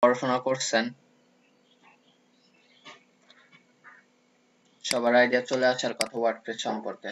পড়াশোনা করছেন সবার আইডিয়া চলে আসার কথা ওয়ার্ডপ্রেস সম্পর্কে।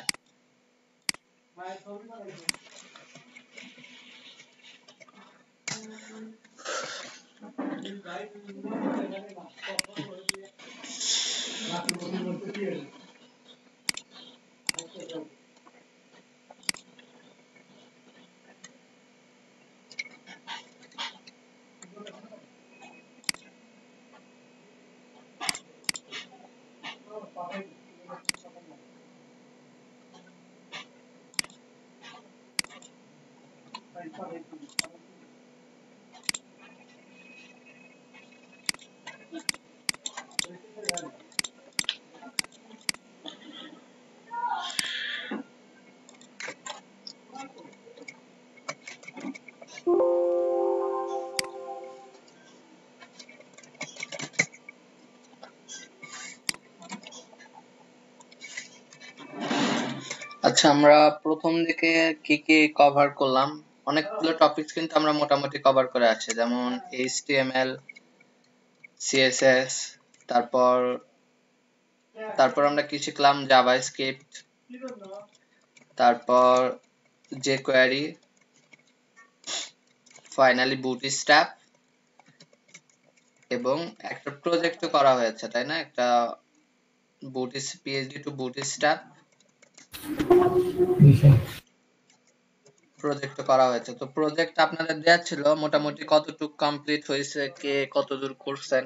আচ্ছা, আমরা প্রথম দিকে কি কি কভার করলাম? অনেকগুলো টপিকস কিন্তু আমরা মোটামুটি কভার করে আছি, যেমন HTML, CSS, তারপর তারপর আমরা কি শিখলাম? জাভাস্ক্রিপ্ট, তারপর jQuery, ফাইনালি বুটস্ট্র্যাপ, এবং একটা প্রজেক্ট করা হয়েছে, তাই না? একটা PHP টু বুটস্ট্র্যাপ প্রজেক্ট করা হয়েছে। তো প্রজেক্ট আপনাদের দেওয়া ছিল, মোটামুটি কতটুকু কমপ্লিট হয়েছে, কে কতদূর করছেন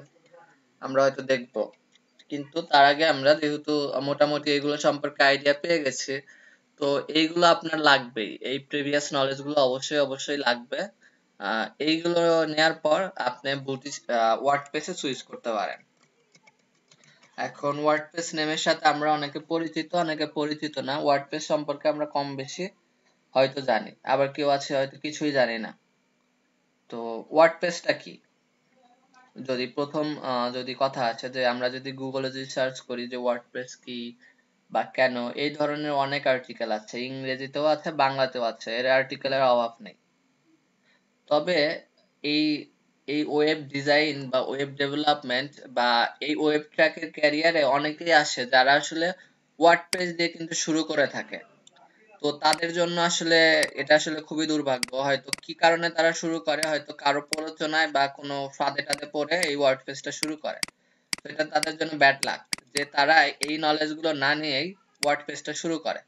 আমরা হয়তো দেখবো। কিন্তু তার আগে আমরা যেহেতু মোটামুটি এগুলো সম্পর্কে আইডিয়া পেয়ে গেছি, তো এইগুলো আপনার লাগবেই, এই প্রিভিয়াস নলেজ গুলো অবশ্যই লাগবে। এইগুলো নেয়ার পর আপনি ওয়ার্ডপ্রেসে সুইচ করতে পারেন। এখন ওয়ার্ডপ্রেস নেমের সাথে আমরা অনেকে পরিচিত, অনেকে পরিচিত না। ওয়ার্ডপ্রেস সম্পর্কে আমরা কম বেশি হয়তো জানি, আবার কেউ আছে হয়তো কিছুই জানি না। তো ওয়ার্ডপ্রেসটা কি? যদি প্রথম যদি কথা আছে যে আমরা যদি গুগলে যদি সার্চ করি যে ওয়ার্ডপ্রেস কি বা কেন, এই ধরনের অনেক আর্টিকেল আছে, ইংরেজিতেও আছে, বাংলাতেও আছে, এর আর্টিকেলের অভাব নেই। তবে এই এই ওয়েব ডিজাইন বা ওয়েব ডেভেলপমেন্ট বা এই ওয়েব ট্র্যাকের ক্যারিয়ারে অনেকেই আসে যারা আসলে ওয়ার্ডপ্রেস দিয়ে কিন্তু শুরু করে থাকে। তো তাদের জন্য আসলে এটা আসলে খুবই দুর্ভাগ্য, হয়তো কি কারণে তারা শুরু করে, হয়তো কারো প্ররোচনায় বা কোনো ফাঁদে টাদে পড়ে এই ওয়ার্ডপ্রেসটা শুরু করে। তো এটা তাদের জন্য ব্যাড লাক যে তারা এই নলেজ গুলো না নিয়েই ওয়ার্ডপ্রেসটা শুরু করে।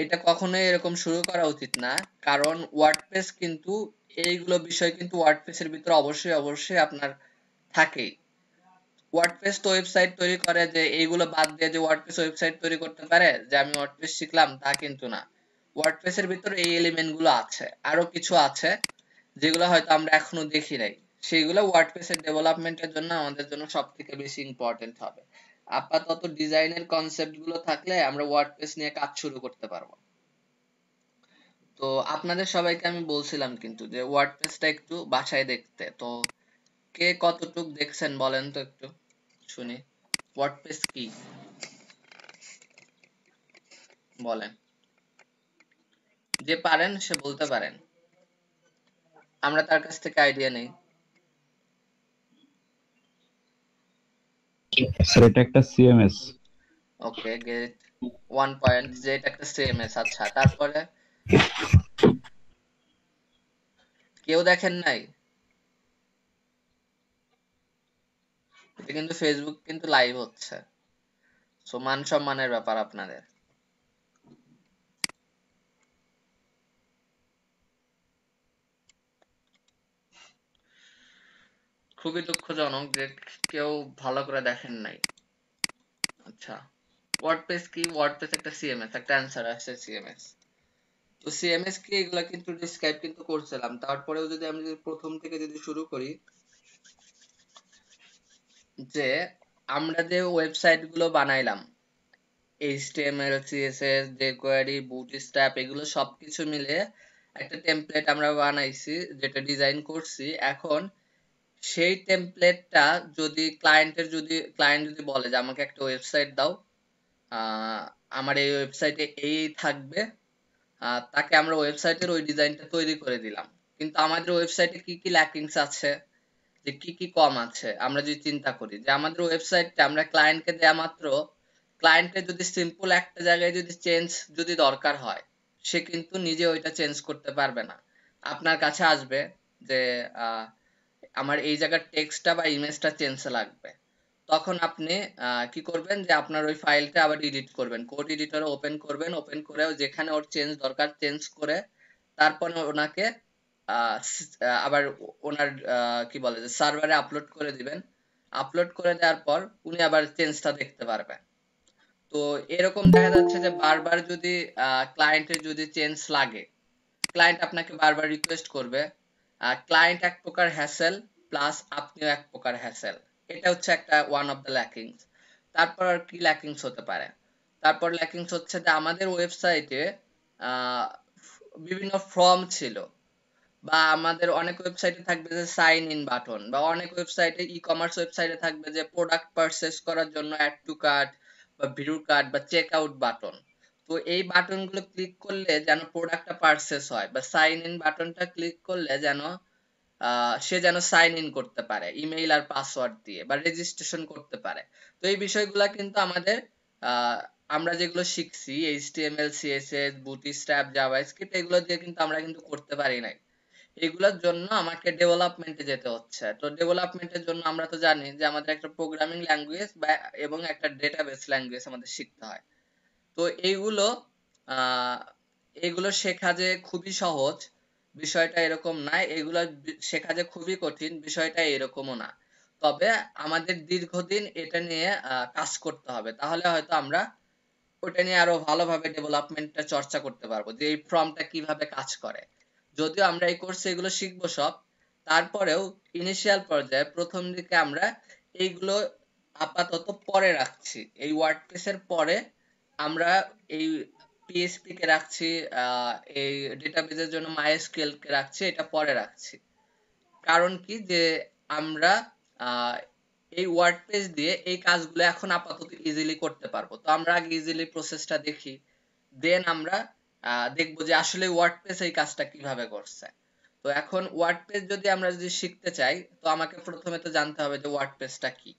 এটা কখনোই এরকম শুরু করা উচিত না, কারণ ওয়ার্ডপ্রেস কিন্তু এইগুলো বিষয় কিন্তু ওয়ার্ডপ্রেসের ভিতরে অবশ্যই আপনার থাকেই। ওয়ার্ডপ্রেস তো ওয়েবসাইট তৈরি করে যে এইগুলো বাদ দিয়ে যে ওয়ার্ডপ্রেস ওয়েবসাইট তৈরি করতে পারে, যে আমি ওয়ার্ডপ্রেস শিখলাম, তা কিন্তু না। ওয়ার্ডপ্রেসের ভিতরে এই এলিমেন্ট গুলো আছে, আরো কিছু আছে যেগুলো হয়তো আমরা এখনো দেখি নাই। সেইগুলো ওয়ার্ডপ্রেসের ডেভেলপমেন্টের জন্য আমাদের জন্য সব থেকে বেশি ইম্পর্টেন্ট হবে। আপাতত ডিজাইনের কনসেপ্ট গুলো থাকলে আমরা ওয়ার্ডপ্রেস নিয়ে কাজ শুরু করতে পারবো। তো আপনাদের সবাইকে আমি বলছিলাম কিন্তু যে ওয়ার্ডপ্রেসটা একটু বাসায় দেখতে। তো কে কতটুক দেখছেন বলেন তো একটু শুনি, ওয়ার্ডপ্রেস কি বলেন। যে পারেন সে বলতে পারেন, আমরা তার কাছ থেকে আইডিয়া নেই। স্যার এটা একটা সিএমএস। ওকে, গেট 1 পয়েন্ট, যে এটা একটা সিএমএস। আচ্ছা, তারপরে কেউ দেখেন নাই? এটা কিন্তু ফেসবুক কিন্তু লাইভ হচ্ছে, সো মান সম্মানের ব্যাপার আপনাদের। খুবই দুঃখজনক যে কেউ ভালো করে দেখেন নাই। আচ্ছা, ওয়ার্ডপ্রেস কি? ওয়ার্ডপ্রেস একটা সিএমএস, একটা অ্যান্সার আসছে সিএমএস। তো সিএমএস কি এগুলা কিন্তু ডিসক্রাইব কিন্তু করছিলাম, তারপরেও যদি আমি যদি প্রথম থেকে যদি শুরু করি, যে আমরা যে ওয়েবসাইট গুলো বানাইলাম, HTML, CSS, jQuery, Bootstrap, এগুলো সবকিছু মিলে একটা টেমপ্লেট আমরা বানাইছি, যেটা ডিজাইন করছি। এখন সেই টেমপ্লেটটা যদি ক্লায়েন্ট যদি বলে যে আমাকে একটা ওয়েবসাইট দাও, আহ, আমার এই ওয়েবসাইটে এই থাকবে, তাকে আমরা ওয়েবসাইটের ওই ডিজাইনটা তৈরি করে দিলাম। কিন্তু আমাদের ওয়েবসাইটে কি কি ল্যাকিংস আছে, যে কি কি কম আছে। আমরা যদি চিন্তা করি যে আমাদের ওয়েবসাইটটা আমরা ক্লায়েন্টকে দেয়া মাত্র, ক্লায়েন্টের যদি সিম্পল একটা জায়গায় যদি চেঞ্জ যদি দরকার হয়, সে কিন্তু নিজে ওইটা চেঞ্জ করতে পারবে না। আপনার কাছে আসবে যে আমার এই জায়গার টেক্সটটা বা ইমেজটা চেঞ্জ লাগবে। তখন আপনি কি করবেন যে আপনার ওই ফাইলটা আবার এডিট করবেন, কোড এডিটরে ওপেন করবেন, ওপেন করে যেখানে ওর চেঞ্জ দরকার চেঞ্জ করে তারপরে ওনাকে আবার ওনার কি বলে যে সার্ভারে আপলোড করে দিবেন। আপলোড করে দেওয়ার পর উনি আবার চেঞ্জটা দেখতে পারবেন। তো এরকম দেখা যাচ্ছে যে বারবার যদি ক্লায়েন্টের যদি চেঞ্জ লাগে, ক্লায়েন্ট আপনাকে বারবার রিকোয়েস্ট করবে। ক্লায়েন্ট এক প্রকার হ্যাসেল, প্লাস আপনিও এক প্রকার হ্যাসেল। এটা হচ্ছে একটা ওয়ান অফ দ্য ল্যাকিংস। তারপর আর কি ল্যাকিংস হতে পারে? তারপর ল্যাকিংস হচ্ছে যে আমাদের ওয়েবসাইটে বিভিন্ন ফর্ম ছিল, বা আমাদের অনেক ওয়েবসাইটে থাকবে যে সাইন ইন বাটন, বা অনেক ওয়েবসাইটে ই কমার্স ওয়েবসাইটে থাকবে যে প্রোডাক্ট পারচেজ করার জন্য অ্যাড টু কার্ট বা ভিউ কার্ট বা চেক আউট বাটন। তো এই বাটনগুলো ক্লিক করলে যেন প্রোডাক্টটা পারচেজ হয়, বা সাইন ইন বাটনটা ক্লিক করলে যেন সে যেন সাইন ইন করতে পারে ইমেইল আর পাসওয়ার্ড দিয়ে, বা রেজিস্ট্রেশন করতে পারে। তো এই বিষয়গুলো কিন্তু আমাদের আহ, আমরা যেগুলো শিখছি এইচটিএমএল সিএসএস বুটস্ট্র্যাপ জাভাস্ক্রিপ্ট, এগুলো দিয়ে কিন্তু আমরা কিন্তু করতে পারি নাই। এগুলোর জন্য আমাকে ডেভেলপমেন্টে যেতে হচ্ছে। তো ডেভেলপমেন্টের জন্য আমরা তো জানি যে আমাদের একটা প্রোগ্রামিং ল্যাঙ্গুয়েজ বা এবং একটা ডেটাবেস ল্যাঙ্গুয়েজ আমাদের শিখতে হয়। তো এইগুলো আহ এগুলো শেখা যে খুবই সহজ, বিষয়টা এরকম না। এগুলো শেখা যে খুবই কঠিন, বিষয়টা এরকমও না। তবে আমাদের দীর্ঘদিন এটা নিয়ে কাজ করতে হবে, তাহলে হয়তো আমরা ওটা নিয়ে আরো ভালোভাবে ডেভেলপমেন্টটা চর্চা করতে পারবো যে এই ফর্মটা কিভাবে কাজ করে। যদিও আমরা এই কোর্সে এগুলো শিখবো সব, তারপরেও ইনিশিয়াল পর্যায়ে প্রথম দিকে আমরা এইগুলো আপাতত পরে রাখছি। এই ওয়ার্ডপ্রেসের পরে আমরা এই পিএইচপি কে রাখছি, এই ডেটাবেজের জন্য মাইএসকিউএল কে রাখছি, এটা পরে রাখছি। কারণ কি যে আমরা আহ, এই ওয়ার্ডপ্রেস দিয়ে এই কাজগুলো এখন আপাতত ইজিলি করতে পারবো। তো আমরা আগে ইজিলি প্রসেসটা দেখি, দেন আমরা দেখবো যে আসলে ওয়ার্ডপ্রেস এই কাজটা কিভাবে করছে। তো এখন ওয়ার্ডপ্রেস যদি শিখতে চাই, তো আমাকে প্রথমে তো জানতে হবে যে ওয়ার্ডপ্রেসটা কি।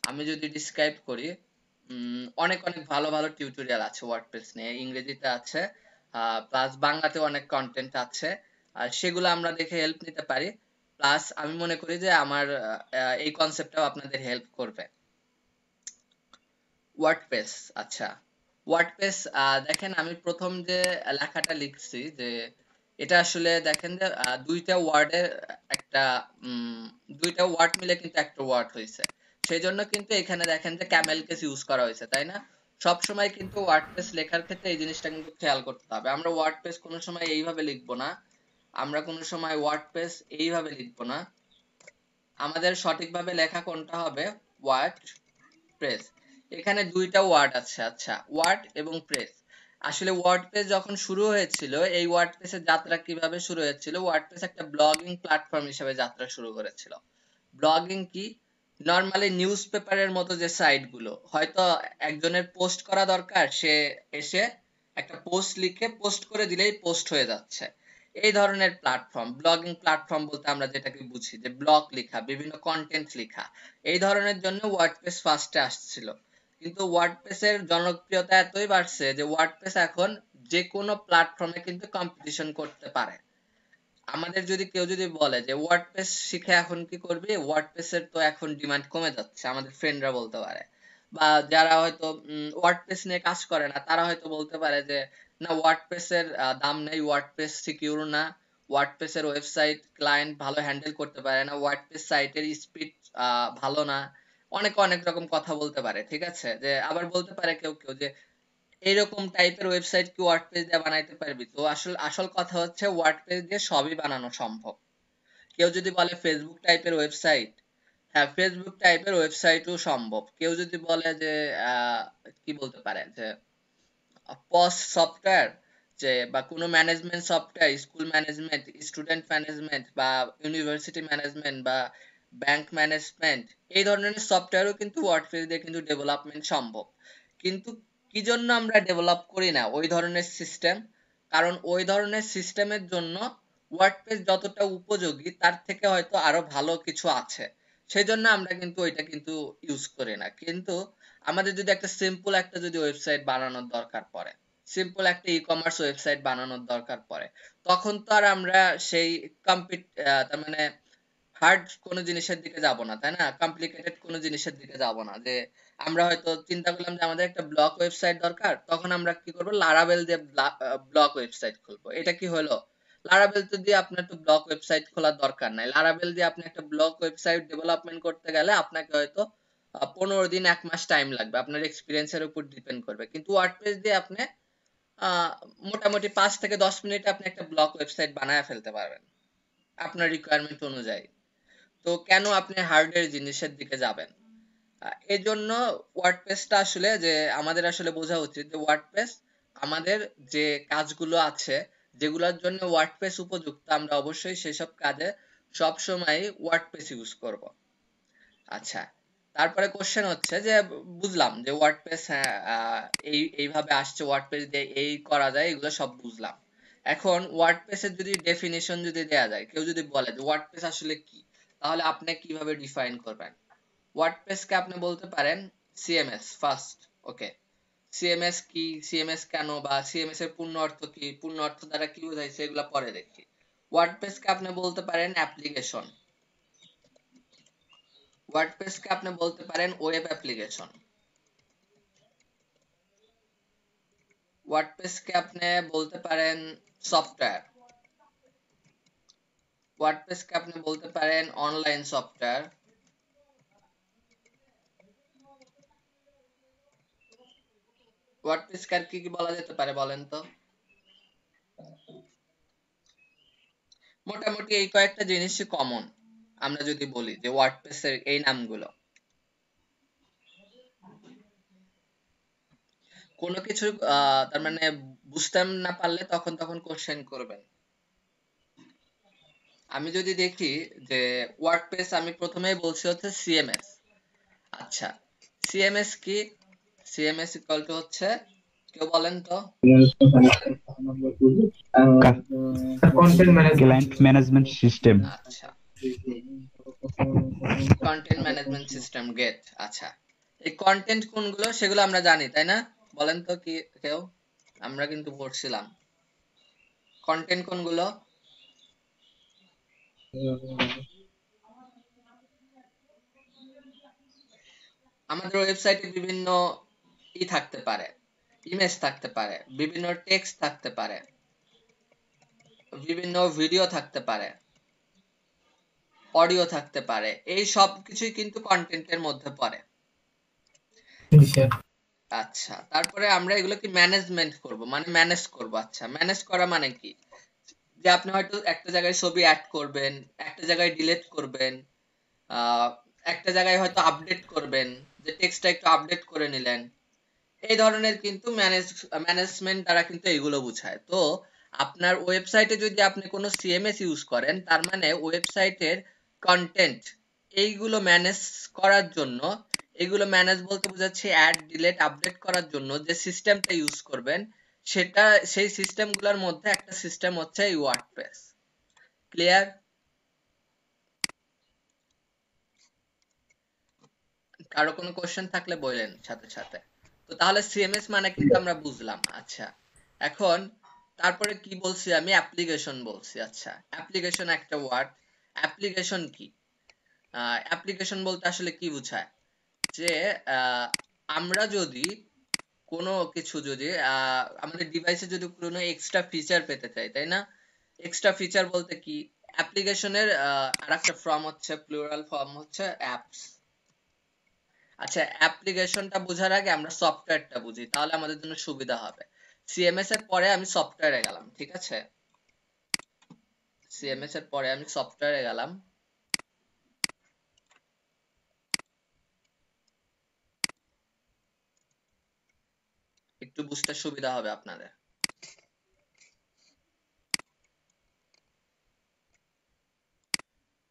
আমি যদি ডিসক্রাইব করি, অনেক অনেক ভালো ভালো টিউটোরিয়াল আছে ওয়ার্ডপ্রেস নিয়ে, ইংরেজিতে আছে, প্লাস বাংলাতে অনেক কন্টেন্ট আছে। আর সেগুলো আমরা দেখে হেল্প নিতে পারি। প্লাস আমি মনে করি যে আমার এই কনসেপ্টটাও আপনাদের হেল্প করবে। ওয়ার্ডপ্রেস, আচ্ছা, ওয়ার্ডপ্রেস দেখেন আমি প্রথম যে লেখাটা লিখছি যে এটা আসলে দেখেন যে দুইটা ওয়ার্ডের একটা দুইটা ওয়ার্ড মিলে কিন্তু একটা ওয়ার্ড হয়েছে। সেই জন্য কিন্তু এখানে দেখেন যে ক্যামেল কেস ইউজ করা হয়েছে, তাই না? সব সময় কিন্তু ওয়ার্ডপ্রেস লেখার ক্ষেত্রে এই জিনিসটা কিন্তু খেয়াল করতে হবে। আমরা ওয়ার্ডপ্রেস কোনো সময় এইভাবে লিখবো না, আমরা কোনো সময় ওয়ার্ডপ্রেস এইভাবে লিখবো না। আমাদের সঠিকভাবে লেখা কোনটা হবে? WordPress. এখানে দুইটা ওয়ার্ড আছে, আচ্ছা, ওয়ার্ড এবং প্রেস। আসলে ওয়ার্ডপ্রেস যখন শুরু হয়েছিল, এই ওয়ার্ডপ্রেসের যাত্রা কিভাবে শুরু হয়েছিল? ওয়ার্ডপ্রেস একটা ব্লগিং প্ল্যাটফর্ম হিসেবে যাত্রা শুরু করেছিল। ব্লগিং কি? নরমালি নিউজ পেপারের মতো যে সাইট গুলো, হয়তো একজনের পোস্ট করা দরকার, সে এসে একটা পোস্ট লিখে পোস্ট করে দিলেই পোস্ট হয়ে যাচ্ছে। এই ধরনের প্ল্যাটফর্ম, ব্লগিং প্ল্যাটফর্ম বলতে আমরা যেটাকে বুঝি যে ব্লগ লেখা, বিভিন্ন কন্টেন্ট লেখা, এই ধরনের জন্য ওয়ার্ডপ্রেস ফার্স্টে আসছিল। কিন্তু ওয়ার্ডপ্রেসের জনপ্রিয়তা এতই বাড়ছে যে ওয়ার্ডপ্রেস এখন যে কোনো প্ল্যাটফর্মে কিন্তু কম্পিটিশন করতে পারে। আমাদের যদি কেউ যদি বলে যে ওয়ার্ডপ্রেস শিখে এখন কি করবি, ওয়ার্ডপ্রেসের তো এখন ডিমান্ড কমে যাচ্ছে, আমাদের ফ্রেন্ডরা বলতে পারে, বা যারা হয়তো ওয়ার্ডপ্রেস নিয়ে কাজ করে না, তারা হয়তো বলতে পারে যে না, ওয়ার্ডপ্রেসের দাম নেই, ওয়ার্ডপ্রেস সিকিউর না, ওয়ার্ডপ্রেসের ওয়েবসাইট ক্লায়েন্ট ভালো হ্যান্ডেল করতে পারে না, ওয়ার্ডপ্রেস সাইটের স্পিড ভালো না। অনেক অনেক রকম কথা বলতে পারে, ঠিক আছে? যে আবার বলতে পারে কেউ কেউ যে এরকম টাইপের ওয়েবসাইট কি ওয়ার্ডপ্রেস দিয়ে বানাইতে পারবি? তো আসল কথা হচ্ছে ওয়ার্ডপ্রেস দিয়ে সবই বানানো সম্ভব। কেউ যদি বলে ফেসবুক টাইপের ওয়েবসাইট, হ্যাঁ, ফেসবুক টাইপের ওয়েবসাইটও সম্ভব। কেউ যদি বলে যে আহ, কি বলতে পারে যে পস সফটওয়্যার, যে বা কোনো management software, school management, student management, বা ইউনিভার্সিটি ম্যানেজমেন্ট, বা ব্যাংক ম্যানেজমেন্ট, এই ধরনের সফটওয়্যারও কিন্তু ওয়ার্ডপ্রেস দিয়ে কিন্তু ডেভেলপমেন্ট সম্ভব। কিন্তু কি জন্য আমরা ডেভেলপ করি না ওই ধরনের সিস্টেম? কারণ ওই ধরনের সিস্টেমের জন্য ওয়ার্ডপ্রেস যতটা উপযোগী তার থেকে হয়তো আরো ভালো কিছু আছে, সেই জন্য আমরা কিন্তু ওইটা কিন্তু ইউজ করি না। কিন্তু আমাদের যদি একটা সিম্পল একটা যদি ওয়েবসাইট বানানোর দরকার পড়ে, সিম্পল একটা ই কমার্স ওয়েবসাইট বানানোর দরকার পড়ে, তখন তো আর আমরা সেই তার মানে হার্ড কোনো জিনিসের দিকে যাব না, তাই না? কমপ্লিকেটেড কোনো জিনিসের দিকে যাব না। যে আমরা হয়তো চিন্তা করলাম যে আমাদের একটা ব্লগ ওয়েবসাইট দরকার, তখন আমরা কি করব, লারাভেল দিয়ে ব্লগ ওয়েবসাইট খুলবো। এটা কি হলো? লারাভেল তো দিয়ে আপনার তো ব্লগ ওয়েবসাইট খোলার দরকার নাই। লারাভেল দিয়ে আপনি একটা ব্লগ ওয়েবসাইট ডেভেলপমেন্ট করতে গেলে আপনাকে হয়তো 15 দিন 1 মাস টাইম লাগবে, আপনার এক্সপিরিয়েন্সের উপর ডিপেন্ড করবে। কিন্তু ওয়ার্ডপ্রেস দিয়ে আপনি আহ, মোটামুটি 5 থেকে 10 মিনিটে আপনি একটা ব্লগ ওয়েবসাইট বানায় ফেলতে পারবেন আপনার রিকোয়ারমেন্ট অনুযায়ী। তো কেন আপনি হার্ডের জিনিসের দিকে যাবেন? এজন্য ওয়ার্ডপ্রেসটা আসলে, যে আমাদের আসলে বোঝা উচিত যে ওয়ার্ডপ্রেস আমাদের যে কাজগুলো আছে, যেগুলোর জন্য ওয়ার্ডপ্রেস উপযুক্ত, আমরা অবশ্যই সেসব কাজে সব সময় ওয়ার্ডপ্রেস ইউজ করব। আচ্ছা, তারপরে কোশ্চেন হচ্ছে যে বুঝলাম যে ওয়ার্ডপ্রেস, হ্যাঁ, এইভাবে আসছে, ওয়ার্ডপ্রেস দিয়ে এই করা যায়, এগুলো সব বুঝলাম। এখন ওয়ার্ডপ্রেসের যদি ডেফিনিশন যদি দেয়া যায়, কেউ যদি বলে যে ওয়ার্ডপ্রেস আসলে কি, তাহলে আপনি কিভাবে ডিফাইন করবেন? ওয়ার্ডপ্রেস কে আপনি বলতে পারেন সিএমএস ফার্স্ট। ওকে, সিএমএস কি, সিএমএস কেন, বা সিএমএস এর পূর্ণ অর্থ কি, পূর্ণ অর্থ দ্বারা কি বোঝাইছে, এগুলো পরে দেখি। ওয়ার্ডপ্রেস কে আপনি বলতে পারেন অ্যাপ্লিকেশন, ওয়ার্ডপ্রেস কে আপনি বলতে পারেন ওয়েব অ্যাপ্লিকেশন, ওয়ার্ডপ্রেস কে আপনি বলতে পারেন সফটওয়্যার, ওয়ার্ডপ্রেস কে আপনি বলতে পারেন অনলাইন সফটওয়্যার, ওয়ার্ডপ্রেস কে আর কি কি বলা যেতে পারে বলেন তো? মোটামুটি এই কয়েকটা জিনিসই কমন, আমরা যদি বলি যে ওয়ার্ডপ্রেস এর এই নামগুলো। কোনো কিছু তার মানে বুঝতে না পারলে তখন কোশ্চেন করবেন। আমি যদি দেখি যে ওয়ার্ডপ্রেস, আমি প্রথমেই বলছি হচ্ছে সিএমএস। আচ্ছা, সিএমএস কি? সিএমএস ইকুয়াল টু হচ্ছে, কেউ বলেন তো? Client management system. আচ্ছা, কন্টেন্ট ম্যানেজমেন্ট সিস্টেম, গেট। আচ্ছা, এই কন্টেন্ট কোনগুলো সেগুলো আমরা জানি, তাই না? বলেন তো কি কেউ, আমরা কিন্তু পড়ছিলাম। কন্টেন্ট কোনগুলো? আমাদের ওয়েবসাইটে বিভিন্ন থাকতে পারে, ইমেজ থাকতে পারে, বিভিন্ন টেক্সট থাকতে পারে, বিভিন্ন ভিডিও থাকতে পারে, অডিও থাকতে পারে, এই সব কিছুই কিন্তু কন্টেন্টের মধ্যে পড়ে। আচ্ছা, তারপরে আমরা এগুলোকে ম্যানেজমেন্ট করব, মানে ম্যানেজ করব। আচ্ছা, ম্যানেজ করা মানে কি? যে আপনি হয়তো একটা জায়গায় ছবি অ্যাড করবেন, একটা জায়গায় ডিলিট করবেন, আহ একটা জায়গায় হয়তো আপডেট করবেন, যে টেক্সটটা একটু আপডেট করে নিলেন। এই ধরনের কিন্তু ম্যানেজমেন্ট দ্বারা কিন্তু এগুলো বোঝায়। তো আপনার ওয়েবসাইটে যদি আপনি কোনো সিএমএস ইউজ করেন, তার মানে ওয়েবসাইটের কন্টেন্ট এইগুলো ম্যানেজ করার জন্য, এগুলো ম্যানেজ বলতে বোঝাচ্ছে অ্যাড ডিলিট আপডেট করার জন্য যে সিস্টেমটা ইউজ করবেন, সেটা, সেই সিস্টেমগুলোর মধ্যে একটা সিস্টেম হচ্ছে এই ওয়ার্ডপ্রেস। ক্লিয়ার? কারো কোনো কোশ্চেন থাকলে বলেন সাথে সাথে। তো তাহলে সিএমএস মানে কিন্তু আমরা বুঝলাম। আচ্ছা, এখন তারপরে কি বলছি আমি? অ্যাপ্লিকেশন বলছি। আচ্ছা, অ্যাপ্লিকেশন একটা ওয়ার্ড। অ্যাপ্লিকেশন কি? অ্যাপ্লিকেশন বলতে আসলে কি বোঝায়? যে আহ, আমরা যদি কোনো কিছু যদি আমাদের ডিভাইসে যদি কোনো এক্সট্রা ফিচার পেতে চাই, তাই না? এক্সট্রা ফিচার বলতে কি, অ্যাপ্লিকেশনের আরেকটা ফর্ম হচ্ছে, প্লুরাল ফর্ম হচ্ছে অ্যাপস। আচ্ছা, অ্যাপ্লিকেশনটা বোঝার আগে আমরা সফটওয়্যারটা বুঝি, তাহলে আমাদের জন্য সুবিধা হবে। সিএমএস এর পরে আমি সফটওয়্যারে গেলাম, ঠিক আছে? সিএমএস এর পরে আমি সফটওয়্যারে গেলাম। একটু বুঝতে সুবিধা হবে আপনাদের।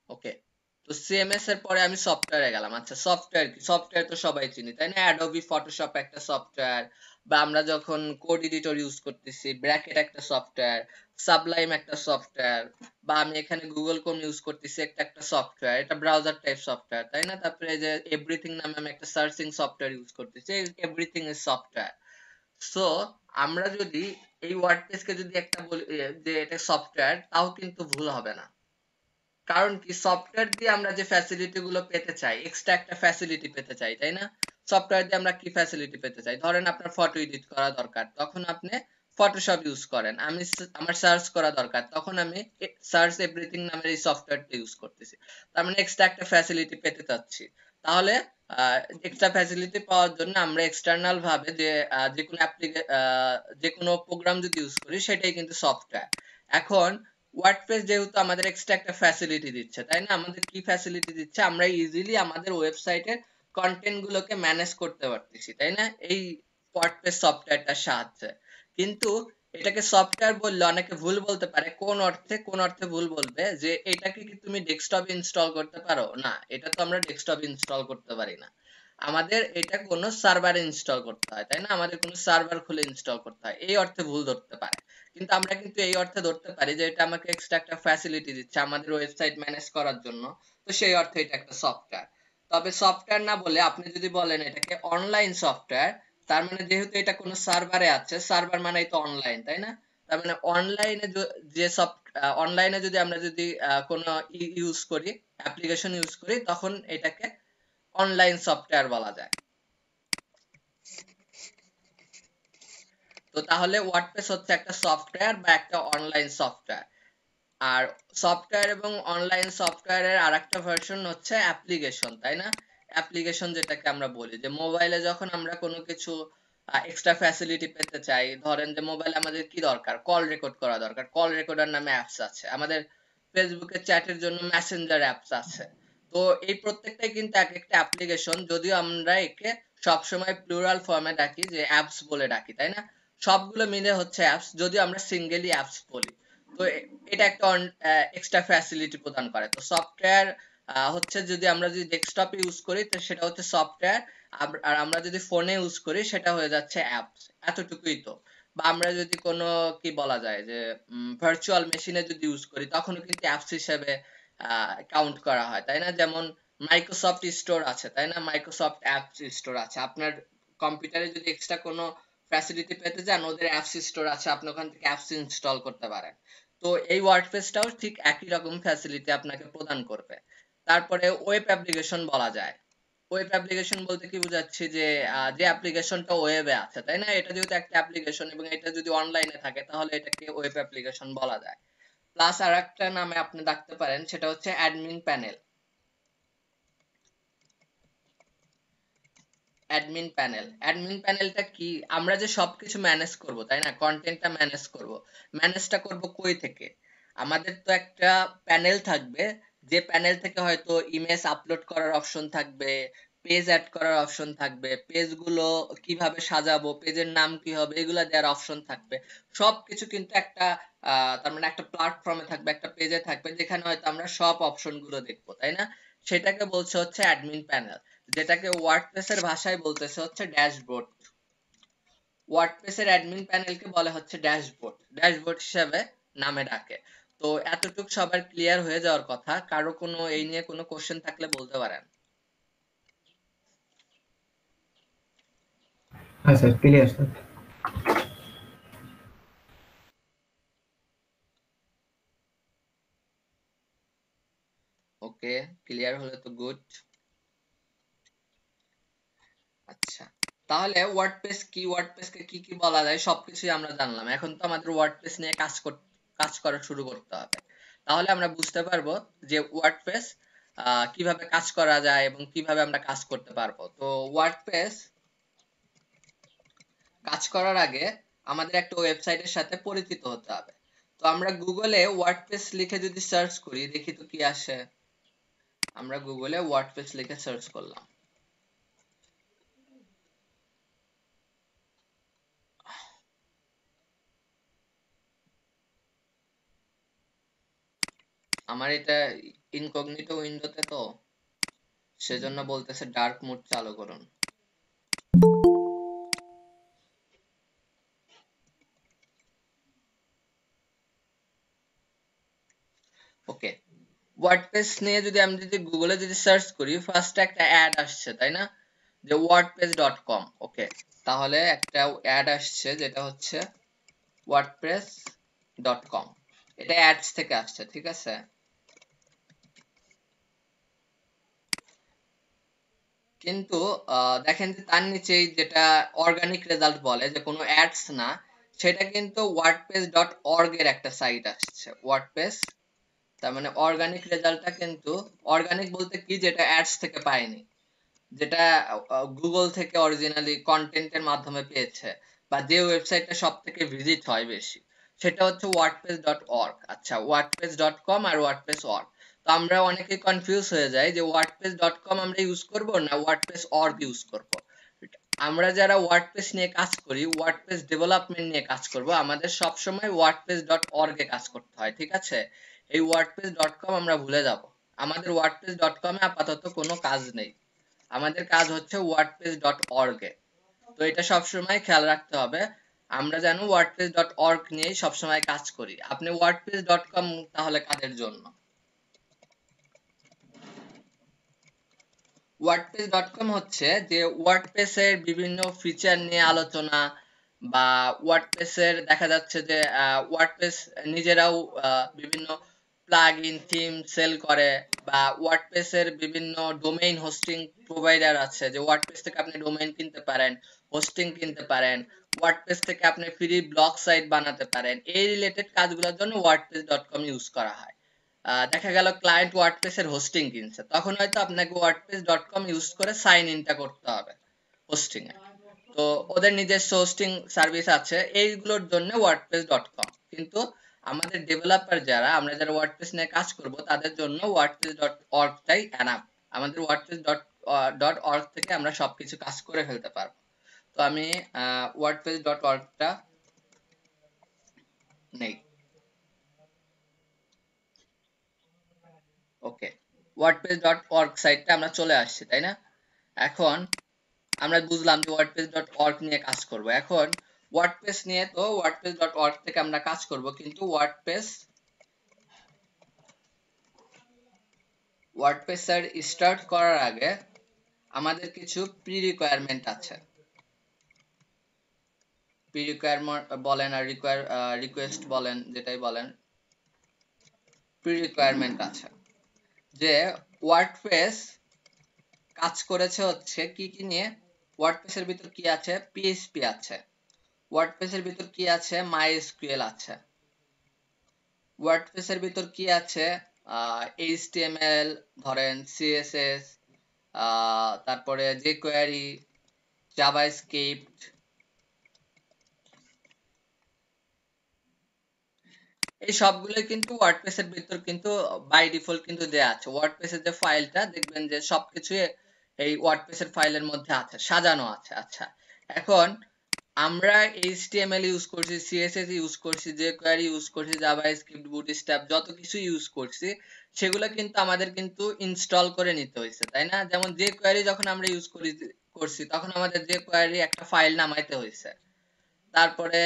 ওকে, তো সিএমএস এর পরে আমি সফটওয়্যারে গেলাম। আচ্ছা, সফটওয়্যার কি? সফটওয়্যার তো সবাই চিনি, তাই না? অ্যাডোবি ফটোশপ একটা সফটওয়্যার, বা আমরা যখন কোড এডিটর ইউজ করতেছি, ব্র্যাকেট একটা সফটওয়্যার, সাবলাইম একটা সফটওয়্যার, বা আমি এখানে গুগল ক্রোম ইউজ করতেছি একটা সফটওয়্যার, এটা ব্রাউজার টাইপ সফটওয়্যার, তাই না? তারপরে এই যে এভরিথিং নামে আমি একটা সার্চিং সফটওয়্যার ইউজ করতেছি, এভরিথিং ইজ সফটওয়্যার। সো আমরা যদি এই ওয়ার্ডপ্রেসকে যদি একটা বলি যে এটা সফটওয়্যার, তাও কিন্তু ভুল হবে না। কারণ কি, সফটওয়্যার দিয়ে আমরা যে ফ্যাসিলিটি গুলো পেতে চাই, এক্সট্রা একটা ফ্যাসিলিটি পেতে চাই, তাই না? সফটওয়্যার দিয়ে আমরা কি ফ্যাসিলিটি পেতে চাই? ধরেন আপনার ফটো এডিট করা দরকার, তখন আপনি ফটোশপ ইউজ করেন। আমার সার্চ করা দরকার, তখন আমি সার্চ এভরিথিং নামের এই সফটওয়্যারটা ইউজ করতেছি। তার মানে এক্সট্রা একটা ফ্যাসিলিটি পেতে চাচ্ছি। তাহলে এক্সট্রা ফ্যাসিলিটি পাওয়ার জন্য আমরা এক্সটার্নাল ভাবে যে কোনো প্রোগ্রাম যদি ইউজ করি, সেটাই কিন্তু সফটওয়্যার। এখন ওয়ার্ডপ্রেস যেহেতু আমাদের এক্সট্রা একটা ফ্যাসিলিটি দিচ্ছে, তাই না? আমাদের কি ফ্যাসিলিটি দিচ্ছে? আমরা ইজিলি আমাদের ওয়েবসাইটের কন্টেন্ট গুলোকে ম্যানেজ করতে পারতেছি, তাই না, এই ওয়ার্ডপ্রেস সফটওয়্যারটার সাহায্যে। কিন্তু এটাকে সফটওয়্যার বললে অনেকে ভুল বলতে পারে। কোন অর্থে ভুল বলবে যে এটাকে কি তুমি ডেস্কটপে ইনস্টল করতে পারো? না, এটা তো আমরা ডেস্কটপে ইনস্টল করতে পারি না। আমাদের এটা কোনো সার্ভারে ইনস্টল করতে হয়, তাই না? আমাদের কোনো সার্ভার খুলে ইনস্টল করতে হয়, এই অর্থে ভুল ধরতে পারে। কিন্তু আমরা কিন্তু এই অর্থে ধরতে পারি যে এটা আমাকে এক্সট্রা একটা ফ্যাসিলিটি দিচ্ছে আমাদের ওয়েবসাইট ম্যানেজ করার জন্য। তো সেই অর্থে এটা একটা সফটওয়্যার। তবে সফটওয়্যার না বলে আপনি যদি বলেন এটাকে অনলাইন সফটওয়্যার, তার মানে যেহেতু এটা কোনো সার্ভারে আছে, সার্ভার মানেই তো অনলাইন, তাই না? তার মানে অনলাইনে যে অনলাইনে যদি আমরা যদি কোনো ইউজ করি, অ্যাপ্লিকেশন ইউজ করি, তখন এটাকে অনলাইন সফটওয়্যার বলা যায়। তো তাহলে ওয়ার্ডপ্রেস হচ্ছে একটা সফটওয়্যার বা একটা অনলাইন সফটওয়্যার। আর সফটওয়্যার এবং অনলাইন সফটওয়্যারের আরেকটা ভার্সন হচ্ছে অ্যাপ্লিকেশন, তাই না? অ্যাপ্লিকেশন যেটাকে আমরা বলি, যে মোবাইলে যখন আমরা কোনো কিছু এক্সট্রা ফ্যাসিলিটি পেতে চাই, ধরেন যে মোবাইলে আমাদের কি দরকার, কল রেকর্ড করা দরকার, কল রেকর্ডার নামে অ্যাপস আছে আমাদের, ফেসবুকে চ্যাটের জন্য মেসেঞ্জার অ্যাপস আছে। তো এই প্রত্যেকটাই কিন্তু এক একটা অ্যাপ্লিকেশন, যদিও আমরা একে সবসময় প্লুরাল ফর্মে ডাকি, যে অ্যাপস বলে ডাকি, তাই না? সবগুলো মিলে হচ্ছে অ্যাপস, যদিও আমরা সিঙ্গেলি অ্যাপস বলি। তো এটা একটা এক্সট্রা ফ্যাসিলিটি প্রদান করে। তো সফটওয়্যার হচ্ছে, যদি আমরা যদি ডেস্কটপে ইউজ করি তো সেটা হচ্ছে সফটওয়্যার, আর আমরা যদি ফোনে ইউজ করি সেটা হয়ে যাচ্ছে অ্যাপস। এতটুকুই তো। বা আমরা যদি কোনো কি বলা যায় যে ভার্চুয়াল মেশিনে যদি ইউজ করি, তখনও কিন্তু অ্যাপস হিসেবে কাউন্ট করা হয়, তাই না? যেমন মাইক্রোসফট স্টোর আছে, তাই না? মাইক্রোসফট অ্যাপস স্টোর আছে। আপনার কম্পিউটারে যদি এক্সট্রা কোনো ফ্যাসিলিটি পেতে চান, ওদের অ্যাপস স্টোর আছে, আপনি ওখান থেকে অ্যাপস ইনস্টল করতে পারেন। তো এই ওয়ার্ডপ্রেসটাও ঠিক একই রকম ফ্যাসিলিটি আপনাকে প্রদান করবে। তারপরে ওয়েব অ্যাপ্লিকেশন বলা যায়। ওয়েব অ্যাপ্লিকেশন বলতে কি বোঝাচ্ছি, যে যে অ্যাপ্লিকেশনটা ওয়েবে আছে, তাই না? এটা যেহেতু একটা অ্যাপ্লিকেশন এবং এটা যদি অনলাইনে থাকে, তাহলে এটাকে ওয়েব অ্যাপ্লিকেশন বলা যায়। প্লাস আরেকটা নামে আপনি ডাকতে পারেন, সেটা হচ্ছে অ্যাডমিন প্যানেল। অ্যাডমিন প্যানেলটা কি? আমরা যে সবকিছু ম্যানেজ করব, তাই না? কন্টেন্টটা ম্যানেজ করব, ম্যানেজটা করব কই থেকে? আমাদের তো একটা প্যানেল থাকবে, যে প্যানেল থেকে হয়তো ইমেজ আপলোড করার অপশন থাকবে, পেজ অ্যাড করার অপশন থাকবে, পেজগুলো কিভাবে সাজাবো, পেজের নাম কি হবে, এগুলা দেওয়ার অপশন থাকবে। সবকিছু কিন্তু একটা তার মানে একটা প্ল্যাটফর্মে থাকবে, একটা পেজে থাকবে, যেখানে হয়তো আমরা সব অপশন গুলো দেখবো, তাই না? সেটাকে বলছে হচ্ছে অ্যাডমিন প্যানেল, যেটাকে ওয়ার্ডপ্রেসের ভাষায় বলতেছে হচ্ছে ড্যাশবোর্ড। ওয়ার্ডপ্রেসের অ্যাডমিন প্যানেলকে বলা হচ্ছে ড্যাশবোর্ড, ড্যাশবোর্ড হিসেবে নামে ডাকে। তো এতটুক সবার ক্লিয়ার হয়ে যাওয়ার কথা। কারো কোনো এই নিয়ে কোনো কোশ্চেন থাকলে বলতে পারেন। হ্যাঁ স্যার, ক্লিয়ার স্যার। ওকে, ক্লিয়ার হলে তো গুড। আচ্ছা, তাহলে ওয়ার্ডপ্রেস কি, ওয়ার্ডপ্রেসকে কি কি বলা যায়, সবকিছুই আমরা জানলাম। এখন তো আমাদের ওয়ার্ডপ্রেস নিয়ে কাজ করা শুরু করতে হবে। তাহলে আমরা বুঝতে পারবো যে ওয়ার্ডপ্রেস কিভাবে কাজ করা যায় এবং কিভাবে আমরা কাজ করতে পারবো। তো ওয়ার্ডপ্রেস কাজ করার আগে আমাদের একটা ওয়েবসাইটের সাথে পরিচিত হতে হবে। তো আমরা গুগলে ওয়ার্ডপ্রেস লিখে যদি সার্চ করি, দেখি তো কি আসে। আমরা গুগলে ওয়ার্ডপ্রেস লিখে সার্চ করলাম। আমার এটা ইনকগনিটো উইন্ডোতে, তো সেজন্য বলতেছে ডার্ক মোড চালু করুন। ওকে, ওয়ার্ডপ্রেস নিয়ে যদি আমি গুগলে সার্চ করি, ফার্স্ট একটা অ্যাড আসছে তাই না, যে wordpress.com। ওকে, তাহলে একটা অ্যাড আসছে যেটা হচ্ছে wordpress.com, এটা অ্যাডস থেকে আসছে, ঠিক আছে। কিন্তু দেখেন যে তার নিচেই যেটা অর্গানিক রেজাল্ট বলে, যে কোনো অ্যাডস না, সেটা কিন্তু wordpress.org এর একটা সাইট আসছে, ওয়ার্ডপ্রেস। তার মানে অর্গানিক রেজাল্টটা কিন্তু, অর্গানিক বলতে কি, যেটা অ্যাডস থেকে পায়নি, যেটা গুগল থেকে অরিজিনালি কন্টেন্টের মাধ্যমে পেয়েছে, বা যে ওয়েবসাইটটা সব থেকে ভিজিট হয় বেশি, সেটা হচ্ছে wordpress.org। আচ্ছা, wordpress.com আর wordpress.org, তো আমরা অনেকে কনফিউজ হয়ে যাই যে wordpress.com আমরা ইউজ করব না wordpress.org ইউজ করব। আমরা যারা ওয়ার্ডপ্রেস নিয়ে কাজ করি, ওয়ার্ডপ্রেস ডেভেলপমেন্ট নিয়ে কাজ করব, আমাদের সব সময় wordpress.org এ কাজ করতে হয়, ঠিক আছে। এই wordpress.com আমরা ভুলে যাব, আমাদের wordpress.com এ আপাতত কোনো কাজ নেই, আমাদের কাজ হচ্ছে wordpress.org এ। তো এটা সবসময় খেয়াল রাখতে হবে, আমরা যেন wordpress.org নিয়েই সবসময় কাজ করি। আপনি wordpress.com তাহলে কাদের জন্য? wordpress.com হচ্ছে যে ওয়ার্ডপ্রেস এর বিভিন্ন ফিচার নিয়ে আলোচনা, বা ওয়ার্ডপ্রেস এর দেখা যাচ্ছে যে ওয়ার্ডপ্রেস নিজেরাও বিভিন্ন প্লাগ ইন থিম সেল করে, বা ওয়ার্ডপ্রেস এর বিভিন্ন ডোমেইন হোস্টিং প্রোভাইডার আছে, যে ওয়ার্ডপ্রেস থেকে আপনি ডোমেইন কিনতে পারেন, হোস্টিং কিনতে পারেন, ওয়ার্ডপ্রেস থেকে আপনি ফ্রি ব্লগ সাইট বানাতে পারেন। এই রিলেটেড কাজগুলোর জন্য wordpress.com ইউজ করা হয়। দেখা গেল ক্লায়েন্ট ওয়ার্ডপ্রেস এর হোস্টিং কিনছে, তখন হয়তো আপনাকে wordpress.com ইউজ করে সাইন ইনটা করতে হবে হোস্টিং এ। তো ওদের নিজস্ব হোস্টিং সার্ভিস আছে, এইগুলোর জন্য wordpress.com। কিন্তু আমাদের ডেভেলপার যারা, আমরা যারা ওয়ার্ডপ্রেস নিয়ে কাজ করব, তাদের জন্য wordpress.org টাই এনাফ। আমাদের wordpress.org থেকে আমরা সবকিছু কাজ করে ফেলতে পারবো। তো আমি wordpress.org টা নেই। ওকে, wordpress.org সাইটটা আমরা চলে আসছি তাই না। এখন আমরা বুঝলাম যে wordpress.org নিয়ে কাজ করব। এখন ওয়ার্ডপ্রেস নিয়ে তো wordpress.org থেকে আমরা কাজ করব, কিন্তু ওয়ার্ডপ্রেস এর স্টার্ট করার আগে আমাদের কিছু প্রি রিকোয়ারমেন্ট আছে। প্রি রিকোয়ারমেন্ট বলেন আর রিকোয়েস্ট বলেন, যেটাই বলেন, প্রি রিকোয়ারমেন্ট আছে। যে ওয়ার্ডপ্রেস কাজ করেছে হচ্ছে কি কি নিয়ে, ওয়ার্ডপ্রেস এর ভিতর কি আছে, পিএইচপি আছে, ওয়ার্ডপ্রেস এর ভিতর কি আছে, মাইএসকিউএল আছে, ওয়ার্ডপ্রেস এর ভিতর কি আছে, এইচটিএমএল, ধরেন সিএসএস, তারপরে jQuery, জাভাস্ক্রিপ্ট, এই সবগুলো কিন্তু ওয়ার্ডপ্রেস এর ভিতর কিন্তু বাই ডিফল্ট কিন্তু দেয়া আছে। ওয়ার্ডপ্রেস এর যে ফাইলটা দেখবেন যে সবকিছু এই ওয়ার্ডপ্রেস এর ফাইলের মধ্যে আছে, সাজানো আছে। আচ্ছা, এখন আমরা HTML ইউজ করছি, CSS ইউজ করছি, jQuery ইউজ করছি, জাভাস্ক্রিপ্ট, বুটস্ট্র্যাপ, যত কিছু ইউজ করছি, সেগুলো কিন্তু আমাদের কিন্তু ইনস্টল করে নিতে হয়েছে তাই না। যেমন jQuery যখন আমরা করছি, তখন আমাদের jQuery একটা ফাইল নামাইতে হয়েছে। তারপরে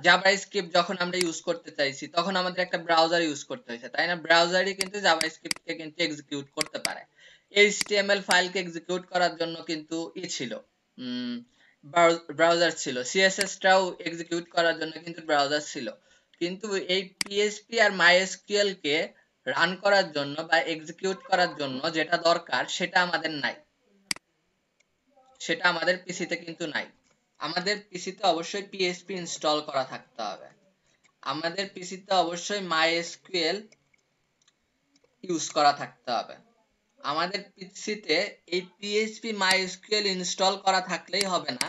জাভাস্ক্রিপ্ট যখন আমরা ইউজ করতে চাইছি, তখন আমাদের একটা ব্রাউজার ইউজ করতে হয়েছে তাই না। ব্রাউজারই কিন্তু জাভাস্ক্রিপ্টকে কিন্তু এক্সিকিউট করতে পারে। HTML ফাইলকে এক্সিকিউট করার জন্য কিন্তু ছিল, ব্রাউজার ছিল। CSS টাও এক্সিকিউট করার জন্য কিন্তু ব্রাউজার ছিল। কিন্তু এই পিএইচপি আর মাইএসকিউএল কে রান করার জন্য বা এক্সিকিউট করার জন্য যেটা দরকার, সেটা আমাদের নাই, সেটা আমাদের পিসিতে কিন্তু নাই। আমাদের পিসিতে অবশ্যই পিএইচপি ইনস্টল করা থাকতে হবে, আমাদের পিসিতে অবশ্যই মাইএসকিউএল ইউজ করা থাকতে হবে। আমাদের পিসিতে এই পিএইচপি মাইএসকিউএল ইনস্টল করা থাকলেই হবে না,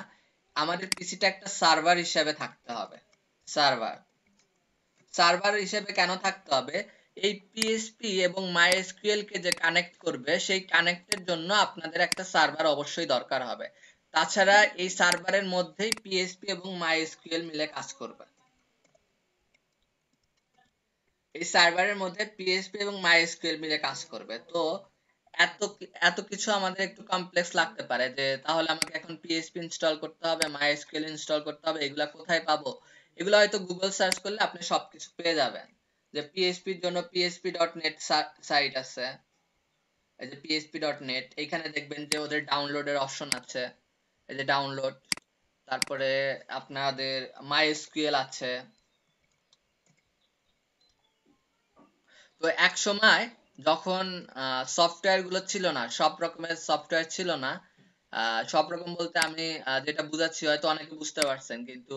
আমাদের পিসিটা একটা সার্ভার হিসেবে থাকতে হবে। সার্ভার সার্ভার হিসেবে কেন থাকতে হবে, এই পিএইচপি এবং মাইএসকিউএল কে যে কানেক্ট করবে, সেই কানেক্টের জন্য আপনাদের একটা সার্ভার অবশ্যই দরকার হবে। তাছাড়া এই সার্ভারের মধ্যেই পিএইচপি এবং মাইএসকিউএল মিলে কাজ করবে। এই সার্ভারের মধ্যে পিএইচপি এবং মাইএসকিউএল মিলে কাজ করবে। তো এত এত কিছু আমাদের একটু কমপ্লেক্স লাগতে পারে, যে তাহলে আমাকে এখন পিএইচপি ইনস্টল করতে হবে, মাইএসকিউএল ইনস্টল করতে হবে, এগুলা কোথায় পাবো? এগুলো হয়তো গুগল সার্চ করলে আপনি সবকিছু পেয়ে যাবেন। যে পিএইচপি এর জন্য php.net সাইট আছে, এই যে php.net, এখানে দেখবেন যে ওদের ডাউনলোডের অপশন আছে, এই যে ডাউনলোড। তারপরে আপনাদের MySQL আছে। তো এক সময় যখন সফটওয়্যার গুলো ছিল না, সব রকমের সফটওয়্যার ছিল না, সব রকম বলতে আমি যেটা বুঝাচ্ছি হয়তো অনেকে বুঝতে পারছেন, কিন্তু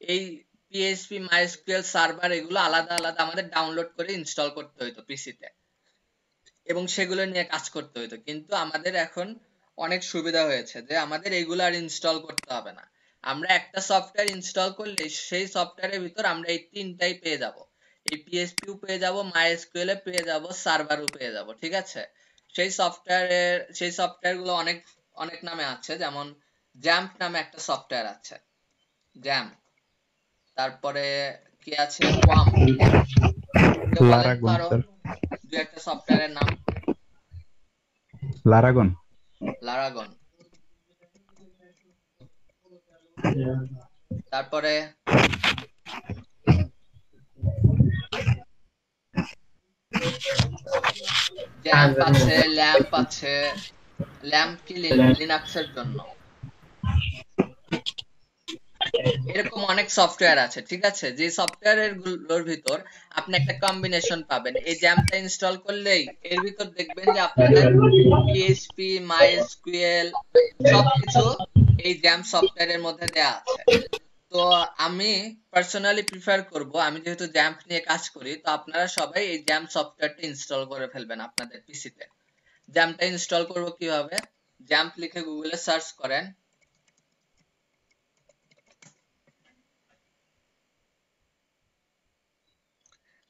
এই পিএইচপি মাইএসকিউএল সার্ভার এগুলো আলাদা আলাদা আমাদের ডাউনলোড করে ইনস্টল করতে হতো পিসিতে, এবং সেগুলো নিয়ে কাজ করতে হতো। কিন্তু আমাদের এখন অনেক সুবিধা হয়েছে যে আমাদের এগুলো আর ইনস্টল করতে হবে না। আমরা একটা সফটওয়্যার ইনস্টল করলে সেই সফটওয়্যারের ভিতর আমরা এই তিনটাই পেয়ে যাব, এই পিএইচপিও পেয়ে যাব, মাইএসকিউএল এ পেয়ে যাব, সার্ভারও পেয়ে যাব। ঠিক আছে? সেই সফটওয়্যার গুলো অনেক অনেক নামে আছে, যেমন জ্যাম্প নামে একটা সফটওয়্যার আছে, জ্যাম্প। তারপরে কি আছে, ওয়াম। কেউ বলেন তো লারাগন আরো স্যার, দু একটা সফটওয়্যারের নাম। লারাগন। লারাগন। তারপরে জ্যাম্প আছে, ল্যাম্প আছে। ল্যাম্প কি লিনাক্সের জন্য। এরকম অনেক সফটওয়্যার আছে। ঠিক আছে? যে সফটওয়্যারের গুলোর ভিতর আপনি একটা কম্বিনেশন পাবেন। এই জ্যাম্পটা ইনস্টল করলেই এর ভিতর দেখবেন যে আপনাদের পিএইচপি, মাইএসকিউএল সবকিছু এই জ্যাম্প সফটওয়্যারের মধ্যে দেয়া আছে। তো আমি পার্সোনালি প্রিফার করব, আমি যেহেতু জ্যাম্প নিয়ে কাজ করি, তো আপনারা সবাই এই জ্যাম্প সফটওয়্যারটা ইনস্টল করে ফেলবেন আপনাদের পিসিতে। জ্যাম্পটা ইনস্টল করব কিভাবে? জ্যাম্প লিখে গুগলে সার্চ করেন।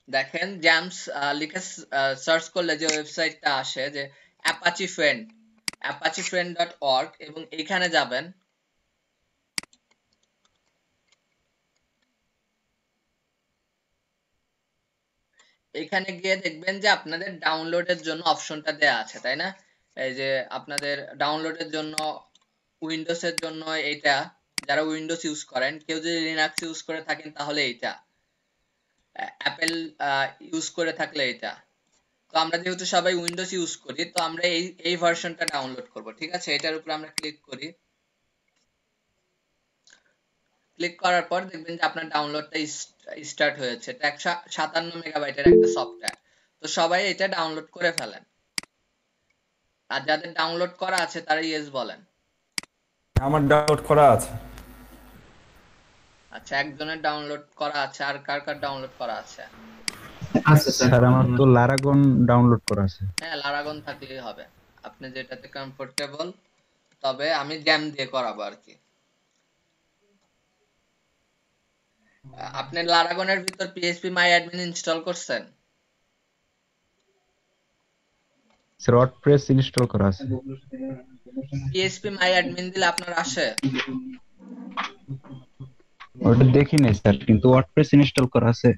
দেখেন জ্যাম্পস লিখে সার্চ করলে যে ওয়েবসাইটটা আসে, যে apache friend.org, এবং এখানে যাবেন। এখানে গিয়ে দেখবেন যে আপনাদের ডাউনলোডের জন্য অপশনটা দেয়া আছে, তাই না? এই যে আপনাদের ডাউনলোডের জন্য উইন্ডোজের জন্য এটা, যারা উইন্ডোজ ইউজ করেন, কেউ যদি লিনাক্স ইউজ করে থাকেন তাহলে এটা, অ্যাপেল ইউজ করে থাকলে এটা। তো আমরা যেহেতু সবাই উইন্ডোজ ইউজ করি, তো আমরা এই ভার্সনটা ডাউনলোড করব। ঠিক আছে? এটার উপর আমরা ক্লিক করি। ক্লিক করার পর দেখবেন যে আপনার ডাউনলোডটা স্টার্ট হয়েছে। এটা 157 মেগাবাইটের একটা সফটওয়্যার। তো সবাই এটা ডাউনলোড করে ফেলেন। আর যাদের ডাউনলোড করা আছে তারা ইয়েস বলেন। আমার ডাউনলোড করা আছে। আচ্ছা, একজনের ডাউনলোড করা আছে, আর কার কার ডাউনলোড করা আছে? আচ্ছা স্যার, স্যার আমার তো লারাগন ডাউনলোড করা আছে। হ্যাঁ, লারাগন থাকলেই হবে, আপনি যেটাতে কমফোর্টেবল। তবে আমি জ্যাম দিয়ে করাবো আর কি। আপনি লারাগনের ভিতর পিএইচপি মাই অ্যাডমিন ইনস্টল করছেন? স্যার ওয়ার্ডপ্রেস ইনস্টল করা আছে। পিএইচপি মাই অ্যাডমিন দিলে আপনার আসে? ওটা দেখি নাই স্যার, কিন্তু ওয়ার্ডপ্রেস ইনস্টল করা আছে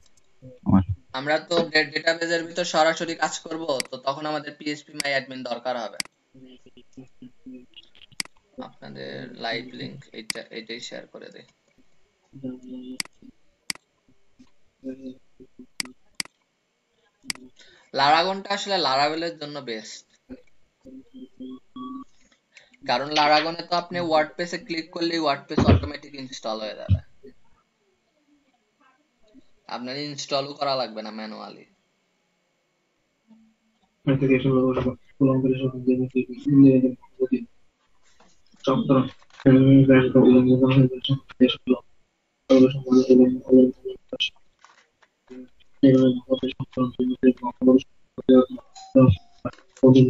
আমার। আমরা তো ডেটাবেজের ভিতর সরাসরি কাজ করব, তো তখন আমাদের পিএইচপি মাই অ্যাডমিন দরকার হবে। আপনাদের লাইভ লিংক এটাই শেয়ার করে দেই। লারাগনটা আসলে লারাভেলের জন্য বেস্ট, কারণ লারাগনে তো আপনি ওয়ার্ডপ্রেসে ক্লিক করলেই ওয়ার্ডপ্রেস অটোমেটিক ইনস্টল হয়ে যাবে, আপনার ইনস্টলও করা লাগবে না ম্যানুয়ালি। কেউ কি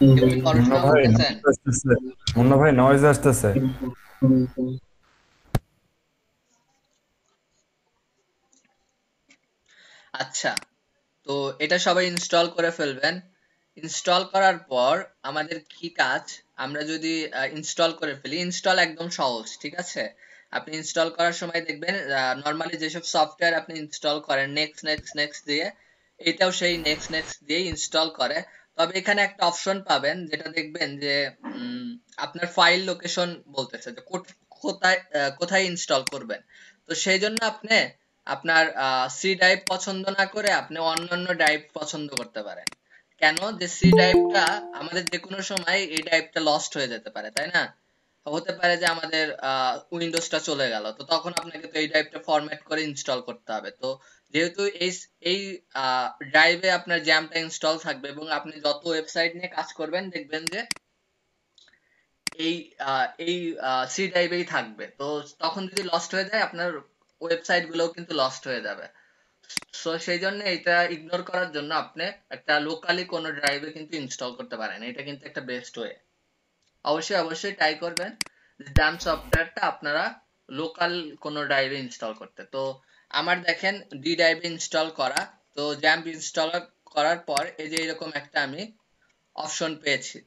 মুন্না পড়াশোনা ভাই করতেছেন? নয়েজ আসতেছে। মুন্না ভাই নয়েজ আসতেছে। আচ্ছা, তো এটা সবাই ইনস্টল করে ফেলবেন। ইনস্টল করার পর আমাদের কি কাজ, আমরা যদি ইনস্টল করে ফেলি, ইনস্টল একদম সহজ। ঠিক আছে? আপনি ইনস্টল করার সময় দেখবেন নরমালি যেসব সফটওয়্যার আপনি ইনস্টল করেন নেক্সট নেক্সট নেক্সট দিয়ে, এটাও সেই নেক্সট নেক্সট দিয়ে ইনস্টল করে। তবে এখানে একটা অপশন পাবেন যেটা দেখবেন যে আপনার ফাইল লোকেশন বলতেছে যে কোথায় কোথায় ইনস্টল করবেন। তো সেই জন্য আপনি আপনার সি ড্রাইভ পছন্দ না করে আপনি অন্যান্য ড্রাইভ পছন্দ করতে পারেন। কেন? যে সি ড্রাইভটা আমাদের যে কোনো সময় এই ড্রাইভটা লস্ট হয়ে যেতে পারে, তাই না? হতে পারে যে আমাদের উইন্ডোজটা চলে গেল, তো তখন আপনাকে তো এই ড্রাইভটা ফরম্যাট করে ইনস্টল করতে হবে। তো যেহেতু এই ড্রাইভে আপনার জ্যামটা ইনস্টল থাকবে এবং আপনি যত ওয়েবসাইট নিয়ে কাজ করবেন দেখবেন যে এই এই সি ড্রাইভেই থাকবে। তো তখন যদি লস্ট হয়ে যায় আপনার ওয়েবসাইট গুলোও কিন্তু লস্ট হয়ে যাবে। সো সেই জন্য এটা ইগনোর করার জন্য আপনি একটা লোকালি কোনো ড্রাইভে কিন্তু ইনস্টল করতে পারেন, এটা কিন্তু একটা বেস্ট ওয়ে। অবশ্যই অবশ্যই ট্রাই করবেন যে জাম সফটওয়্যারটা আপনারা লোকাল কোনো ড্রাইভে ইনস্টল করতে। তো আমার দেখেন ডি ড্রাইভে ইনস্টল করা। তো জ্যাম্প ইনস্টল করার পর এই যে এরকম একটা আমি অপশন পেয়েছি,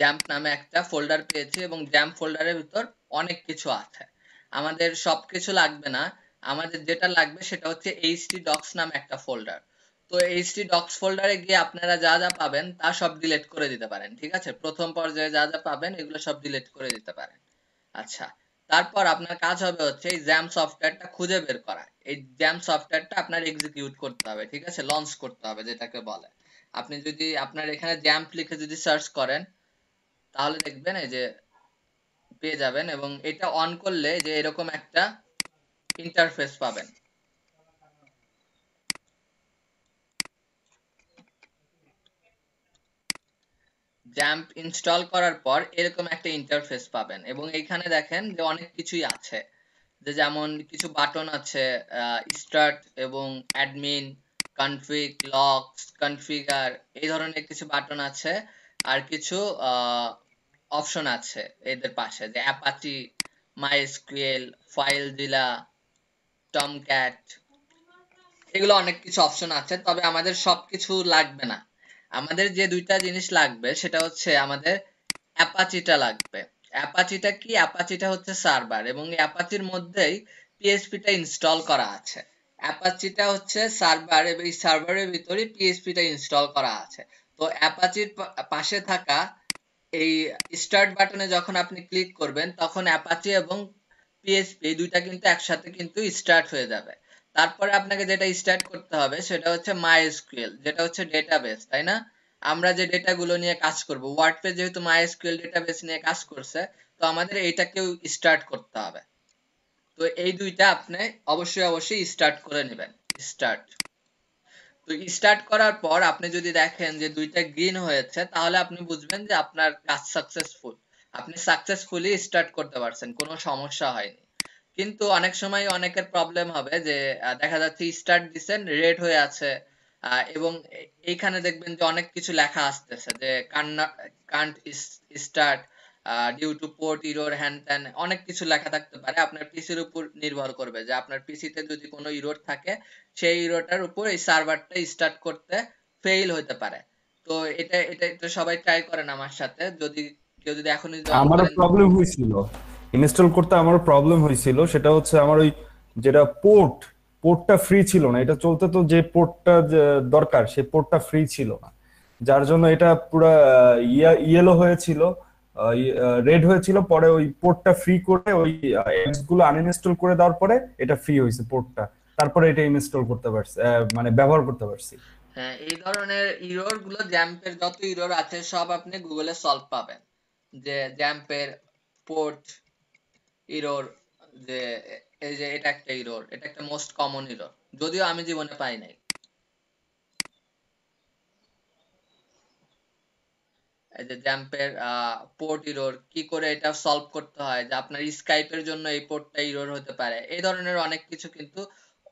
জ্যাম্প নামে একটা ফোল্ডার পেয়েছি এবং জ্যাম্প ফোল্ডারের ভিতর অনেক কিছু আছে। আমাদের সবকিছু লাগবে না, আমাদের যেটা লাগবে সেটা হচ্ছে htdocs নামে একটা ফোল্ডার। তো htdocs ফোল্ডারে গিয়ে আপনারা যা যা পাবেন তা সব ডিলিট করে দিতে পারেন, ঠিক আছে? প্রথম পর্যায়ে যা যা পাবেন এগুলো সব ডিলিট করে দিতে পারেন। আচ্ছা, তারপর আপনার কাজ হবে হচ্ছে এই জ্যাম সফটওয়্যারটা খুঁজে বের করা। এই জ্যাম সফটওয়্যারটা আপনার এক্সিকিউট করতে হবে, ঠিক আছে? লঞ্চ করতে হবে যেটাকে বলে। আপনি যদি আপনার এখানে জ্যাম্প লিখে যদি সার্চ করেন তাহলে দেখবেন এই যে পেয়ে যাবেন এবং এটা অন করলে যে এরকম একটা ইন্টারফেস পাবেন। জ্যাম্প ইনস্টল করার পর এরকম একটা ইন্টারফেস পাবেন এবং এখানে দেখেন যে অনেক কিছুই আছে, যে যেমন কিছু বাটন আছে, স্টার্ট এবং অ্যাডমিন, কনফিগ, লকস, কনফিগার, এই ধরনের কিছু বাটন আছে। আর কিছু অপশন আছে এদের পাশে, যে অ্যাপাচি, মাইএসকিউএল, ফাইলজিলা, টমক্যাট, এগুলো অনেক কিছু অপশন আছে। তবে আমাদের সবকিছু লাগবে না, আমাদের যে দুইটা জিনিস লাগবে সেটা হচ্ছে আমাদের অ্যাপাচিটা লাগবে। অ্যাপাচিটা কি? অ্যাপাচিটা হচ্ছে সার্ভার এবং অ্যাপাচির মধ্যেই পিএইচপিটা ইনস্টল করা আছে। অ্যাপাচিটা হচ্ছে সার্ভার এবং এই সার্ভারের ভিতরে পিএইচপিটা ইনস্টল করা আছে। তো অ্যাপাচির পাশে থাকা এই স্টার্ট বাটনে যখন আপনি ক্লিক করবেন তখন অ্যাপাচি এবং পিএইচপি এই দুইটা কিন্তু একসাথে কিন্তু স্টার্ট হয়ে যাবে। তারপরে আপনাকে যেটা স্টার্ট করতে হবে সেটা হচ্ছে মাইএসকিউএল, যেটা হচ্ছে ডেটাবেস, তাই না? আমরা যে ডেটাগুলো নিয়ে কাজ করব, ওয়ার্ডপ্রেস যেহেতু মাইএসকিউএল ডেটাবেস নিয়ে কাজ করছে, তো আমাদের এইটাকেও স্টার্ট করতে হবে। তো এই দুইটা আপনি অবশ্যই অবশ্যই স্টার্ট করে নেবেন। স্টার্ট। তো স্টার্ট করার পর আপনি যদি দেখেন যে দুইটা গ্রিন হয়েছে তাহলে আপনি বুঝবেন যে আপনার কাজ সাকসেসফুল, আপনি সাকসেসফুলি স্টার্ট করতে পারছেন, কোনো সমস্যা হয়নি। কিন্তু অনেক সময় অনেকের প্রবলেম হবে যে দেখা যাচ্ছে স্টার্ট দিছেন, রেড হয়ে আছে, এবং এইখানে দেখবেন যে অনেক কিছু লেখা আসতেছে যে can't start due to port error, হ্যান ত্যান, অনেক কিছু লেখা থাকতে পারে। আপনার পিসির উপর নির্ভর করবে, যে আপনার পিসিতে যদি কোনো ইরর থাকে সেই ইরোটার উপর এই সার্ভারটা স্টার্ট করতে ফেইল হতে পারে। তো এটা এটা এটা সবাই ট্রাই করেন আমার সাথে, যদি কেউ যদি এখনই যদি অন আমারও করেন। প্রবলেম হয়েছিল, ইনস্টল করতে আমারও প্রবলেম হয়েছিল। সেটা হচ্ছে আমার ওই যেটা পোর্টটা ফ্রি ছিল না, এটা চলতে তো যে পোর্টটা দরকার সেই পোর্টটা ফ্রি ছিল না, যার জন্য এটা পুরা ইয়েলো হয়েছিল, রেড হয়েছিল। পরে ওই পোর্টটা ফ্রি করে ওই অ্যাপস গুলো আনইনস্টল করে দেওয়ার পরে এটা ফ্রি হয়েছে পোর্টটা, তারপরে এটা ইনস্টল করতে পারছি, মানে ব্যবহার করতে পারছি। হ্যাঁ, এই ধরনের ইরর গুলো, জ্যাম্পের যত ইরর আছে সব আপনি গুগলে সলভ পাবেন। যে জ্যাম্পের পোর্ট ইরর, যে এই যে এটা একটা ইরর, এটা একটা মোস্ট কমন ইরর, যদিও আমি জীবনে পাই নাই। এই যে জ্যাম্পের পোর্ট ইরর কি করে এটা সলভ করতে হয়, যে আপনার স্কাইপের জন্য এই পোর্টটা ইরর হতে পারে, এই ধরনের অনেক কিছু কিন্তু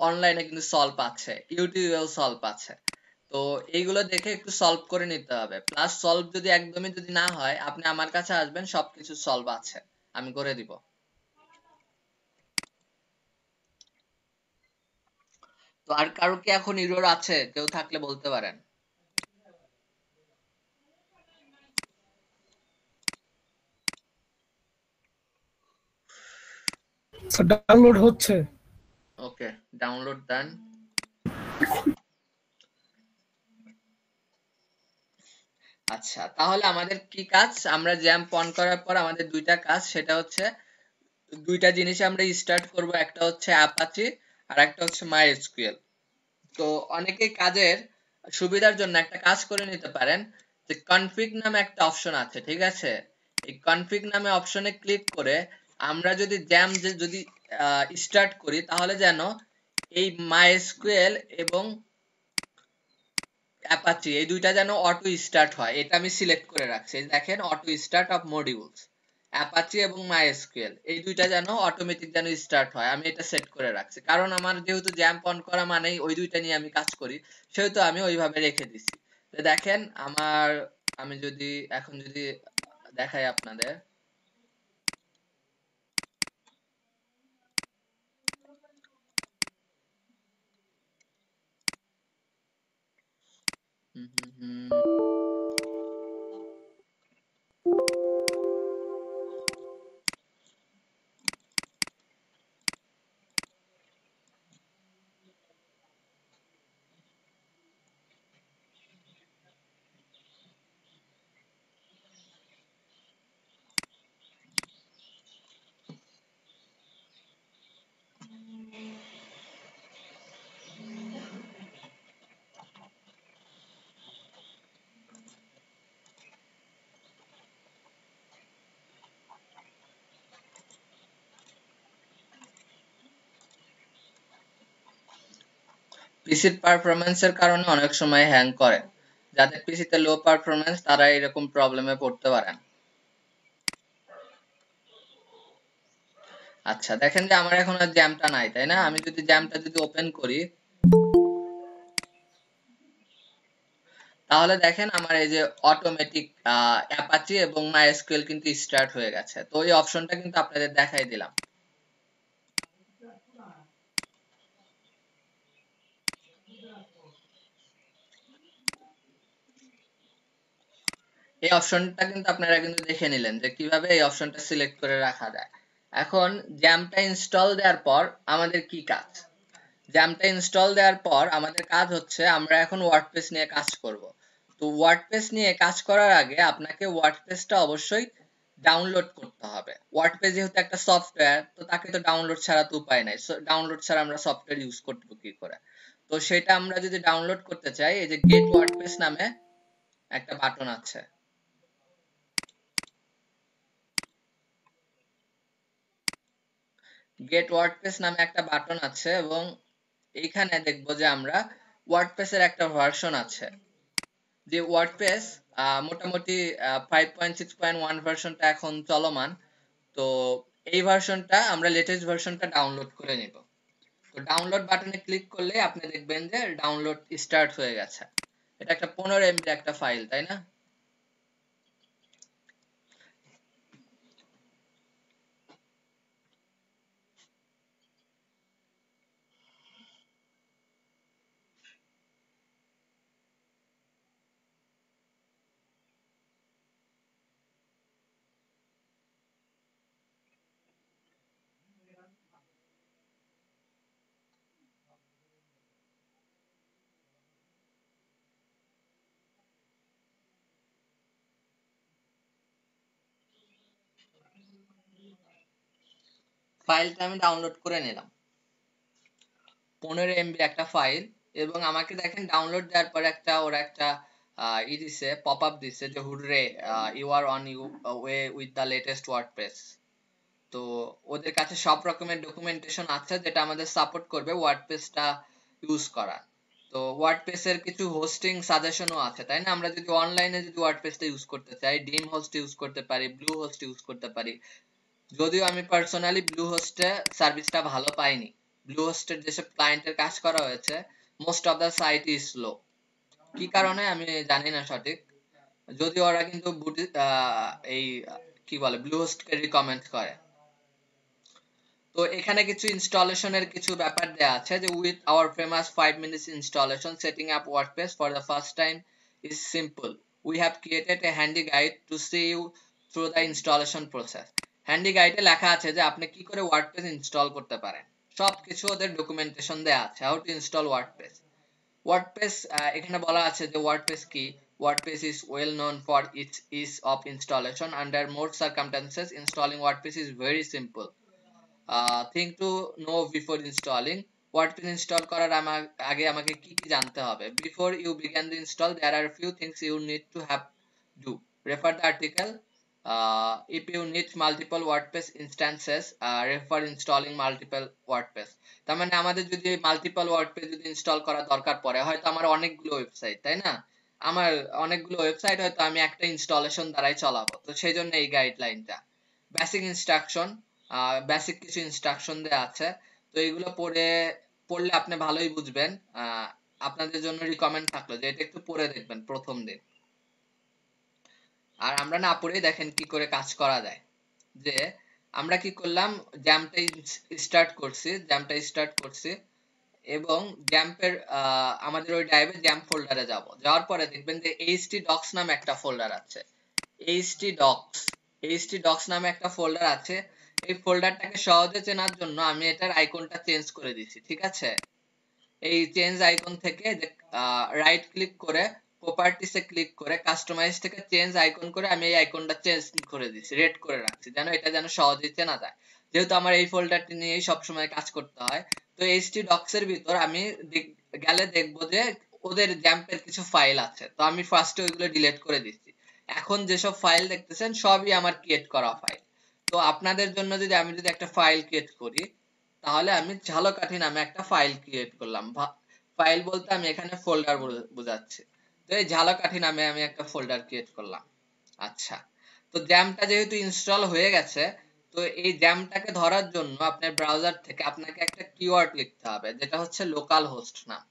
অনলাইনে কিন্তু সলভ আছে, ইউটিউবেও সলভ আছে। তো এইগুলো দেখে একটু সলভ করে নিতে হবে। প্লাস সলভ যদি একদমই যদি না হয় আপনি আমার কাছে আসবেন, সবকিছু সলভ আছে, আমি করে দিব। তো আর কারো কি এখন ইরর আছে? কেউ থাকলে বলতে পারেন। ডাউনলোড হচ্ছে। ওকে, ডাউনলোড দেন। আচ্ছা, তাহলে আমাদের কি কাজ? আমরা জ্যাম্প অন করার পর আমাদের দুইটা কাজ, সেটা হচ্ছে দুইটা জিনিস আমরা স্টার্ট করব, একটা হচ্ছে অ্যাপাচি আর একটা হচ্ছে মাইএসকিউএল। তো অনেকে কাজের সুবিধার জন্য একটা কাজ করে নিতে পারেন, যে কনফিগ নামে একটা অপশন আছে, ঠিক আছে? এই কনফিগ নামে অপশনে ক্লিক করে আমরা যদি জ্যাম যদি স্টার্ট করি, তাহলে যেন এই মাইএসকিউএল এবং অ্যাপাচি এই দুইটা যেন অটো স্টার্ট হয়, এটা আমি সিলেক্ট করে রাখছি। দেখেন, auto start of modules, Apache এবং মাইএসকিউএল এই দুইটা যেন অটোমেটিক যেন স্টার্ট হয়, আমি এটা সেট করে রাখছি। কারণ আমার যেহেতু জ্যাম্প অন করা মানেই ওই দুইটা নিয়ে আমি কাজ করি, সেহেতু আমি ওইভাবে রেখে দিছি। তো দেখেন আমার, আমি যদি এখন যদি দেখাই আপনাদের, হুম হুম হুম, পিসির পারফরম্যান্সের কারণে অনেক সময় হ্যাং করে। যাদের পিসিতে লো পারফরম্যান্স তারা এরকম প্রবলেমে পড়তে পারেন। আচ্ছা, দেখেন যে আমার এখন আর জ্যামটা নাই, তাই না? আমি যদি জ্যামটা যদি ওপেন করি, তাহলে দেখেন আমার এই যে অটোমেটিক অ্যাপাচি এবং মাইএসকিউএল কিন্তু স্টার্ট হয়ে গেছে। তো এই অপশনটা কিন্তু আপনাদের দেখাই দিলাম। এই অপশনটা কিন্তু আপনারা কিন্তু দেখে নিলেন যে কিভাবে এই অপশনটা সিলেক্ট করে রাখা যায়। এখন জ্যামটা ইনস্টল দেওয়ার পর আমাদের কি কাজ? জ্যামটা ইনস্টল দেওয়ার পর আমাদের কাজ হচ্ছে আমরা এখন ওয়ার্ডপ্রেস নিয়ে কাজ করব। তো ওয়ার্ডপ্রেস নিয়ে কাজ করার আগে আপনাকে ওয়ার্ডপ্রেসটা অবশ্যই ডাউনলোড করতে হবে। ওয়ার্ডপ্রেস যেহেতু একটা সফটওয়্যার, তো তাকে তো ডাউনলোড ছাড়া তো উপায় নাই। ডাউনলোড ছাড়া আমরা সফটওয়্যার ইউজ করব কি করে? তো সেটা আমরা যদি ডাউনলোড করতে চাই, এই যে গেট ওয়ার্ডপ্রেস নামে একটা বাটন আছে, গেট ওয়ার্ডপ্রেস নামে একটা বাটন আছে, এবং এইখানে দেখবো যে আমরা ওয়ার্ডপ্রেসের একটা ভার্সন আছে। যে ওয়ার্ডপ্রেস মোটামুটি 5.6.1 ভার্সনটা এখন চলমান। তো এই ভার্সনটা আমরা লেটেস্ট ভার্সনটা ডাউনলোড করে নিব। তো ডাউনলোড বাটনে ক্লিক করলে আপনি দেখবেন যে ডাউনলোড স্টার্ট হয়ে গেছে। এটা একটা 15 এমবি একটা ফাইল, তাই না? ফাইলটা আমি ডাউনলোড করে নিলাম, 15 এমবি একটা ফাইল। এবং আমাকে দেখেন ডাউনলোড দেওয়ার পরে একটা ওরা একটা ই দিছে, পপ আপ দিছে যে হুডরে you are on your way with the latest WordPress. তো ওদের কাছে সব রকমের ডকুমেন্টেশন আছে যেটা আমাদের সাপোর্ট করবে ওয়ার্ডপ্রেসটা ইউজ করা। তো ওয়ার্ডপ্রেসের কিছু হোস্টিং সাজেশনও আছে, তাই না? আমরা যদি অনলাইনে যদি ওয়ার্ডপ্রেসটা ইউজ করতে চাই, ডিম হোস্ট ইউজ করতে পারি, ব্লু হোস্ট ইউজ করতে পারি। যদিও আমি পার্সোনালি ব্লু হোস্টে সার্ভিসটা ভালো পাইনি। ব্লু হোস্টের যেসব ক্লায়েন্টের কাজ করা হয়েছে, most of the site is slow. কি কারণে আমি জানি না সঠিক, যদিও ওরা কিন্তু এই কি বলে ব্লু হোস্টকে রিকমেন্ড করে। তো এখানে কিছু ইনস্টলেশনের কিছু ব্যাপার দেয়া আছে, যে with our famous 5 minutes installation setting up WordPress for the first time is simple. We have created a handy guide to see you through the installation process. Handy গাইডে লেখা আছে যে আপনি কি করে ওয়ার্ডপ্রেস ইনস্টল করতে পারেন, সবকিছু ওদের ডকুমেন্টেশন দেয়া আছে, how to install WordPress. WordPress এখানে বলা আছে যে ওয়ার্ডপ্রেস কি, WordPress is well known for its ease of installation. Under most circumstances, installing WordPress is very simple. Thing to know before installing WordPress install করার আগে আমাকে কি কি জানতে হবে before you begin the install there are few things you need to have do refer the article if you need multiple WordPress instances refer installing multiple WordPress তার মানে আমাদের যদি মাল্টিপল ওয়ার্ডপ্রেস যদি ইনস্টল করা দরকার পড়ে হয়তো আমার অনেকগুলো ওয়েবসাইট তাই না আমার অনেকগুলো ওয়েবসাইট হয়তো আমি একটা ইনস্টলেশন দ্বারাই চালাবো তো সেই জন্য এই গাইডলাইনটা বেসিক ইনস্ট্রাকশন বেসিক কিছু ইনস্ট্রাকশন দেয়া আছে তো এইগুলো পড়লে আপনি ভালোই বুঝবেন আপনাদের জন্য রিকমেন্ড থাকলো যে এটা একটু পড়ে দেখবেন প্রথম দিন আর আমরা না পড়েই দেখেন কি করে কাজ করা যায় যে আমরা কি করলাম জ্যাম্পটা স্টার্ট করছি এবং জ্যাম্পের আমাদের ওই ড্রাইভে জ্যাম্প ফোল্ডারে যাওয়ার পরে দেখবেন যে htdocs নামে একটা ফোল্ডার আছে htdocs নামে একটা ফোল্ডার আছে এই ফোল্ডারটাকে সহজে চেনার জন্য আমি এটার আইকনটা চেঞ্জ করে দিয়েছি ঠিক আছে এই চেঞ্জ আইকন থেকে রাইট ক্লিক করে প্রপার্টিস এ ক্লিক করে কাস্টমাইজ থেকে চেঞ্জ আইকন করে আমি এই আইকনটা চেঞ্জ করে দিয়েছি রেড করে রাখছি যেন এটা যেন সহজেই চেনা যায় যেহেতু আমার এই ফোল্ডারটি নিয়েই সবসময় কাজ করতে হয় তো htdocs এর ভিতর আমি গেলে দেখবো যে ওদের জ্যাম্পের কিছু ফাইল আছে তো আমি ফার্স্টে ওইগুলো ডিলিট করে দিচ্ছি এখন যেসব ফাইল দেখতেছেন সবই আমার ক্রিয়েট করা ফাইল তো আপনাদের জন্য যদি আমি একটা ফাইল ক্রিয়েট করি তাহলে আমি ঝালকাঠি নামে একটা ফাইল ক্রিয়েট করলাম ফাইল বলতে আমি এখানে ফোল্ডার বোঝাচ্ছি তো এই ঝালকাঠি নামে আমি একটা ফোল্ডার ক্রিয়েট করলাম আচ্ছা তো জ্যামটা যেহেতু ইনস্টল হয়ে গেছে তো এই জ্যামটাকে ধরার জন্য আপনার ব্রাউজার থেকে আপনাকে একটা কিওয়ার্ড লিখতে হবে যেটা হচ্ছে লোকাল হোস্ট নাম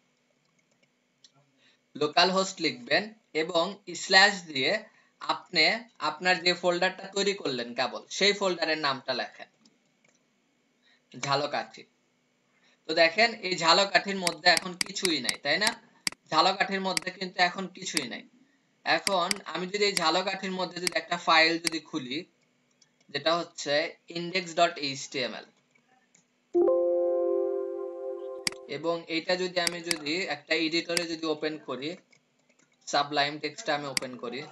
লোকাল হোস্ট লিখবেন এবং স্ল্যাশ দিয়ে আপনি আপনার যে ফোল্ডারটা তৈরি করলেন কেবল সেই ফোল্ডারের নামটা লেখেন ঝালকাঠি তো দেখেন এই ঝালকাঠির মধ্যে এখন কিছুই নাই তাই না ঝালকাঠির মধ্যে কিন্তু এখন কিছুই নাই এখন আমি যদি এই ঝালকাঠির মধ্যে যদি একটা ফাইল যদি খুলি যেটা হচ্ছে index.html এবং এটা যদি আমি একটা এডিটরে যদি ওপেন করি সাবলাইম টেক্সট আমি ওপেন করি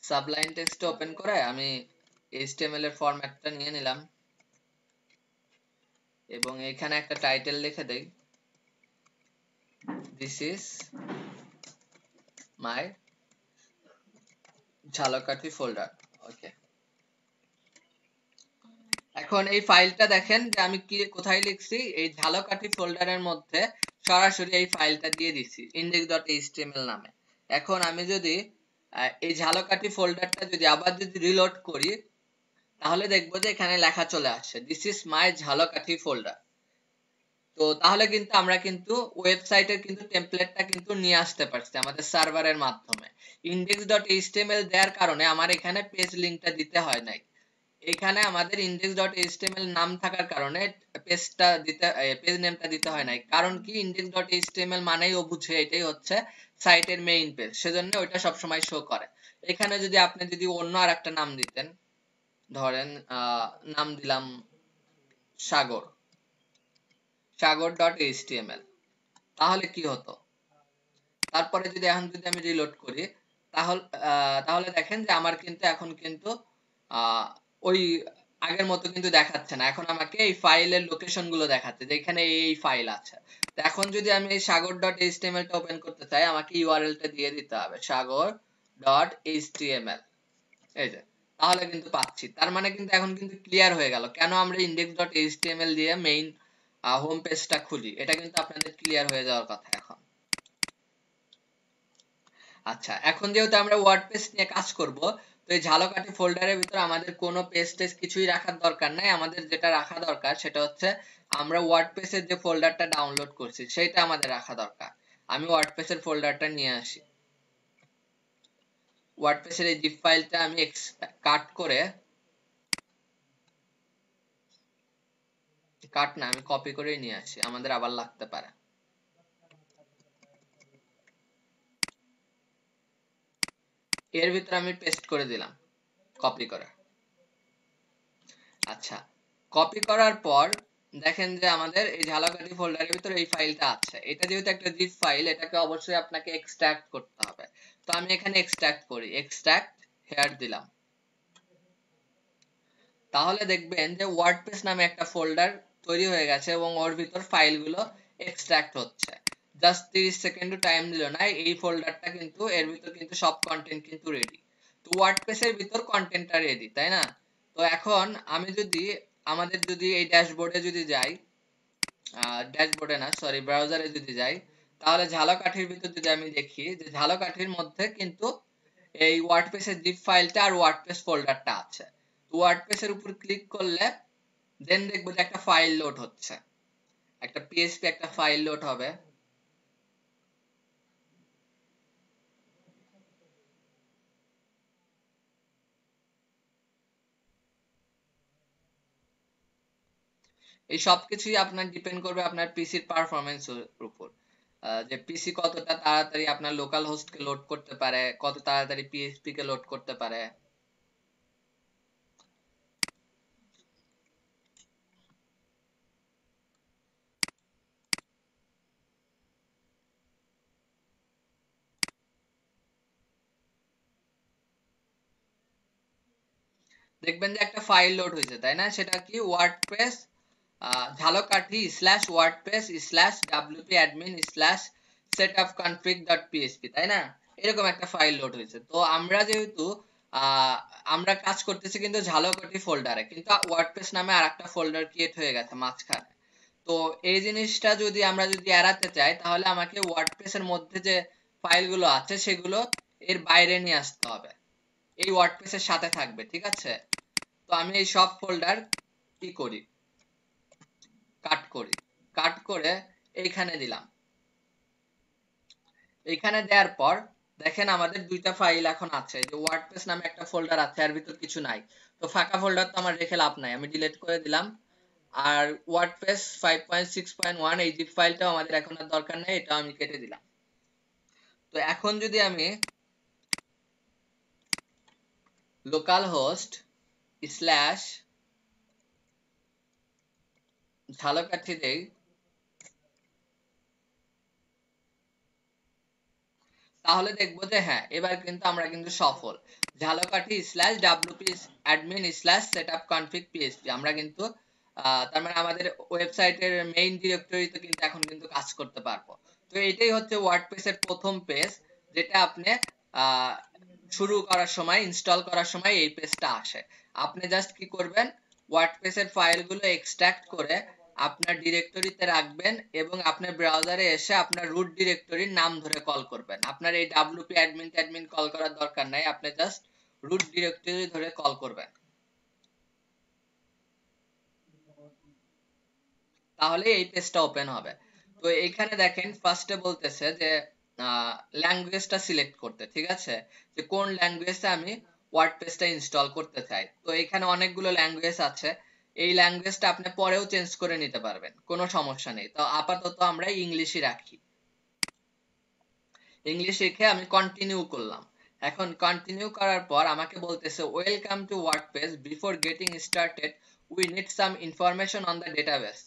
সাবলাইম টেক্সট ওপেন করে আমি HTML এর ফরম্যাটটা নিয়ে নিলাম এবং এখানে একটা টাইটেল লিখে দেই this is my Jhalakathi folder okay এখন এই ফাইলটা দেখেন যে আমি কোথায় লিখছি এই ঝালকাঠি ফোল্ডারের মধ্যে সরাসরি এই ফাইলটা দিয়ে দিছি index.html নামে এখন আমি যদি এই ঝালকাঠি ফোল্ডারটা আবার রিলোড করি তাহলে দেখবো যে এখানে লেখা চলে আসছে this is my Jhalakathi folder তো তাহলে কিন্তু আমরা ওয়েবসাইটের টেমপ্লেটটা নিয়ে আসতে পারছি আমাদের সার্ভারের মাধ্যমে index.html দেওয়ার কারণে আমার এখানে পেজ লিংকটা দিতে হয় নাই এখানে আমাদের index.html নাম থাকার কারণে পেজ নেমটা দিতে হয় নাই কারণ কি index.html মানেই ও বুঝে এটাই হচ্ছে সাইটের মেইন পেজ সেজন্য ওটা সব সময় শো করে এখানে আপনি অন্য আরেকটা নাম দিতেন ধরেন নাম দিলাম সাগর.html তাহলে কি হতো তারপরে এখন আমি রিলোড করি তাহলে দেখেন যে আমার এখন ওই আগের মতো দেখাচ্ছে না এখন আমাকে এই ফাইলের লোকেশন গুলো দেখাচ্ছে যে এখানে এই ফাইল আছে তো এখন আমি এই সাগর.html টা ওপেন করতে চাই আমাকে ইউআরএল টা দিয়ে দিতে হবে সাগর.html এই যে তাহলে পাচ্ছি তার মানে এখন ক্লিয়ার হয়ে গেল কেন আমরা index.html দিয়ে মেইন হোম পেজটা খুলি এটা আপনাদের ক্লিয়ার হয়ে যাওয়ার কথা এখন আচ্ছা এখন যেহেতু আমরা ওয়ার্ডপ্রেস নিয়ে কাজ করব তো এই ঝালকাঠি ফোল্ডারের ভিতর আমাদের কোনো পেজ টেজ কিছুই রাখার দরকার নাই আমাদের যেটা রাখা দরকার সেটা হচ্ছে আমরা ওয়ার্ডপ্রেসের যে ফোল্ডারটা ডাউনলোড করছি সেটা আমাদের রাখা দরকার আমি ওয়ার্ডপ্রেসের ফোল্ডারটা নিয়ে আসি ওয়ার্ডপ্রেসের এই জিপ ফাইলটা আমি কাট না আমি কপি করেই নিয়ে আসি আমাদের আবার লাগতে পারে এর ভিতরে আমি পেস্ট করে দিলাম কপি করে আচ্ছা কপি করার পর দেখেন যে আমাদের এই ঝালকাঠি ফোল্ডারের ভিতরে এই ফাইলটা আছে। এটা যেহেতু একটা জিপ ফাইল, এটাকে অবশ্যই আপনাকে এক্সট্রাক্ট করতে হবে। তো আমি এখানে এক্সট্রাক্ট করি, এক্সট্রাক্ট হেয়ার দিলাম। তাহলে দেখবেন যে ওয়ার্ডপ্রেস নামে একটা ফোল্ডার তৈরি হয়ে গেছে এবং ওর ভিতর ফাইলগুলো এক্সট্রাক্ট হচ্ছে। জাস্ট 30 সেকেন্ডও টাইম দিল না, এই ফোল্ডারটা কিন্তু এর ভিতর কিন্তু সব কন্টেন্ট কিন্তু রেডি। তো ওয়ার্ডপ্রেসের ভিতর কন্টেন্টটা রেডি, তাই না? তো এখন আমি যদি আমাদের যদি এই ড্যাশবোর্ডে যদি যাই, ড্যাশবোর্ডে না সরি ব্রাউজারে যদি যাই, তাহলে ঝালকাঠির ভিতর যদি আমি দেখি যে ঝালকাঠির মধ্যে কিন্তু এই ওয়ার্ডপ্রেসের জিপ ফাইলটা আর ওয়ার্ডপ্রেস ফোল্ডারটা আছে। ওয়ার্ডপ্রেসের উপর ক্লিক করলে দেন দেখবো যে একটা ফাইল লোড হচ্ছে, একটা পিএসপি একটা ফাইল লোড হবে। এই সবকিছুই আপনার ডিপেন্ড করবে আপনার পিসির পারফরম্যান্সের উপর, যে পিসি কতটা তাড়াতাড়ি আপনার লোকাল হোস্টকে লোড করতে পারে, কত তাড়াতাড়ি পিএসপি কে লোড করতে পারে। দেখবেন যে একটা ফাইল লোড হয়েছে, তাই না? সেটা কি WordPress Jhalakathi /wordpress /wp admin /setupconfig.php, তাই না? এরকম একটা ফাইল লোড হয়েছে। তো আমরা যেহেতু আমরা কাজ করতেছি কিন্তু ঝালকাঠি ফোল্ডারে, কিন্তু ওয়ার্ডপ্রেস নামে আরেকটা ফোল্ডার ক্রিয়েট হয়ে গেছে মাঝখানে। তো এই জিনিসটা যদি আমরা যদি এড়াতে চাই, তাহলে আমাকে ওয়ার্ডপ্রেস এর মধ্যে যে ফাইলগুলো আছে সেগুলো এর বাইরে নিয়ে আসতে হবে, এই ওয়ার্ডপ্রেস এর সাথে থাকবে, ঠিক আছে? তো আমি এই সব ফোল্ডার কি করি, কাট করে এইখানে দিলাম। এইখানে দেওয়ার পর দেখেন আমাদের দুইটা ফাইল এখন আছে, যে ওয়ার্ডপ্রেস নামে একটা ফোল্ডার আছে, এর ভিতর কিছু নাই। তো ফাঁকা ফোল্ডার তো আমার রেখে লাভ নাই, আমি ডিলিট করে দিলাম। আর ওয়ার্ডপ্রেস 5.6.1 এই জিপ ফাইলটাও আমাদের এখন আর দরকার নেই, এটা আমি কেটে দিলাম। তো এখন যদি আমি লোকাল হোস্ট /ঝালকাঠি দেই, তাহলে দেখবো যে হ্যাঁ এবার কিন্তু আমরা কিন্তু সফল। ঝালকাঠি /wp admin /setupconfig.php আমরা কিন্তু তার মানে আমাদের ওয়েবসাইটের মেইন ডিরেক্টরিতে কিন্তু এখন কিন্তু কাজ করতে পারবো। তো এটাই হচ্ছে ওয়ার্ডপ্রেস এর প্রথম পেজ, যেটা আপনি শুরু করার সময় ইনস্টল করার সময় এই পেজটা আসে। আপনি জাস্ট কি করবেন, ওয়ার্ডপ্রেস এর ফাইলগুলো এক্সট্রাক্ট করে আপনার ডিরেক্টরিতে রাখবেন এবং আপনার ব্রাউজারে এসে আপনার রুট ডিরেক্টরির নাম ধরে কল করবেন। আপনার এই wp admin কল করার দরকার নাই, আপনি জাস্ট রুট ডিরেক্টরি ধরে কল করবেন, তাহলে এই পেজটা ওপেন হবে। তো এখানে দেখেন ফার্স্টে বলতেছে যে ল্যাঙ্গুয়েজটা সিলেক্ট করতে, ঠিক আছে? যে কোন ল্যাঙ্গুয়েজে আমি ওয়ার্ডপ্রেসটা ইনস্টল করতে চাই। তো এখানে অনেকগুলো ল্যাঙ্গুয়েজ আছে, এই ল্যাঙ্গুয়েজটা আপনি পরেও চেঞ্জ করে নিতে পারবেন, কোনো সমস্যা নেই। তো আপাতত আমরা ইংলিশই রাখি, ইংলিশ রেখে আমি কন্টিনিউ করলাম। এখন কন্টিনিউ করার পর আমাকে বলতেছে welcome to WordPress, before getting started we need some information on the database.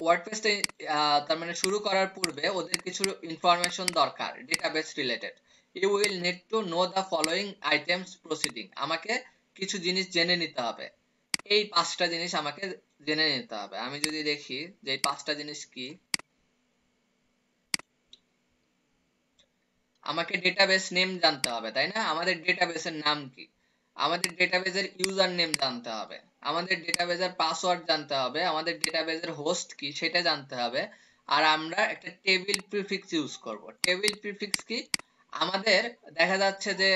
ওয়ার্ডপ্রেসটা তার মানে শুরু করার পূর্বে ওদের কিছু ইনফরমেশন দরকার database related. You will need to know the following items proceeding, আমাকে কিছু জিনিস জেনে নিতে হবে, এই 5টা জিনিস আমাকে জেনে নিতে হবে। আমি যদি দেখি যে এই 5টা জিনিস কি, আমাকে ডেটাবেস নেম জানতে হবে, তাই না? আমাদের ডেটাবেসের নাম কি, আমাদের ডেটাবেসের ইউজার নেম জানতে হবে, আমাদের ডেটাবেসের পাসওয়ার্ড জানতে হবে, আমাদের ডেটাবেসের হোস্ট কি সেটা জানতে হবে। আর আমরা একটা টেবিল প্রিফিক্স ইউজ করব। টেবিল প্রিফিক্স কি, আমাদের দেখা যাচ্ছে যে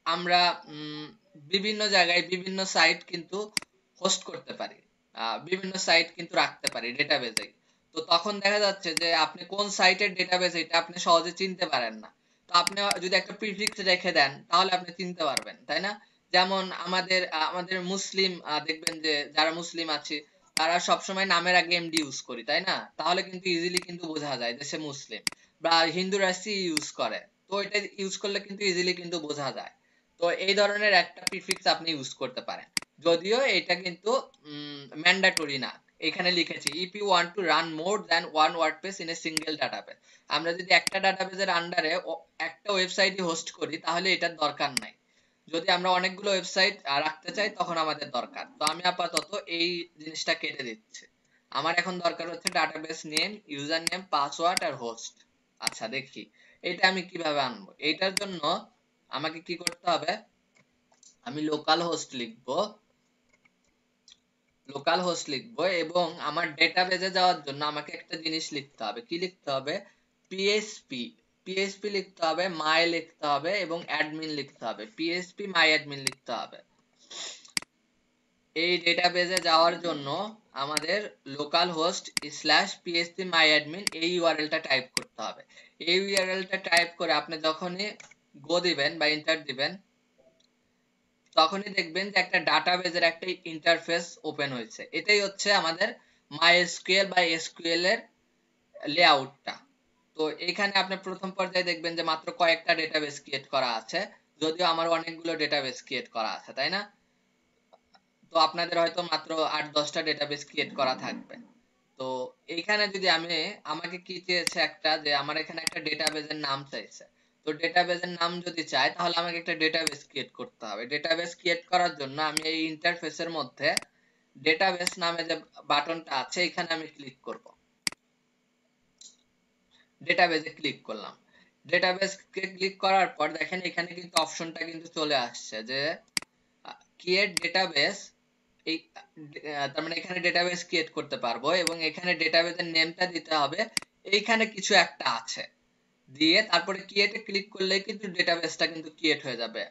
আমরা বিভিন্ন জায়গায় বিভিন্ন সাইট কিন্তু হোস্ট করতে পারি, বিভিন্ন সাইট কিন্তু রাখতে পারি ডেটাবেসে। তো তখন দেখা যাচ্ছে যে আপনি কোন সাইটের ডেটাবেস এটা আপনি সহজে চিনতে পারেন না। তো আপনি যদি একটা প্রিফিক্স রেখে দেন তাহলে আপনি চিনতে পারবেন, তাই না? যেমন আমাদের মুসলিম দেখবেন যে যারা মুসলিম আছে তারা সবসময় নামের আগে এমডি ইউজ করি, তাই না? তাহলে কিন্তু ইজিলি কিন্তু বোঝা যায় যে সে মুসলিম। বা হিন্দুরা সি ইউজ করে, তো এটা ইউজ করলে কিন্তু ইজিলি কিন্তু বোঝা যায়। তো এই ধরনের একটা প্রিফিক্স আপনি ইউজ করতে পারেন, যদিও এটা কিন্তু ম্যান্ডেটরি না, এখানে লিখেছি if you want to run more than one WordPress in a single database। আমরা যদি একটা ডাটাবেজের আন্ডারে একটা ওয়েবসাইটই হোস্ট করি তাহলে এটার দরকার নাই। যদি আমরা অনেকগুলো ওয়েবসাইট রাখতে চাই তখন আমাদের দরকার। তো আমি আপাতত এই জিনিসটা কেটে দিচ্ছি। আমার এখন দরকার হচ্ছে database name, user name, password আর হোস্ট। আচ্ছা দেখি এটা আমি কিভাবে আনবো। এটার জন্য আমাকে কি করতে হবে, আমি লোকাল হোস্ট লিখবো, লোকাল হোস্ট লিখবো এবং আমার ডেটাবেজে যাওয়ার জন্য আমাকে একটা জিনিস লিখতে হবে। কি লিখতে হবে? পিএইচপি, পিএইচপি লিখতে হবে, মাই লিখতে হবে এবং অ্যাডমিন লিখতে হবে। পিএইচপি মাই অ্যাডমিন লিখতে হবে। এই ডেটাবেজে যাওয়ার জন্য আমাদের লোকাল হোস্ট স্ল্যাশ পিএইচপি মাই অ্যাডমিন এই ইউআরএলটা টাইপ করতে হবে। এই ইউআরএলটা টাইপ করে আপনি যখনই গো দিবেন বা এন্টার দিবেন তখনই দেখবেন যে একটা ডাটাবেজের একটা ইন্টারফেস ওপেন হয়েছে। এটাই হচ্ছে আমাদের MySQL বা SQL এর লেআউটটা। তো এখানে আপনি প্রথম পর্যায়ে দেখবেন যে মাত্র কয়েকটা ডেটাবেস ক্রিয়েট করা আছে, যদিও আমার অনেকগুলো ডেটাবেস ক্রিয়েট করা আছে, তাই না? তো আপনাদের হয়তো মাত্র 8-10টা ডেটাবেস ক্রিয়েট করা থাকবে। তো এইখানে যদি আমাকে কি চেয়েছে একটা, যে আমার এখানে একটা ডেটাবেসের নাম চাইছে। তো ডেটাবেসের নাম যদি চাই তাহলে আমাকে একটা ডেটাবেস ক্রিয়েট করতে হবে। ডেটাবেস ক্রিয়েট করার জন্য আমি এই ইন্টারফেসের মধ্যে ডেটাবেস নামে যে বাটনটা আছে এখানে আমি ক্লিক করব। ডেটাবেসে ক্লিক করলাম। ডেটাবেসকে ক্লিক করার পর দেখেন এখানে কিন্তু অপশনটা কিন্তু চলে আসছে যে ক্রিয়েট ডেটাবেস। এই তার মানে এখানে ডেটাবেস ক্রিয়েট করতে পারবো এবং এখানে ডেটাবেসের নেমটা দিতে হবে। এইখানে কিছু একটা আছে দিয়ে তারপরে ক্রিয়েটে ক্লিক করলেই কিন্তু ডেটাবেসটা কিন্তু ক্রিয়েট হয়ে যাবে।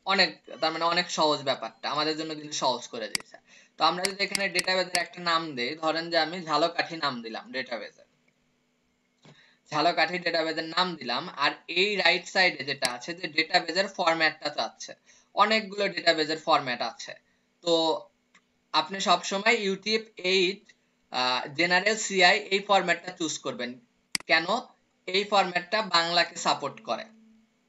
অনেক, তার মানে অনেক সহজ ব্যাপারটা আমাদের জন্য কিন্তু সহজ করে দিয়েছে। তো আমরা যদি এখানে ডেটাবেসের একটা নাম দেই, ধরেন যে আমি ঝালকাঠি নাম দিলাম ডেটাবেসের, ঝালকাঠি ডেটাবেসের নাম দিলাম। আর এই রাইট সাইডে যেটা আছে যে ডেটাবেসের ফরম্যাটটা চাচ্ছে, অনেকগুলো ডেটাবেসের ফরম্যাট আছে। তো আপনি সব সময় UTF-8 জেনারেল সিআই এই ফরম্যাটটা চুজ করবেন। কেন? এই ফরম্যাটটা বাংলাকে সাপোর্ট করে।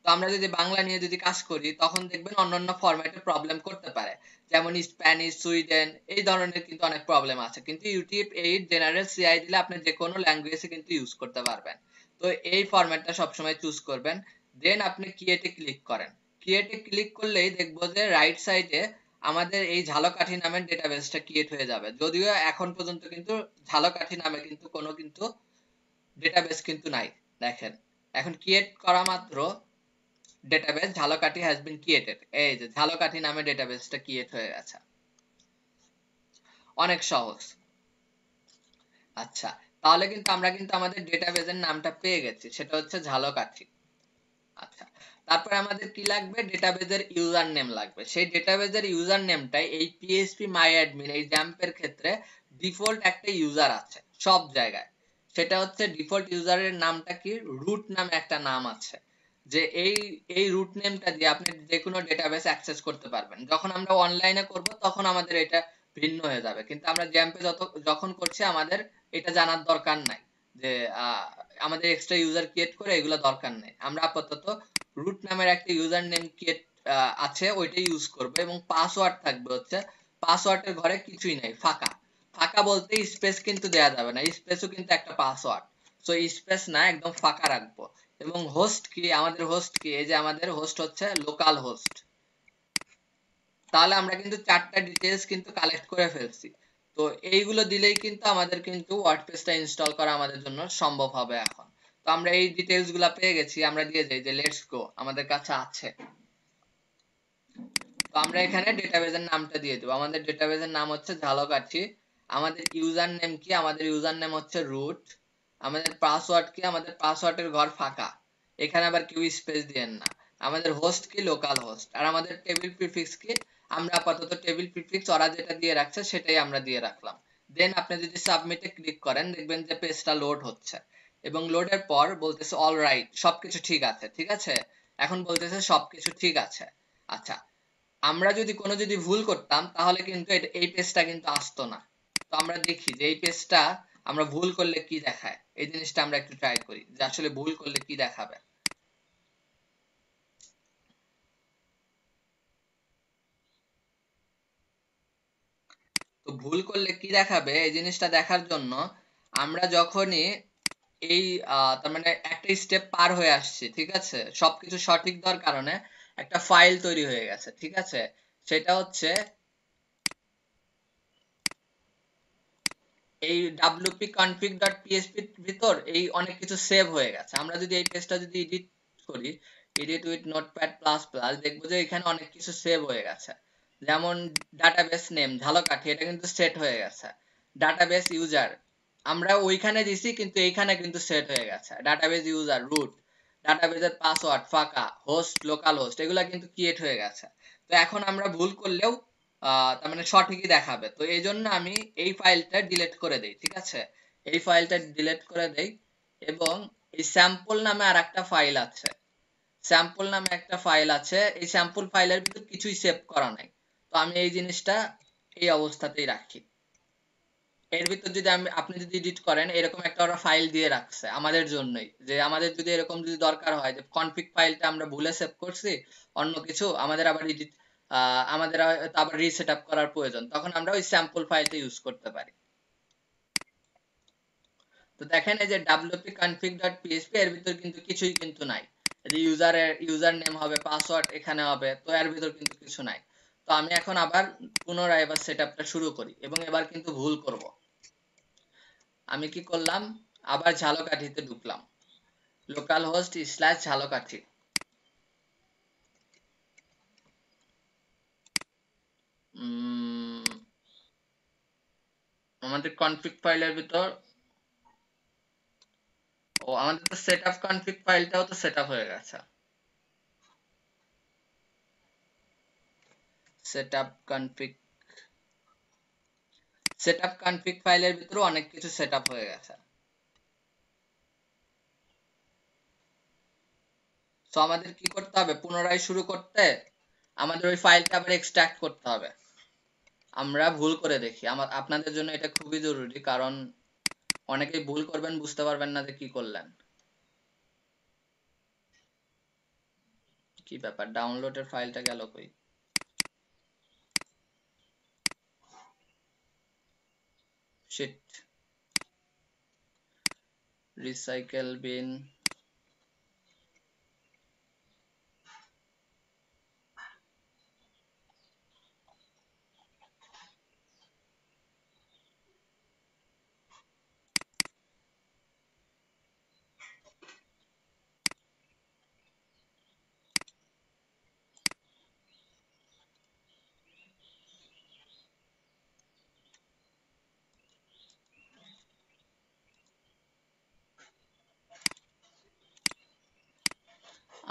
তো আমরা যদি বাংলা নিয়ে যদি কাজ করি তখন দেখবেন অন্যান্য ফরম্যাটে প্রবলেম করতে পারে, যেমন স্প্যানিশ, সুইডেন এই ধরনের কিন্তু অনেক প্রবলেম আছে। কিন্তু UTF-8 জেনারেল সিআই দিলে আপনি যে কোনো ল্যাঙ্গুয়েজে কিন্তু ইউজ করতে পারবেন। তো এই ফরম্যাটটা সবসময় চুজ করবেন। দেন আপনি ক্রিয়েটে ক্লিক করেন। ক্রিয়েটে ক্লিক করলেই দেখবো যে রাইট সাইডে আমাদের এই ঝালকাঠি নামের ডেটাবেসটা ক্রিয়েট হয়ে যাবে। যদিও এখন পর্যন্ত কিন্তু ঝালকাঠি নামে কিন্তু কোনো কিন্তু ডেটাবেস কিন্তু নাই। দেখেন এখন ক্রিয়েট করা মাত্র database Jhalakathi has been created, এই যে ঝালকাঠি নামে ডেটাবেসটা ক্রিয়েট হয়ে গেছে। অনেক সহজ। আচ্ছা তাহলে কিন্তু আমরা কিন্তু আমাদের ডেটাবেসের নামটা পেয়ে গেছি, সেটা হচ্ছে ঝালকাঠি। আচ্ছা তারপর আমাদের কি লাগবে? ডেটাবেসের ইউজার নেম লাগবে। সেই ডেটাবেসের ইউজার নেমটাই এই পিএইচপি মাই অ্যাডমিন এই জ্যাম্পের ক্ষেত্রে ডিফল্ট একটা ইউজার আছে সব জায়গায়। সেটা হচ্ছে ডিফল্ট ইউজারের নামটা কি, রুট নামে একটা নাম আছে। যে এই রুট নেমটা দিয়ে আপনি যে কোনো ডেটাবেস অ্যাক্সেস করতে পারবেন। যখন আমরা অনলাইনে করব তখন আমাদের এটা ভিন্ন হয়ে যাবে, কিন্তু আমরা জ্যাম্পে যখন করছি আমাদের এটা জানার দরকার নাই যে আমাদের এক্সট্রা ইউজার ক্রিয়েট করে এগুলো দরকার নেই। আমরা আপাতত রুট নামের একটা ইউজার নেম ক্রিয়েট আছে ওইটাই ইউজ করব এবং পাসওয়ার্ড থাকবে হচ্ছে, পাসওয়ার্ডের ঘরে কিছুই নাই, ফাঁকা। ফাঁকা বলতে স্পেস কিন্তু দেয়া যাবে না, স্পেসও কিন্তু একটা পাসওয়ার্ড। সো স্পেস না, একদম ফাঁকা রাখবো। এবং হোস্ট কি, আমাদের হোস্ট কি, এই যে আমাদের হোস্ট হচ্ছে লোকাল হোস্ট। তাহলে আমরা কিন্তু 4টা ডিটেইলস কিন্তু কালেক্ট করে ফেলছি। তো এইগুলো দিলেই কিন্তু আমাদের কিন্তু ওয়ার্ডপ্রেসটা ইনস্টল করা আমাদের জন্য সম্ভব হবে এখন। তো আমরা এই ডিটেইলস গুলা পেয়ে গেছি, আমরা দিয়ে দেই যে লেটস গো, আমাদের কাছে আছে। তো আমরা এখানে ডেটাবেসের নামটা দিয়ে দেব। আমাদের ডেটাবেসের নাম হচ্ছে ঝালকাঠি। আমাদের ইউজার নেম কি? আমাদের ইউজার নেম হচ্ছে রুট। আমাদের পাসওয়ার্ড কি? আমাদের পাসওয়ার্ডের ঘর ফাঁকা, এখানে আবার কেউ স্পেস দিবেন না। আমাদের হোস্ট কি? Local host. আর আমাদের টেবিল প্রিফিক্স কি? আমরা আপাতত টেবিল প্রিফিক্স ওরা যেটা দিয়ে রাখছে সেটাই আমরা দিয়ে রাখলাম। দেন আপনি যদি সাবমিটে ক্লিক করেন দেখবেন যে পেজটা লোড হচ্ছে এবং লোডের পর বলতেছে অলরাইট, সবকিছু ঠিক আছে। ঠিক আছে, এখন বলতেছে সবকিছু ঠিক আছে। আচ্ছা আমরা যদি ভুল করতাম তাহলে কিন্তু এই পেজটা কিন্তু আসতো না। তো আমরা দেখি যে এই পেজটা আমরা ভুল করলে কি দেখায়, এই জিনিসটা আমরা একটু ট্রাই করি যে আসলে ভুল করলে কি দেখাবে। তো ভুল করলে কি দেখাবে এই জিনিসটা দেখার জন্য আমরা যখনই এই তার মানে একটা স্টেপ পার হয়ে আসছি, ঠিক আছে, সবকিছু সঠিক দেওয়ার কারণে একটা ফাইল তৈরি হয়ে গেছে, ঠিক আছে, সেটা হচ্ছে এই wp-config.php এর ভিতর এই অনেক কিছু সেভ হয়ে গেছে। আমরা যদি এই পেজটা যদি এডিট করি, edit with notepad plus plus, দেখবো যে এখানে অনেক কিছু সেভ হয়ে গেছে। যেমন ডাটাবেস নেম ঝালকাঠি, এটা কিন্তু সেট হয়ে গেছে। ডাটাবেস ইউজার আমরা ওইখানে দিছি, কিন্তু এইখানে কিন্তু সেট হয়ে গেছে। ডাটাবেস ইউজার রুট, ডাটাবেসের পাসওয়ার্ড ফাঁকা, হোস্ট লোকাল হোস্ট, এগুলা কিন্তু ক্রিয়েট হয়ে গেছে। তো এখন আমরা ভুল করলেও তার মানে সঠিকই দেখাবে। তো এই জন্য আমি এই ফাইলটা ডিলিট করে দেই, ঠিক আছে, এই ফাইলটা ডিলিট করে দেই। এবং এই স্যাম্পল নামে আর একটা ফাইল আছে, স্যাম্পল নামে একটা ফাইল আছে, এই স্যাম্পল ফাইলের ভিতর কিছুই সেভ করা নাই। তো আমি এই জিনিসটা এই অবস্থাতেই রাখি। এর ভিতর যদি আপনি যদি এডিট করেন, এরকম একটা ওরা ফাইল দিয়ে রাখছে আমাদের জন্যই, যে আমাদের যদি এরকম যদি দরকার হয় যে কনফিগ ফাইলটা আমরা ভুলে সেভ করছি অন্য কিছু, আমাদের আবার এডিট আমাদের আবার রিসেট আপ করার প্রয়োজন, তখন আমরা ওই স্যাম্পল ফাইলটা ইউজ করতে পারি। তো দেখেন এই যে wp-config.php এর ভিতর কিন্তু কিছুই কিন্তু নাই। এই যে ইউজার নেম হবে, পাসওয়ার্ড এখানে হবে, তো এর ভিতর কিন্তু কিছু নাই। তো আমি এখন আবার পুনরায় এবার সেটআপটা শুরু করি এবং এবার কিন্তু ভুল করব। আমি কি করলাম, আবার ঝালকাঠিতে ঢুকলাম, লোকাল হোস্ট / ঝালকাঠি। আমাদের কনফিগ ফাইলের ভিতর, ও আমাদের তো সেটআপ কনফিগ ফাইলটাও তো সেটআপ হয়ে গেছে। সেটআপ কনফিগ ফাইলের ভিতরে অনেক কিছু সেটআপ হয়ে গেছে। তো আমাদের কি করতে হবে, পুনরায় শুরু করতে আমাদের ওই ফাইলটা আবার এক্সট্রাক্ট করতে হবে। আমরা ভুল করে দেখি, আপনাদের জন্য এটা খুবই জরুরি, কারণ অনেকেই ভুল করবেন, বুঝতে পারবেন না যে কি করলেন। কি ব্যাপার, ডাউনলোডের ফাইলটা গেল কই? শিট, রিসাইকেল বিন,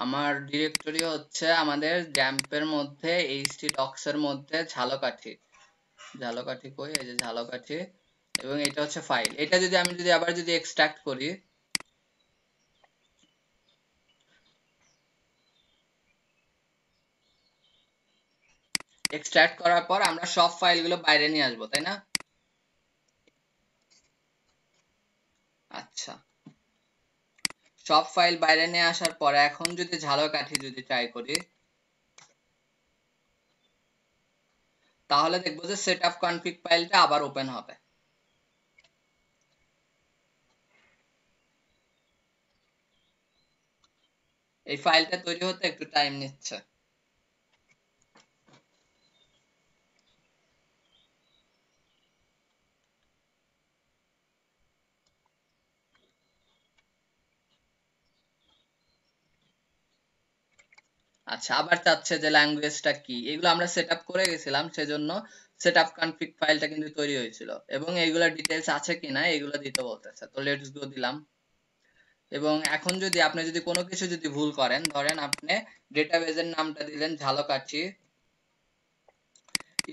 আমার ডিরেক্টরি হচ্ছে আমাদের জ্যাম্পের মধ্যে htdocs এর মধ্যে ঝালকাঠি। ঝালকাঠি কই, এই যে ঝালকাঠি, এবং এটা হচ্ছে ফাইল। এটা যদি আমি আবার এক্সট্রাক্ট করি, এক্সট্রাক্ট করার পর আমরা সব ফাইলগুলো বাইরে নিয়ে আসবো, তাই না? আচ্ছা, সব ফাইল বাইরে নিয়ে আসার পরে এখন যদি ঝালকাঠি যদি ট্রাই করি, তাহলে দেখবো যে সেটআপ কনফিগ ফাইলটা আবার ওপেন হবে। এই ফাইলটা তৈরি হতে একটু টাইম নিচ্ছে। আচ্ছা, আবার চাচ্ছে যে ল্যাঙ্গুয়েজটা কি, এগুলো আমরা সেটআপ করে গেছিলাম, সেজন্য সেটআপ কনফিগ ফাইলটা কিন্তু তৈরি হয়েছিল, এবং এইগুলা ডিটেইলস আছে কিনা এগুলো দিতে বলতেছে। তো লেটস গো দিলাম। এবং এখন যদি আপনি কোনো কিছু যদি ভুল করেন, ধরেন আপনি ডেটাবেজের নামটা দিলেন ঝালকাঠি,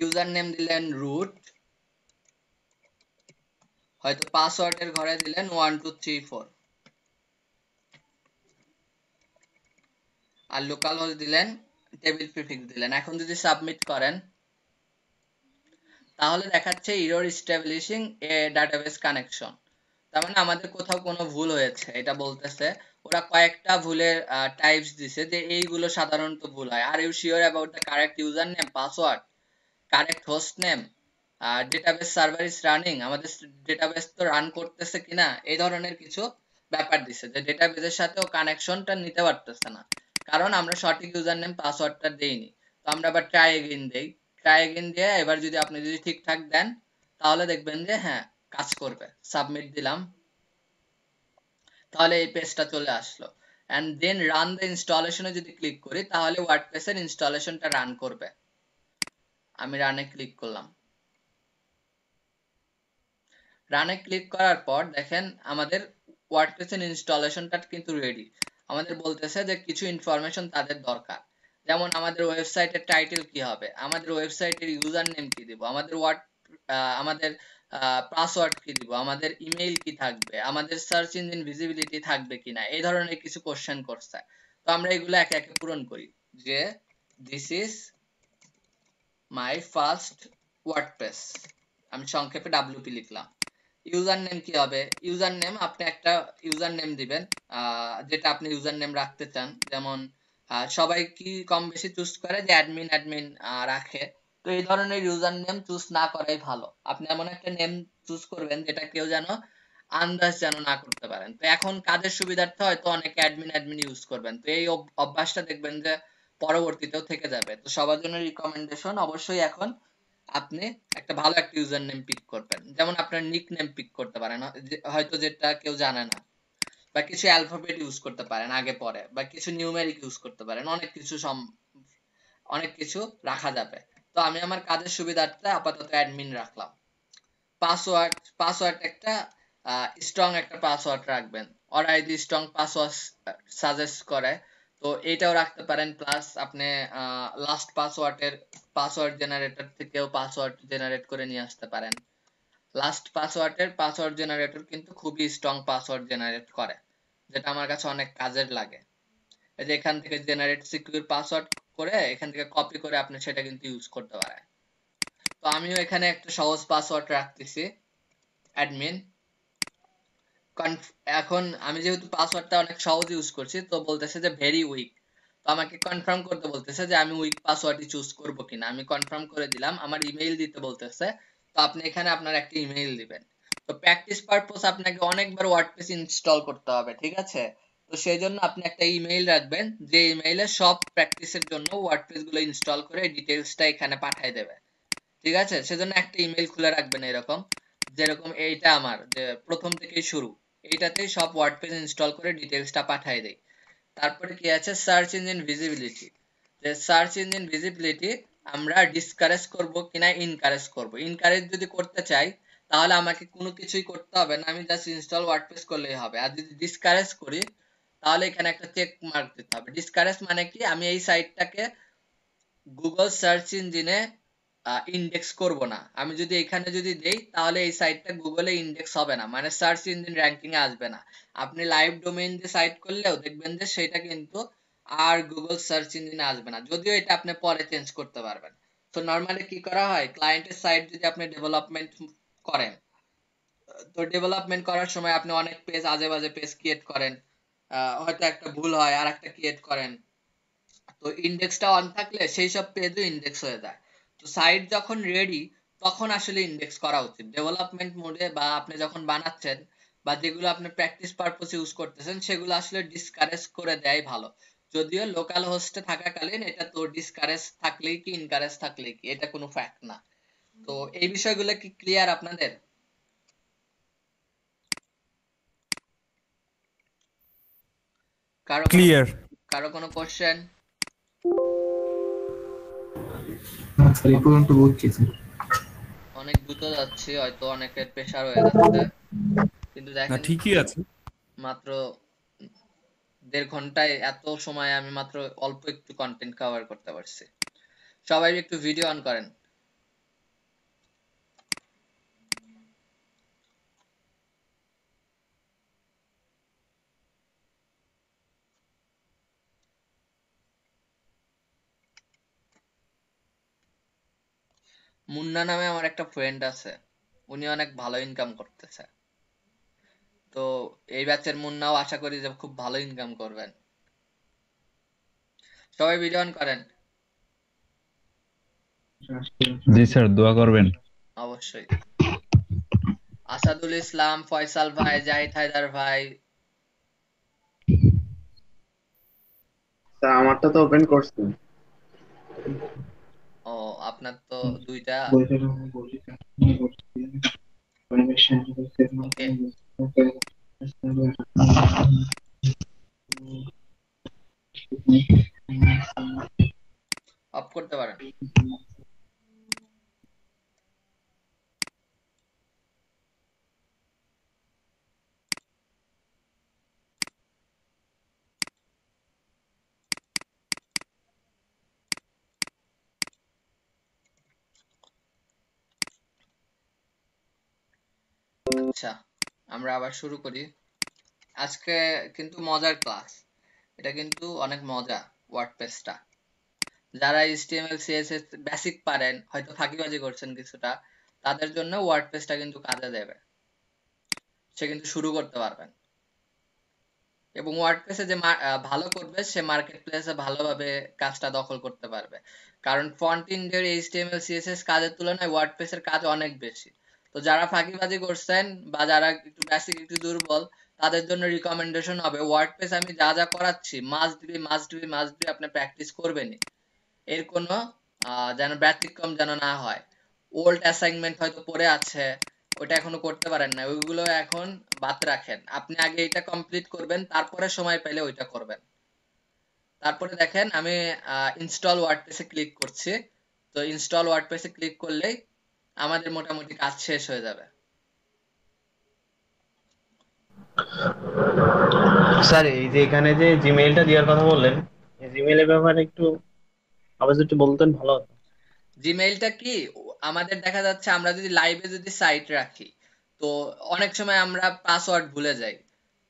ইউজার নেম দিলেন রুট, হয়তো পাসওয়ার্ডের ঘরে দিলেন 1234, আর লোকাল হোস্ট দিলেন, টেবিল প্রিফিক্স দিলেন। এখন যদি সাবমিট করেন, তাহলে দেখাচ্ছে এরর এস্টাবলিশিং এ ডাটাবেস কানেকশন। তার মানে আমাদের কোথাও কোনো ভুল হয়েছে এটা বলতেছে। ওরা কয়েকটা ভুলের টাইপস দিছে, যে এইগুলো সাধারণত ভুল হয়। Are you sure about the correct user name, password, correct host name, database server is running, আমাদের ডেটাবেস তো রান করতেছে কিনা, এই ধরনের কিছু ব্যাপার দিছে যে ডেটাবেসের সাথেও কানেকশনটা নিতে পারতেছে না, কারণ আমরা সঠিক ইউজার নেম পাসওয়ার্ডটা দেইনি। তো আমরা আবার ট্রাই এগেইন দেই, ট্রাই এগেইন দিয়ে এবার যদি আপনি যদি ঠিকঠাক দেন তাহলে দেখবেন যে হ্যাঁ কাজ করবে। সাবমিট দিলাম, তাহলে এই পেজটা চলে আসলো। এন্ড দেন রান দ্য ইনস্টলেশনে যদি ক্লিক করি তাহলে ওয়ার্ডপ্রেসের ইনস্টলেশনটা রান করবে। আমি রানে ক্লিক করলাম। রানে ক্লিক করার পর দেখেন আমাদের ওয়ার্ডপ্রেসের ইনস্টলেশনটা কিন্তু রেডি। আমাদের বলতেছে যে কিছু ইনফরমেশন তাদের দরকার, যেমন আমাদের ওয়েবসাইটের টাইটেল কি হবে, আমাদের ওয়েবসাইটের ইউজার নেম কি দিব, আমাদের পাসওয়ার্ড কি দিব, আমাদের ইমেইল কি থাকবে, আমাদের সার্চ ইঞ্জিন ভিজিবিলিটি থাকবে কিনা, এই ধরনের কিছু কোশ্চেন করছে। তো আমরা এগুলো একে একে পূরণ করি, যে this is my first WordPress, আমি সংক্ষেপে WP লিখলাম। ইউজার নেম কি হবে, ইউজার নেম আপনি একটা ইউজার নেম দিবেন যেটা আপনি ইউজার নেম রাখতে চান। যেমন সবাই কি কম বেশি চুজ করে যে অ্যাডমিন অ্যাডমিন রাখে, তো এই ধরনের ইউজার নেম চুজ না করাই ভালো। আপনি এমন একটা নেম চুজ করবেন যেটা কেউ যেন আন্দাজ যেন না করতে পারেন। তো এখন কাজের সুবিধার্থে হয়তো অনেকে অ্যাডমিন অ্যাডমিন ইউজ করবেন, তো এই অভ্যাসটা দেখবেন যে পরবর্তীতেও থেকে যাবে। তো সবার জন্য রিকমেন্ডেশন অবশ্যই এখন আপনি একটা ভালো একটা ইউজার নেম পিক করবেন। যেমন আপনার নিক নেম পিক করতে পারেন, হয়তো যেটা কেউ জানে না, বা কিছু অ্যালফাবেট ইউজ করতে পারেন আগে পরে, বা কিছু নিউমেরিক ইউজ করতে পারেন, অনেক কিছু রাখা যাবে। তো আমি আমার কাজের সুবিধার্থে আপাতত অ্যাডমিন রাখলাম। পাসওয়ার্ড একটা স্ট্রং একটা পাসওয়ার্ড রাখবেন, ওরা এই স্ট্রং পাসওয়ার্ড সাজেস্ট করে, তো এইটাও রাখতে পারেন। প্লাস আপনি লাস্ট পাসওয়ার্ড জেনারেটর থেকেও পাসওয়ার্ড জেনারেট করে নিয়ে আসতে পারেন। লাস্ট পাসওয়ার্ড জেনারেটর কিন্তু খুবই স্ট্রং পাসওয়ার্ড জেনারেট করে, যেটা আমার কাছে অনেক কাজের লাগে। এই যে এখান থেকে জেনারেট সিকিউর পাসওয়ার্ড করে এখান থেকে কপি করে আপনি সেটা কিন্তু ইউজ করতে পারেন। তো আমিও এখানে একটা সহজ পাসওয়ার্ড রাখতেছি, অ্যাডমিন। এখন আমি যেহেতু পাসওয়ার্ডটা অনেক সহজ ইউজ করছি, তো বলতেছে যে ভেরি উইক, তো আমাকে কনফার্ম করতে বলতেছে যে আমি উইক পাসওয়ার্ডই চুজ করব কিনা। আমি কনফার্ম করে দিলাম। আমার ইমেইল দিতে বলতেছে, তো আপনি এখানে আপনার একটা ইমেইল দিবেন। তো প্র্যাকটিস পারপোজ আপনাকে অনেকবার ওয়ার্ডপ্রেস ইনস্টল করতে হবে, ঠিক আছে? তো সেই জন্য আপনি একটা ইমেইল রাখবেন, যে ইমেইলে সব প্র্যাকটিসের জন্য ওয়ার্ডপ্রেস গুলো ইনস্টল করে ডিটেইলসটা এখানে পাঠিয়ে দেবে, ঠিক আছে? সেজন্য একটা ইমেইল খুলে রাখবেন এরকম, যেরকম এইটা আমার যে প্রথম থেকেই শুরু, এইটাতেই সব ওয়ার্ডপ্রেস ইনস্টল করে ডিটেইলসটা পাঠিয়ে দেই। তারপরে কি আছে, সার্চ ইঞ্জিন ভিজিবিলিটি। যে সার্চ ইঞ্জিন ভিজিবিলিটি আমরা ডিসকারেজ করব কিনা ইনকারেজ করব। ইনকারেজ যদি করতে চাই তাহলে আমাকে কোনো কিছুই করতে হবে না, আমি জাস্ট ইনস্টল ওয়ার্ডপ্রেস করলেই হবে। আর যদি ডিসকারেজ করি তাহলে এখানে একটা চেক মার্ক দিতে হবে। ডিসকারেজ মানে কি, আমি এই সাইটটাকে গুগল সার্চ ইঞ্জিনে ইন্ডেক্স করব না। আমি যদি এখানে যদি দেই তাহলে এই সাইটটা গুগলে ইন্ডেক্স হবে না, মানে সার্চ ইঞ্জিন র্যাঙ্কিং এ আসবে না। আপনি লাইভ ডোমেইন দিয়ে সাইট করলেও দেখবেন যে সেটা কিন্তু আর গুগল সার্চ ইঞ্জিনে আসবে না, যদিও এটা আপনি পরে চেঞ্জ করতে পারবেন। তো নরমালি কি করা হয়, ক্লায়েন্টের সাইট যদি আপনি ডেভেলপমেন্ট করেন, তো ডেভেলপমেন্ট করার সময় আপনি অনেক পেজ আজে বাজে পেজ ক্রিয়েট করেন, হয়তো একটা ভুল হয় আর একটা ক্রিয়েট করেন, তো ইন্ডেক্সটা অন থাকলে সেই সব পেজও ইন্ডেক্স হয়ে যায়। তো সাইট যখন রেডি তখন আসলে ইন্ডেক্স করা উচিত। ডেভেলপমেন্ট মোডে বা আপনি যখন বানাচ্ছেন বা যেগুলো আপনি প্র্যাকটিস পারপোজ ইউজ করতেছেন সেগুলো আসলে ডিসকারেজ করে দেয় ভালো। যদিও লোকাল হোস্টে থাকাকালীন এটা তো ডিসকারেজ থাকলেই কি ইনকারেজ থাকলেই কি এটা কোনো ফ্যাক্ট না। তো এই বিষয়গুলো কি ক্লিয়ার আপনাদের? কারো কোনো ক্লিয়ার। কারো কোনো কোশ্চেন? স্যার এই পর্যন্ত বুঝছি স্যার। অনেক দ্রুত যাচ্ছি, হয়তো অনেকের প্রেসার হয়ে যাচ্ছে, কিন্তু না দেখেন ঠিকই আছে। মাত্র 1.5 ঘন্টায় এত সময় আমি মাত্র অল্প একটু কন্টেন্ট কভার করতে পারছি। সবাই একটু ভিডিও অন করেন। মুন্না নামে আমার একটা ফ্রেন্ড আছে, উনি অনেক ভালো ইনকাম করতেছে। তো এই ব্যাচের মুন্নাও আশা করি যে খুব ভালো ইনকাম করবেন। সবাই ভিডিও অন করেন। জি স্যার, দোয়া করবেন। অবশ্যই। আসাদুল ইসলাম, ফয়সাল ভাই, জাহিদ হায়দার ভাই। তা আমারটা তো ওপেন করছি। ও, আপনার তো দুইটা। ওকে, অফ করতে পারেন। আচ্ছা, আমরা আবার শুরু করি। আজকে কিন্তু মজার ক্লাস, এটা কিন্তু অনেক মজা। ওয়ার্ডপ্রেসটা যারা HTML CSS বেসিক পারেন, হয়তো ফাঁকিবাজি করছেন কিছুটা, তাদের জন্য ওয়ার্ডপ্রেসটা কিন্তু কাজে দেবে। সে কিন্তু শুরু করতে পারবেন। এবং ওয়ার্ডপ্রেসে যে ভালো করবে সে মার্কেট প্লেসে ভালোভাবে কাজটা দখল করতে পারবে। কারণ ফ্রন্ট এন্ডের HTML CSS কাজের তুলনায় ওয়ার্ডপ্রেসের কাজ অনেক বেশি। তো যারা ফাঁকিবাজি করছেন বা যারা একটু বেসিক একটু দুর্বল, তাদের জন্য রিকমেন্ডেশন হবে ওয়ার্ডপ্রেস আমি যা যা করাচ্ছি মাস্ট বি আপনি প্র্যাকটিস করবেনই। এর কোনো যেন ব্যতিক্রম যেন না হয়। ওল্ড অ্যাসাইনমেন্ট হয়তো পড়ে আছে, ওটা এখনো করতে পারেন না, ওইগুলো এখন বাদ রাখেন। আপনি আগে এটা কমপ্লিট করবেন, তারপরে সময় পেলে ওইটা করবেন। তারপরে দেখেন আমি ইনস্টল ওয়ার্ডপ্রেসে ক্লিক করছি। তো ইনস্টল ওয়ার্ডপ্রেসে ক্লিক করলেই আমাদের মোটামুটি কাজ শেষ হয়ে যাবে। স্যার এই যে এখানে যে জিমেইলটা দেওয়ার কথা বললেন, এই জিমেইলের ব্যাপারে একটু আবার যদি বলতেন ভালো হতো। জিমেইলটা কি, আমাদের দেখা যাচ্ছে আমরা যদি লাইভে যদি সাইট রাখি, তো অনেক সময় আমরা পাসওয়ার্ড ভুলে যাই।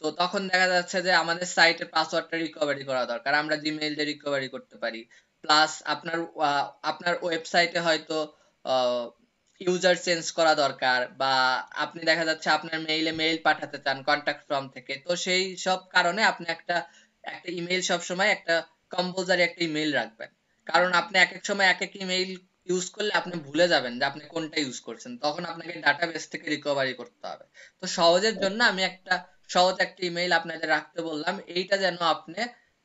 তো তখন দেখা যাচ্ছে যে আমাদের সাইটের পাসওয়ার্ডটা রিকভারি করা দরকার, আমরা জিমেইল দিয়ে রিকভারি করতে পারি। প্লাস আপনার ওয়েবসাইটে হয়তো ইউজার চেঞ্জ করা দরকার, বা আপনি দেখা যাচ্ছে আপনার মেইল পাঠাতে চান কন্টাক্ট ফর্ম থেকে, তো সেই সব কারণে আপনি একটা একটা ইমেইল সবসময় একটা কম্পোজারি একটা ইমেইল রাখবেন। কারণ আপনি এক এক সময় এক এক ইমেইল ইউজ করলে আপনি ভুলে যাবেন যে আপনি কোনটা ইউজ করছেন, তখন আপনাকে ডাটাবেস থেকে রিকভারি করতে হবে। তো সহজের জন্য আমি একটা সহজ একটা ইমেইল আপনাদের রাখতে বললাম। এইটা যেন আপনি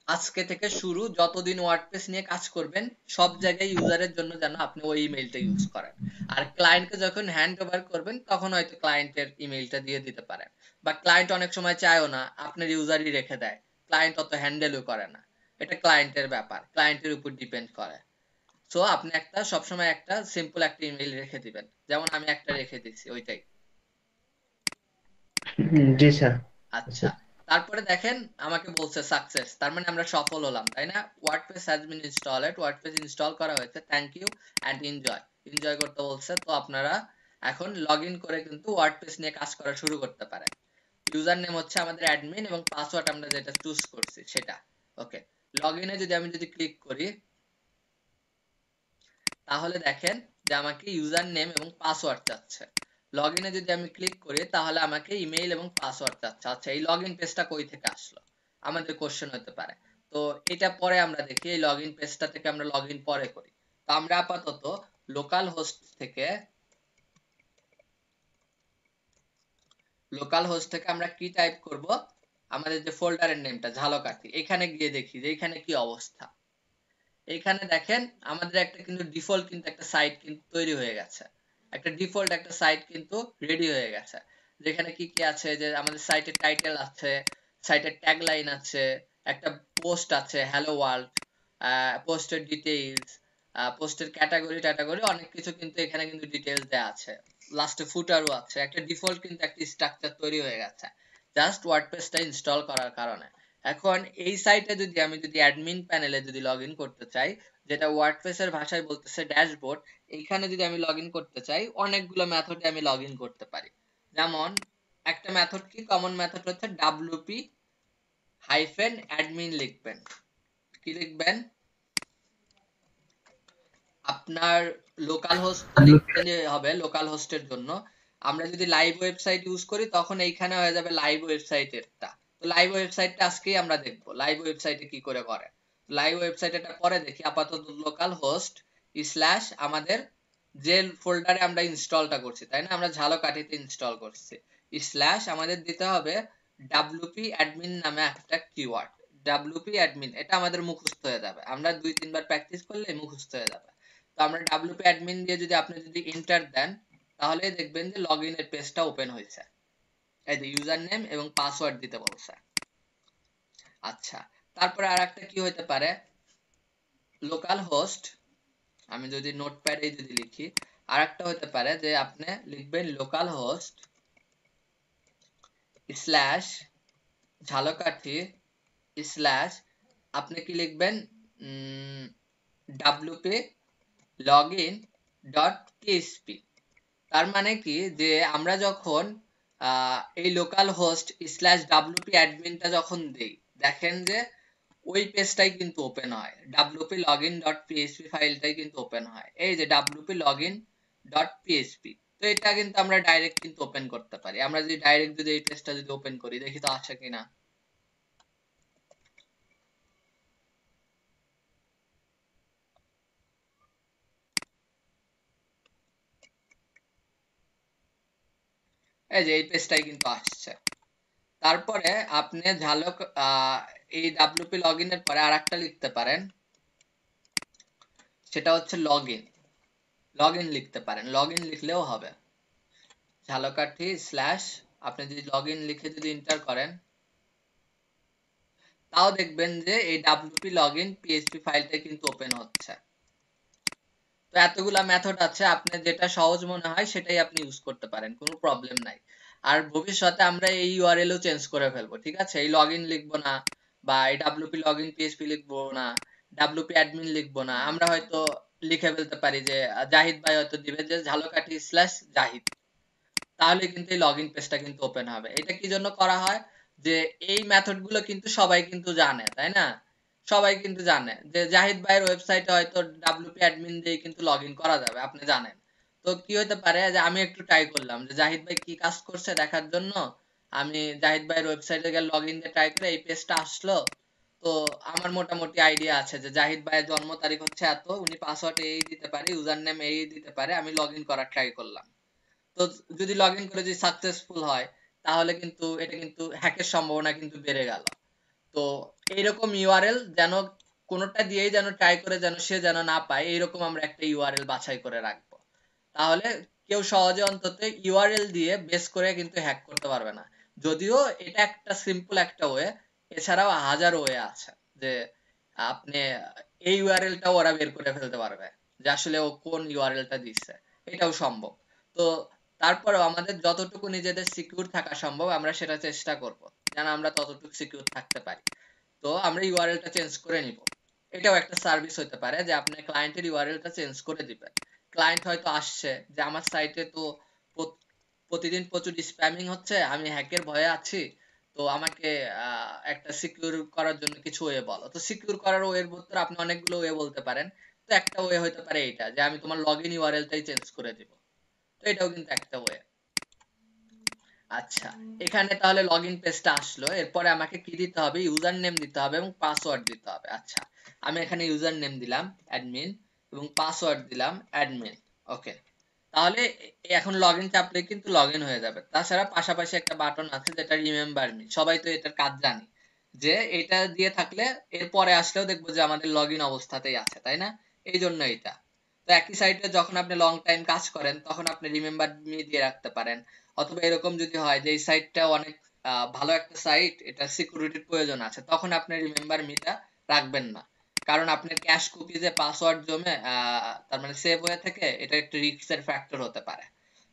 আজকে থেকে শুরু যতদিন ওয়ার্ডপ্রেস নিয়ে কাজ করবেন সব জায়গায় ইউজারের জন্য যেন আপনি ওই ইমেইলটা ইউজ করেন। আর ক্লায়েন্টকে যখন হ্যান্ড ওভার করবেন তখন হয়তো ক্লায়েন্টের ইমেইলটা দিয়ে দিতে পারেন। বা ক্লায়েন্ট অনেক সময় চায়ও না, আপনার ইউজারই রেখে দেয়, ক্লায়েন্ট অত হ্যান্ডেলও করে না। এটা ক্লায়েন্টের ব্যাপার, ক্লায়েন্টের উপর ডিপেন্ড করে। সো আপনি একটা সবসময় একটা সিম্পল একটা ইমেইল রেখে দিবেন, যেমন আমি একটা রেখে দিচ্ছি ওইটাই। জি স্যার। আচ্ছা, তারপরে দেখেন আমাকে বলছে সাকসেস, তার মানে আমরা সফল হলাম, তাই না? WordPress has been installed, WordPress install করা হয়েছে, thank you and enjoy. Enjoy করতে বলছে, তো আপনারা এখন লগ ইন করে কিন্তু ওয়ার্ডপ্রেস নিয়ে কাজ করা শুরু করতে পারেন। ইউজার নেম হচ্ছে আমাদের অ্যাডমিন এবং পাসওয়ার্ড আমরা যেটা চুজ করছি সেটা। ওকে, লগ ইনে যদি ক্লিক করি, তাহলে দেখেন যে আমাকে ইউজার নেম এবং পাসওয়ার্ড চাচ্ছে। লগইনে যদি আমি ক্লিক করি তাহলে আমাকে ইমেইল এবং পাসওয়ার্ড চাচ্ছে। আচ্ছা, এই লগইন পেজটা কই থেকে আসলো, আমাদের কোশ্চেন হতে পারে। তো এটা পরে আমরা দেখি, এই লগইন পেজটা থেকে আমরা লগইন পরে করি। তো আমরা আপাতত লোকাল হোস্ট থেকে আমরা কি টাইপ করব, আমাদের যে ফোল্ডারের নেমটা ঝালকাঠি, এখানে গিয়ে দেখি যে এখানে কি অবস্থা। এখানে দেখেন আমাদের একটা কিন্তু ডিফল্ট কিন্তু একটা সাইট কিন্তু তৈরি হয়ে গেছে, একটা ডিফল্ট একটা সাইট কিন্তু রেডি হয়ে গেছে। যেখানে কি কি আছে, যে আমাদের সাইটের টাইটেল আছে, সাইটের ট্যাগলাইন আছে, একটা পোস্ট আছে হ্যালো ওয়ার্ল্ড, পোস্টের ডিটেইলস, পোস্টের ক্যাটাগরি অনেক কিছু কিন্তু এখানে কিন্তু ডিটেইলস দেয়া আছে। লাস্টে ফুটারও আছে, একটা ডিফল্ট কিন্তু একটা স্ট্রাকচার তৈরি হয়ে গেছে জাস্ট ওয়ার্ডপ্রেসটা ইনস্টল করার কারণে। এখন এই সাইটে যদি অ্যাডমিন প্যানেলে যদি লগইন করতে চাই, যেটা ওয়ার্ডপ্রেস এর ভাষায় বলতেছে ড্যাশবোর্ড, এখানে যদি আমি লগইন করতে চাই অনেকগুলো মেথডে আমি লগইন করতে পারি। যেমন একটা মেথড কি, কমন মেথড হচ্ছে wp-admin লিখবেন। কি লিখবেন? আপনার লোকাল হোস্ট লিখতে হবে, লোকাল হোস্টের জন্য। আমরা যদি লাইভ ওয়েবসাইট ইউজ করি তখন এইখানে হয়ে যাবে লাইভ ওয়েবসাইটেরটা। তো লাইভ ওয়েবসাইটটা আজকেই আমরা দেখবো লাইভ ওয়েবসাইটে কি করে লাইভ ওয়েবসাইট এটা পরে দেখি। আপাতত লোকাল হোস্ট / আমাদের যে ফোল্ডারে আমরা ইনস্টলটা করছি, তাই না? আমরা ঝালকাঠিতে ইনস্টল করছি, স্ল্যাশ আমাদের দিতে হবে wp admin নামে একটা কিওয়ার্ড। wp admin এটা আমাদের মুখস্থ হয়ে যাবে, আমরা 2-3 বার প্র্যাকটিস করলে মুখস্থ হয়ে যাবে। তো আমরা wp admin দিয়ে যদি আপনি যদি এন্টার দেন, তাহলে দেখবেন যে লগইনের পেজটা ওপেন হয়েছে। এই যে ইউজার নেম এবং পাসওয়ার্ড দিতে বলছে। আচ্ছা, তারপরে আরেকটা কি হতে পারে, লোকাল হোস্ট, আমি যদি নোটপ্যাডে যদি লিখি, আরেকটা হতে পারে যে আপনি লিখবেন local host slash Jhalakathi slash আপনি কি লিখবেন wp login ডট php। তার মানে কি যে আমরা যখন এই লোকাল হোস্ট স্ল্যাশ wp অ্যাডমিনটা যখন দেই, দেখেন যে ওই পেজটাই কিন্তু ওপেন হয়, wp login ডট php ফাইলটাই কিন্তু ওপেন হয়, এই যে wp login ডট php। তো এটা কিন্তু আমরা ডাইরেক্ট কিন্তু ওপেন করতে পারি। আমরা যদি ডাইরেক্ট যদি এই পেজটা যদি ওপেন করি, দেখি তো আছে কিনা। এই যে এই পেজটাই কিন্তু আসছে। তারপরে আপনি ঝালক এই wp login এর পরে আরেকটা লিখতে পারেন, সেটা হচ্ছে লগইন। লগইন লিখতে পারেন, লগইন লিখলেও হবে। ঝালকাঠি স্ল্যাশ আপনি যদি লগইন লিখে যদি এন্টার করেন, তাও দেখবেন যে এই wp login php ফাইলটা কিন্তু ওপেন হচ্ছে। তো এতগুলা মেথড আছে, আপনি যেটা সহজ মনে হয় সেটাই আপনি ইউজ করতে পারেন, কোনো প্রবলেম নাই। আর ভবিষ্যতে আমরা এই ইউআরএল ও চেঞ্জ করে ফেলবো, ঠিক আছে? এই লগইন লিখবো না, বা এই wp login php লিখবো না, wp admin লিখবো না, আমরা হয়তো লিখে ফেলতে পারি যে জাহিদ ভাই হয়তো দিবে যে ঝালকাঠি স্ল্যাশ জাহিদ, তাহলে কিন্তু এই লগইন পেজটা কিন্তু ওপেন হবে। এটা কি জন্য করা হয়, যে এই মেথড গুলো কিন্তু সবাই কিন্তু জানে, তাই না? সবাই কিন্তু জানে যে জাহিদ ভাইয়ের ওয়েবসাইটে হয়তো wp admin দিয়ে কিন্তু লগইন করা যাবে, আপনি জানেন। তো কি হতে পারে যে আমি একটু ট্রাই করলাম যে জাহিদ ভাই কি কাজ করছে দেখার জন্য, আমি জাহিদ ভাইয়ের ওয়েবসাইটে গিয়ে লগইন দিয়ে ট্রাই করে এই পেজটা আসলো। তো আমার মোটামুটি আইডিয়া আছে যে জাহিদ ভাইয়ের জন্ম তারিখ হচ্ছে এত, উনি পাসওয়ার্ড এই দিতে পারে, ইউজার নেম এই দিতে পারে, আমি লগইন করার ট্রাই করলাম। তো যদি লগইন করে যদি সাকসেসফুল হয়, তাহলে কিন্তু এটা কিন্তু হ্যাকের সম্ভাবনা কিন্তু বেড়ে গেল। তো এইরকম ইউআরএল যেন কোনোটা দিয়েই যেন ট্রাই করে যেন সে যেন না পায়, এইরকম আমরা একটা ইউআরএল বাছাই করে রাখবো। তাহলে কেউ সহজে অন্তত ইউআরএল দিয়ে বেস করে কিন্তু হ্যাক করতে পারবে না। যদিও এটা একটা সিম্পল একটা ওয়ে, এছাড়াও হাজার ওয়ে আছে যে আপনি এই ইউআরএলটা ওরা বের করে ফেলতে পারবে যে আসলে ও কোন ইউআরএলটা দিচ্ছে, এটাও সম্ভব। তো তারপরেও আমাদের যতটুকু নিজেদের সিকিউর থাকা সম্ভব আমরা সেটা চেষ্টা করব, যেন আমরা ততটুকু সিকিউর থাকতে পারি। তো আমরা ইউআরএলটা চেঞ্জ করে নিব। এটাও একটা সার্ভিস হতে পারে যে আপনি ক্লায়েন্টের ইউআরএলটা চেঞ্জ করে দিবেন। ক্লায়েন্ট হয়তো আসছে যে আমার সাইটে তো প্রতিদিন প্রচুর স্প্যামিং হচ্ছে, আমি হ্যাকের ভয়ে আছি, তো আমাকে একটা সিকিউর করার জন্য কিছু ওয়ে বলো। তো সিকিউর করার ওয়ের ভিতরে আপনি অনেকগুলো ওয়ে বলতে পারেন। তো একটা ওয়ে হতে পারে এইটা যে আমি তোমার লগইন ইউআরএলটাই চেঞ্জ করে দিব। তো এটাও কিন্তু একটা ওয়ে। আচ্ছা, এখানে তাহলে লগইন পেজটা আসলো, এরপরে আমাকে কি দিতে হবে, ইউজার নেম দিতে হবে এবং পাসওয়ার্ড দিতে হবে। আচ্ছা, আমি এখানে ইউজার নেম দিলাম অ্যাডমিন এবং পাসওয়ার্ড দিলাম অ্যাডমিন। ওকে, তাহলে এখন লগইন চাপলে কিন্তু লগইন হয়ে যাবে। তাছাড়া পাশাপাশি একটা বাটন আছে যেটা রিমেম্বার মি, সবাই তো এটার কাজ জানি, যে এটা দিয়ে থাকলে এরপরে আসলেও দেখবো যে আমাদের লগইন অবস্থাতেই আছে, তাই না? এই জন্য এটা। তো একই সাইটে যখন আপনি লং টাইম কাজ করেন তখন আপনি রিমেম্বার মি দিয়ে রাখতে পারেন। অথবা এরকম যদি হয় যে এই সাইটটা অনেক ভালো একটা সাইট, এটা সিকিউরিটির প্রয়োজন আছে, তখন আপনি রিমেম্বার মিটা রাখবেন না, কারণ আপনার ক্যাশ কুকিজে পাসওয়ার্ড জমে তার মানে সেভ হয়ে থেকে এটা একটা রিস্কের ফ্যাক্টর হতে পারে।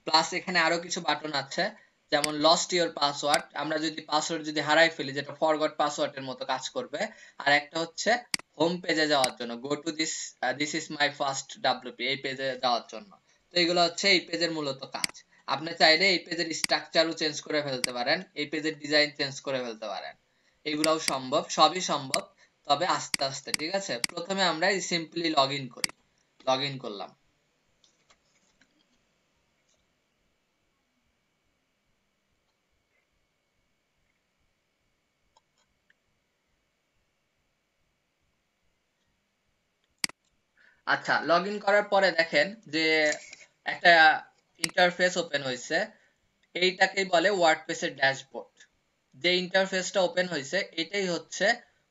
প্লাস এখানে আরো কিছু বাটন আছে, যেমন লস্ট ইওর পাসওয়ার্ড, আমরা যদি পাসওয়ার্ড যদি হারাই ফেলি যেটা ফরগট পাসওয়ার্ডের মতো কাজ করবে। আর একটা হচ্ছে হোম পেজে যাওয়ার জন্য, go to this is my first wp, এই পেজে যাওয়ার জন্য। তো এগুলো হচ্ছে এই পেজের মূলত কাজ। আপনি চাইলে এই পেজের স্ট্রাকচারও চেঞ্জ করে ফেলতে পারেন, এই পেজের ডিজাইন চেঞ্জ করে ফেলতে পারেন, এগুলাও সম্ভব, সবই সম্ভব, তবে আস্তে আস্তে। ঠিক আছে, প্রথমে আমরা সিম্পলি লগইন করি। লগইন করলাম। আচ্ছা, লগইন করার পরে দেখেন যে একটা ইন্টারফেস ওপেন হয়েছে, এইটাকেই বলে ওয়ার্ডপ্রেসের ড্যাশবোর্ড। যে ইন্টারফেসটা ওপেন হয়েছে এটাই হচ্ছে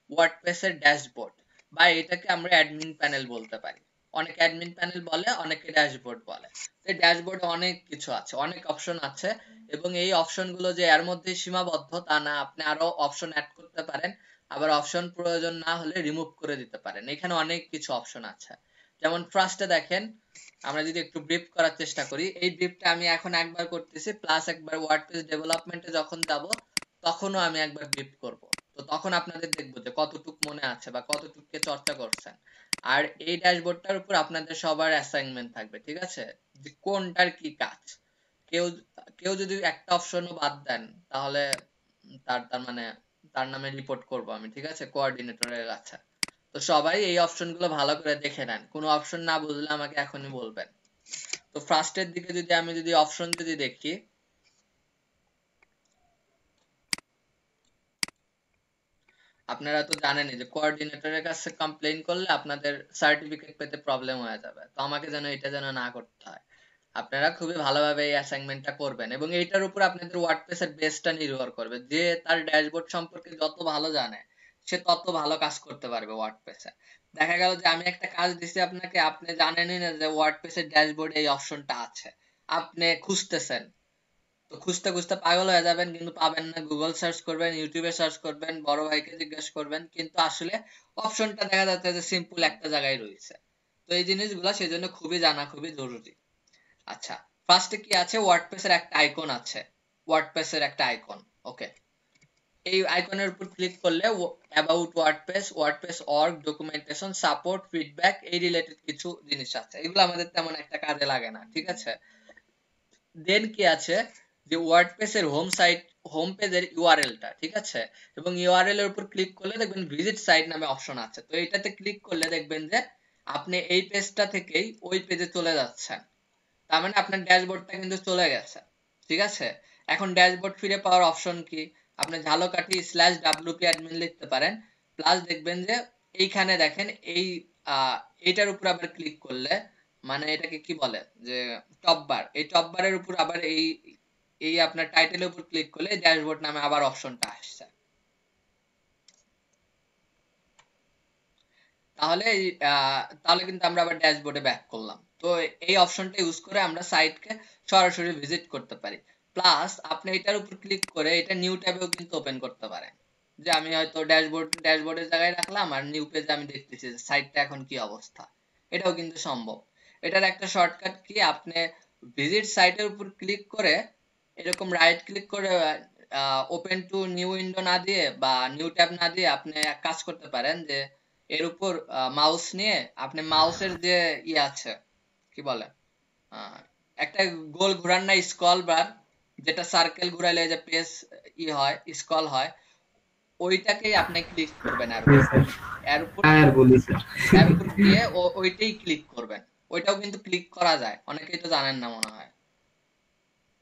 ওয়ার্ডপ্রেসের ড্যাশবোর্ড, বা এটাকে আমরা অ্যাডমিন প্যানেল বলতে পারি। অনেকে অ্যাডমিন প্যানেল বলে, অনেকে ড্যাশবোর্ড বলে। এই ড্যাশবোর্ডে অনেক কিছু আছে, অনেক অপশন আছে, এবং এই অপশনগুলো যে এর মধ্যে সীমাবদ্ধ তা না, আপনি আরো অপশন অ্যাড করতে পারেন, আবার অপশন প্রয়োজন না হলে রিমুভ করে দিতে পারেন। এখানে অনেক কিছু অপশন আছে। যেমন ফার্স্টে দেখেন, আমরা যদি একটু ব্রিফ করার চেষ্টা করি, এই ব্রিফটা আমি এখন একবার করতেছি, প্লাস একবার ওয়ার্ডপ্রেস ডেভেলপমেন্টে যখন যাব তখনও আমি একবার ব্রিফ করব। তো তখন আপনাদের দেখবো যে কতটুক মনে আছে বা কতটুককে চর্চা করছেন। আর এই ড্যাশবোর্ডটার উপর আপনাদের সবার অ্যাসাইনমেন্ট থাকবে, ঠিক আছে, যে কোনটার কি কাজ। কেউ কেউ যদি একটা অপশনও বাদ দেন তাহলে তার তার মানে তার নামে রিপোর্ট করব আমি, ঠিক আছে, কোঅর্ডিনেটরের কাছে। তো সবাই এই অপশনগুলো ভালো করে দেখে নেন, কোনো অপশন না বুঝলে আমাকে এখনই বলবেন। তো ফার্স্টের দিকে যদি অপশন দেখি, আপনারা তো জানেনই যে কোঅর্ডিনেটরের কাছে কমপ্লেইন করলে আপনাদের সার্টিফিকেট পেতে প্রবলেম হয়ে যাবে। তো আমাকে এটা না করতে হয়। আপনারা খুবই ভালোভাবে এই অ্যাসাইনমেন্টটা করবেন, এবং এইটার উপর আপনাদের ওয়ার্ডপ্রেসের বেসটা নির্ভর করবে। যে তার ড্যাশবোর্ড সম্পর্কে যত ভালো জানে সে তত ভালো কাজ করতে পারবে ওয়ার্ডপ্রেসে। দেখা গেল যে আমি একটা কাজ দিছি আপনাকে, আপনি জানেনই না যে ওয়ার্ডপ্রেসের ড্যাশবোর্ডে এই অপশনটা আছে, আপনি খুঁজতেছেন, তো খুঁজতে খুঁজতে পাগল হয়ে যাবেন, কিন্তু পাবেন না। গুগল সার্চ করবেন, ইউটিউবে সার্চ করবেন, বড় ভাইকে জিজ্ঞেস করবেন, কিন্তু আসলে অপশনটা দেখা যাচ্ছে যে সিম্পল একটা জায়গায় রয়েছে। তো এই জিনিসগুলো সেজন্য খুবই জানা খুবই জরুরি। আচ্ছা, ফার্স্টে কি আছে, ওয়ার্ডপ্রেসের একটা আইকন আছে, ওয়ার্ডপ্রেসের একটা আইকন। ওকে, এই আইকনের উপর ক্লিক করলে about WordPress, WordPress org, documentation, support, feedback, এই রিলেটেড কিছু জিনিস আছে। এগুলো আমাদের তেমন একটা কাজে লাগে না, ঠিক আছে। দেন কি আছে, যে ওয়ার্ডপ্রেস এর হোম পেজের ইউআরএলটা, ঠিক আছে, এবং ইউআরএল এর উপর ক্লিক করলে দেখবেন ভিজিট সাইট নামে অপশন আছে। তো এটাতে ক্লিক করলে দেখবেন যে আপনি এই পেজটা থেকেই ওই পেজে চলে যাচ্ছেন। তার মানে আপনার ড্যাশবোর্ডটা কিন্তু চলে গেছে, ঠিক আছে। এখন ড্যাশবোর্ড ফিরে পাওয়ার অপশন কি, আপনি ঝালকাঠি /wp admin লিখতে পারেন, প্লাস দেখবেন যে এইখানে দেখেন এইটার উপর আবার ক্লিক করলে, মানে এটাকে কি বলে, যে টপ বার, এই টপ বারের উপর আবার এই এই আপনার টাইটেলের উপর ক্লিক করলে ড্যাশবোর্ড নামে আবার অপশনটা আসছে। তাহলে তাহলে কিন্তু আমরা আবার ড্যাশবোর্ডে ব্যাক করলাম। তো এই অপশনটা ইউজ করে আমরা সাইটকে সরাসরি ভিজিট করতে পারি। প্লাস আপনি এটার উপর ক্লিক করে এটা নিউ ট্যাবেও কিন্তু ওপেন করতে পারেন, যে আমি হয়তো ড্যাশবোর্ডের জায়গায় রাখলাম আর নিউ পেজে আমি দেখতেছি যে সাইটটা এখন কি অবস্থা, এটাও কিন্তু সম্ভব। এটার একটা শর্টকাট কি, আপনি ভিজিট সাইটের উপর ক্লিক করে এরকম রাইট ক্লিক করে ওপেন টু নিউ উইন্ডো না দিয়ে বা নিউ ট্যাব না দিয়ে আপনি এক কাজ করতে পারেন, যে এর উপর মাউস নিয়ে আপনি মাউসের যে আছে কি বলে, একটা গোল ঘোরান না, স্ক্রল বার, যেটা সার্কেল ঘুরাইলে যে পেজ হয়, স্ক্রল হয়, ওইটাকেই আপনি ক্লিক করবেন। আর এর উপর গিয়ে ওইটাই ক্লিক করবেন। ওইটাও কিন্তু ক্লিক করা যায়, অনেকেই তো জানেন না মনে হয়।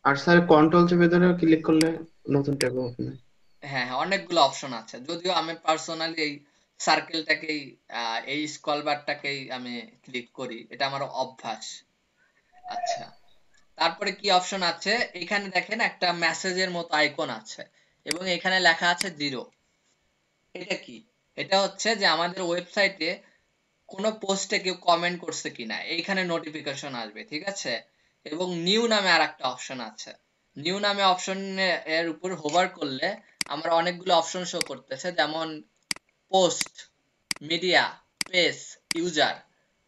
আর স্যার কন্ট্রোল চেপে ধরে ক্লিক করলে নতুন ট্যাব ওপেন হয়। হ্যাঁ হ্যাঁ, অনেকগুলো অপশন আছে, যদিও আমি পার্সোনালি এই সার্কেলটাকেই এই স্ক্রল বারটাকেই আমি ক্লিক করি, এটা আমার অভ্যাস। আচ্ছা, তারপরে কি অপশন আছে, এখানে দেখেন একটা মেসেজের মতো আইকন আছে এবং এখানে লেখা আছে 0। এটা কি, এটা হচ্ছে যে আমাদের ওয়েবসাইটে কোনো পোস্টে কেউ কমেন্ট করছে কিনা এইখানে নোটিফিকেশন আসবে, ঠিক আছে। এবং নিউ নামে আরেকটা অপশন আছে, নিউ নামে অপশন এর উপর হোভার করলে আমরা অনেকগুলো অপশন শো করতেছে, যেমন পোস্ট, মিডিয়া, পেজ, ইউজার।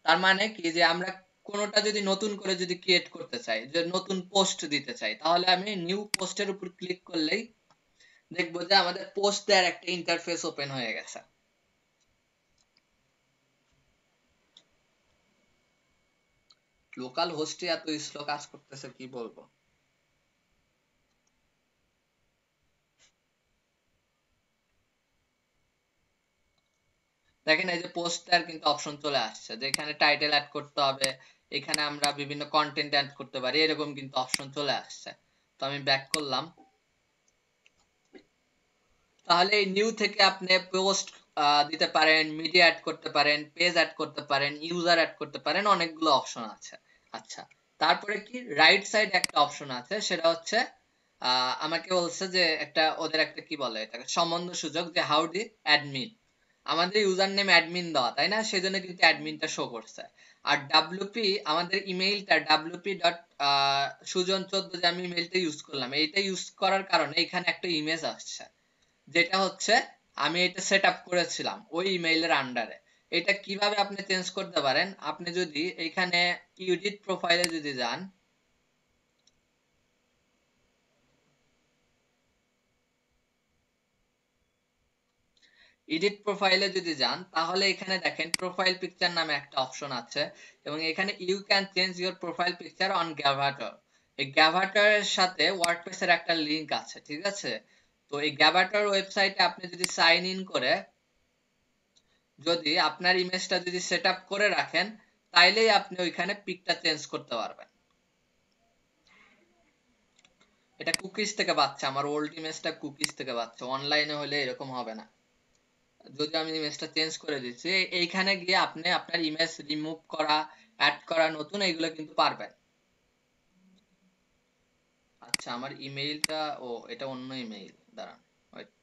তার মানে কি, যে আমরা কোনোটা যদি নতুন করে যদি ক্রিয়েট করতে চাই, যে নতুন পোস্ট দিতে চাই, তাহলে আমি নিউ পোস্টের উপর ক্লিক করলেই দেখবো যে আমাদের পোস্ট দেওয়ার একটা ইন্টারফেস ওপেন হয়ে গেছে। লোকাল হোস্টে এত স্লো কাজ করতেছে কি বলবো। দেখেন এই যে পোস্টার কিন্তু অপশন চলে আসছে, যেখানে টাইটেল অ্যাড করতে হবে, এখানে আমরা বিভিন্ন কন্টেন্ট অ্যাড করতে পারি, এরকম কিন্তু অপশন চলে আসছে। তো আমি ব্যাক করলাম। তাহলে এই নিউ থেকে আপনি পোস্ট দিতে পারেন, মিডিয়া অ্যাড করতে পারেন, পেজ অ্যাড করতে পারেন, ইউজার অ্যাড করতে পারেন, অনেকগুলো অপশন আছে। আচ্ছা, তারপরে কি রাইট সাইড একটা অপশন আছে, সেটা হচ্ছে আমাকে বলছে যে ওদের একটা কি বলে এটাকে সম্বন্ধ সূচক, যে হাউ ডি অ্যাডমিন, আমাদের ইউজার নেম অ্যাডমিন দেওয়া তাই না, সেজন্য কিন্তু অ্যাডমিনটা শো করছে। আর ডাব্লিউপি আমাদের ইমেইলটা wp.sujan14 যে আমি ইমেইলটা ইউজ করলাম, এইটা ইউজ করার কারণে এখানে একটা ইমেজ আসছে, যেটা হচ্ছে আমি এটা সেট আপ করেছিলাম ওই ইমেইলের আন্ডারে। এটা কিভাবে আপনি চেঞ্জ করতে পারেন, আপনি যদি এখানে এডিট প্রোফাইলে যদি যান, এডিট প্রোফাইলে যদি যান তাহলে এখানে দেখেন প্রোফাইল পিকচার নামে একটা অপশন আছে, এবং এখানে you can change your profile picture on Gravatar. এই গ্যাভাটারের সাথে ওয়ার্ডপ্রেসের একটা লিংক আছে, ঠিক আছে। তো এই গ্যাভাটার ওয়েবসাইটে আপনি যদি সাইন ইন করে যদি আপনার ইমেজটা যদি সেট আপ করে রাখেন, তাইলেই আপনি ওইখানে পিকটা চেঞ্জ করতে পারবেন। এটা কুকিজ থেকে পাচ্ছে, আমার ওল্ড ইমেজটা কুকিজ থেকে পাচ্ছে, অনলাইনে হলে এরকম হবে না। যদি আমি ইমেজটা চেঞ্জ করে দিচ্ছি, এইখানে গিয়ে আপনি আপনার ইমেজ রিমুভ করা, অ্যাড করা, নতুন এইগুলো কিন্তু পারবেন। আচ্ছা আমার ইমেইলটা, ও এটা অন্য ইমেইল, দাঁড়ান ওয়েট,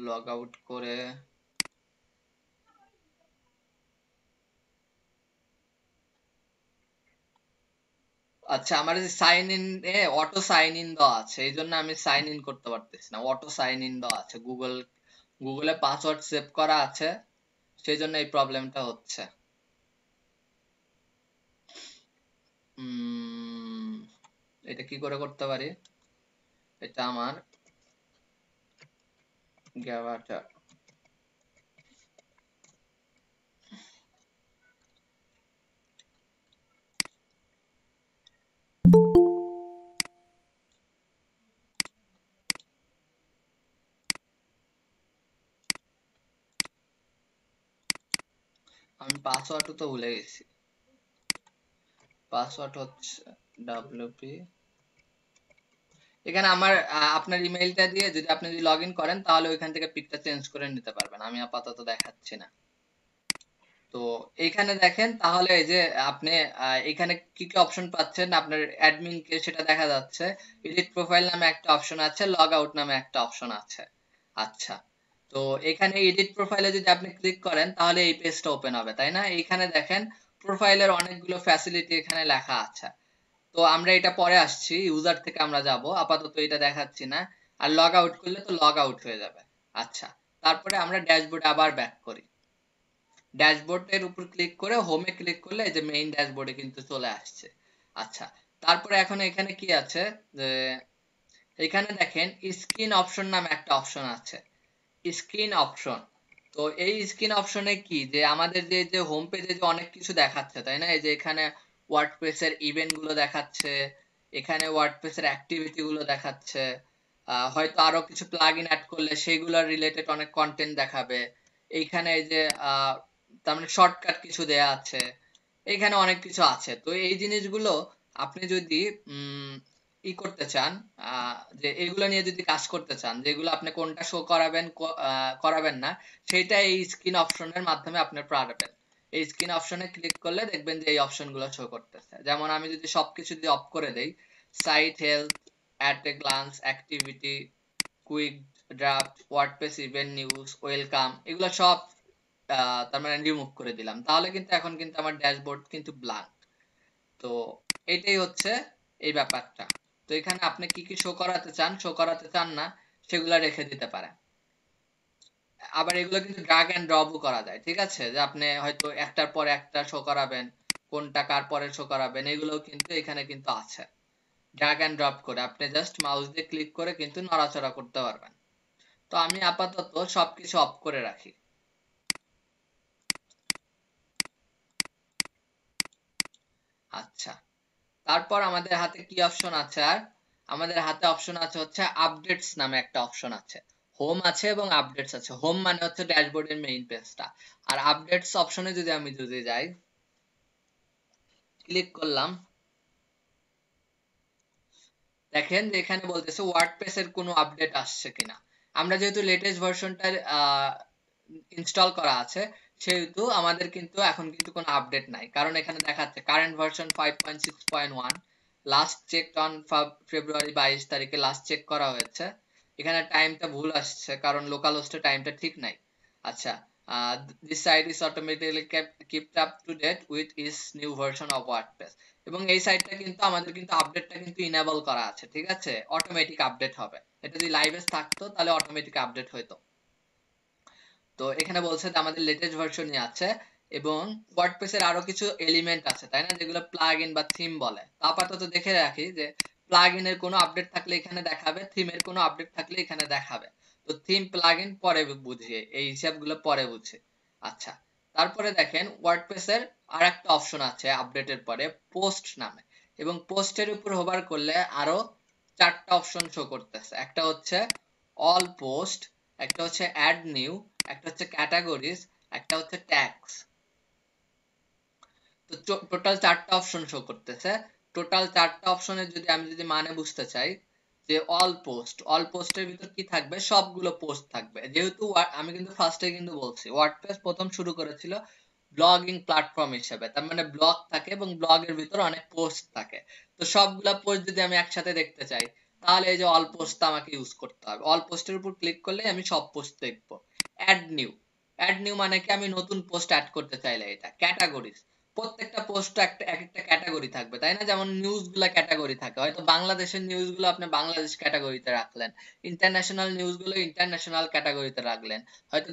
লগ আউট করে আচ্ছা আমার সাইন ইন এ অটো সাইন ইন দেওয়া আছে, এই জন্য আমি সাইন ইন করতে পারতেছি না। অটো সাইন ইন দেওয়া আছে, গুগলে পাসওয়ার্ড সেভ করা আছে, সেই জন্য এই প্রবলেমটা হচ্ছে। এটা কি করে করতে পারি, এটা আমার গ্যাভাটার, আমি পাসওয়ার্ড তো ভুলে গেছি। পাসওয়ার্ড হচ্ছে wp, এখানে আমার আপনার ইমেইলটা দিয়ে যদি আপনি লগ ইন করেন তাহলে ওইখান থেকে পিকটা চেঞ্জ করে নিতে পারবেন, আমি আপাতত দেখাচ্ছি না। তো এইখানে দেখেন তাহলে এই যে আপনি এখানে কি কি অপশন পাচ্ছেন, আপনার অ্যাডমিন কে সেটা দেখা যাচ্ছে, এডিট প্রোফাইল নামে একটা অপশন আছে, লগ আউট নামে একটা অপশন আছে। আচ্ছা, তো এখানে এডিট প্রোফাইলে যদি আপনি ক্লিক করেন তাহলে এই পেজটা ওপেন হবে তাই না। এইখানে দেখেন প্রোফাইলের অনেকগুলো ফ্যাসিলিটি এখানে লেখা আছে। তো আমরা এটা পরে আসছি, ইউজার থেকে আমরা যাব, আপাতত এটা দেখাচ্ছি না। আর লগ আউট করলে তো লগ আউট হয়ে যাবে। আচ্ছা, তারপরে আমরা ড্যাশবোর্ডে আবার ব্যাক করি, ড্যাশবোর্ডের উপর ক্লিক করে হোমে ক্লিক করলে এই যে মেইন ড্যাশবোর্ডে কিন্তু চলে আসছে। আচ্ছা, তারপরে এখন এখানে কি আছে, যে এখানে দেখেন স্ক্রিন অপশন নামে একটা অপশন আছে, স্ক্রিন অপশন। তো এই স্ক্রিন অপশনে কি, যে আমাদের যে হোম পেজে যে অনেক কিছু দেখাচ্ছে তাই না, এই যে এখানে ওয়ার্ডপ্রেসের ইভেন্ট গুলো দেখাচ্ছে, এখানে ওয়ার্ডপ্রেসের অ্যাক্টিভিটি গুলো দেখাচ্ছে, হয়তো আরো কিছু প্লাগইন অ্যাড করলে সেইগুলোর রিলেটেড অনেক কন্টেন্ট দেখাবে। এইখানে এই যে তার মানে শর্টকাট কিছু দেয়া আছে, এখানে অনেক কিছু আছে। তো এই জিনিসগুলো আপনি যদি করতে চান, যে এগুলো নিয়ে যদি কাজ করতে চান, যেগুলো আপনি কোনটা শো করাবেন করাবেন না, সেটা এই স্ক্রিন অপশনের মাধ্যমে আপনি পারবেন। এই স্ক্রিন অপশনে ক্লিক করলে দেখবেন যে এই অপশনগুলো শো করতেছে। যেমন আমি যদি সবকিছু দিয়ে অফ করে দেই, site health, at a glance, activity, quick draft, WordPress event, news, welcome, এগুলো সব তার মানে রিমুভ করে দিলাম, তাহলে কিন্তু এখন কিন্তু আমার ড্যাশবোর্ড কিন্তু ব্ল্যাঙ্ক। তো এটাই হচ্ছে এই ব্যাপারটা। তো এখানে আপনি কি কি শো করাতে চান, শো করাতে চান না, সেগুলো রেখে দিতে পারেন। আবার এগুলো কিন্তু ড্রাগ এন্ড ড্রপও করা যায়, ঠিক আছে, যে আপনি হয়তো একটার পর একটা শো করাবেন, কোনটা কার পরে শো করাবেন, এগুলো কিন্তু এখানে কিন্তু আছে। ড্রাগ এন্ড ড্রপ করে আপনি জাস্ট মাউস দিয়ে ক্লিক করে কিন্তু নড়াচড়া করতে পারবেন। তো আমি আপাতত সবকিছু অফ করে রাখি। আচ্ছা, তারপর আমাদের হাতে কি অপশন আছে, আর আমাদের হাতে অপশন আছে হচ্ছে আপডেটস নামে একটা অপশন আছে। হোম আছে এবং আপডেটস আছে। হোম মানে হচ্ছে ড্যাশবোর্ডের মেইন পেজটা, আর আপডেটস অপশনে যদি আমি যাই, ক্লিক করলাম, দেখেন যে এখানে বলতেছে ওয়ার্ডপ্রেসের কোনো আপডেট আসছে কিনা। আমরা যেহেতু লেটেস্ট ভার্সনটা ইনস্টল করা আছে সেহেতু আমাদের কিন্তু এখন কিন্তু কোনো আপডেট নাই, কারণ এখানে দেখাচ্ছে current version 5.6.1, last check on February 22 তারিখে লাস্ট চেক করা হয়েছে। এখানে টাইমটা ভুল আসছে কারণ লোকাল হোস্টে টাইমটা ঠিক নাই। আচ্ছা, this site is automatically kept up to date with its new version of WordPress, এবং এই সাইটটা কিন্তু আমাদের কিন্তু আপডেটটা কিন্তু ইনেবল করা আছে, ঠিক আছে, অটোমেটিক আপডেট হবে। এটা যদি লাইভে থাকতো তাহলে অটোমেটিক আপডেট হইতো। তো এখানে বলছে যে আমাদের লেটেস্ট ভার্সনই আছে, এবং ওয়ার্ডপ্রেস এর আরো কিছু এলিমেন্ট আছে তাই না, যেগুলো প্লাগইন বা থিম বলে। আপাতত দেখে রাখি যে প্লাগইন এর কোনো আপডেট থাকলে এখানে দেখাবে, থিমের কোনো আপডেট থাকলে এখানে দেখাবে। তো থিম প্লাগইন পরে বুঝিয়ে, এই হিসাবগুলো পরে বুঝে। আচ্ছা, তারপরে দেখেন ওয়ার্ডপ্রেস এর আরেকটা অপশন আছে আপডেটের পরে, পোস্ট নামে, এবং পোস্টের উপর হোভার করলে আরো 4টা অপশন শো করতেছে। একটা হচ্ছে অল পোস্ট, একটা হচ্ছে অ্যাড নিউ, একটা হচ্ছে ক্যাটাগরিজ, একটা হচ্ছে ট্যাগস। তো টোটাল 4টা অপশন শো করতেছে। টোটাল 4টা অপশনের যদি আমি মানে বুঝতে চাই যে অল পোস্টের ভিতর কি থাকবে, সবগুলো পোস্ট থাকবে। যেহেতু আমি কিন্তু ফার্স্টে কিন্তু বলছি ওয়ার্ডপ্রেস প্রথম শুরু করেছিল ব্লগিং প্ল্যাটফর্ম হিসেবে, তার মানে ব্লগ থাকে এবং ব্লগের ভিতর অনেক পোস্ট থাকে। তো সবগুলা পোস্ট যদি আমি একসাথে দেখতে চাই তাহলে এই যে অল পোস্টটা আমাকে ইউজ করতে হবে। অল পোস্টের উপর ক্লিক করলে আমি সব পোস্ট দেখবো। অ্যাড নিউ মানে কি, আমি নতুন পোস্ট অ্যাড করতে চাইলে এটা। ক্যাটাগরিজ, প্রত্যেকটা পোস্ট একটা এক একটা ক্যাটাগরি থাকবে তাই না, যেমন নিউজ গুলা ক্যাটাগরি থাকে, হয়তো বাংলাদেশের নিউজ গুলো আপনি বাংলাদেশ ক্যাটাগরিতে রাখলেন, ইন্টারন্যাশনাল নিউজ গুলো ইন্টারন্যাশনাল ক্যাটাগরিতে রাখলেন, হয়তো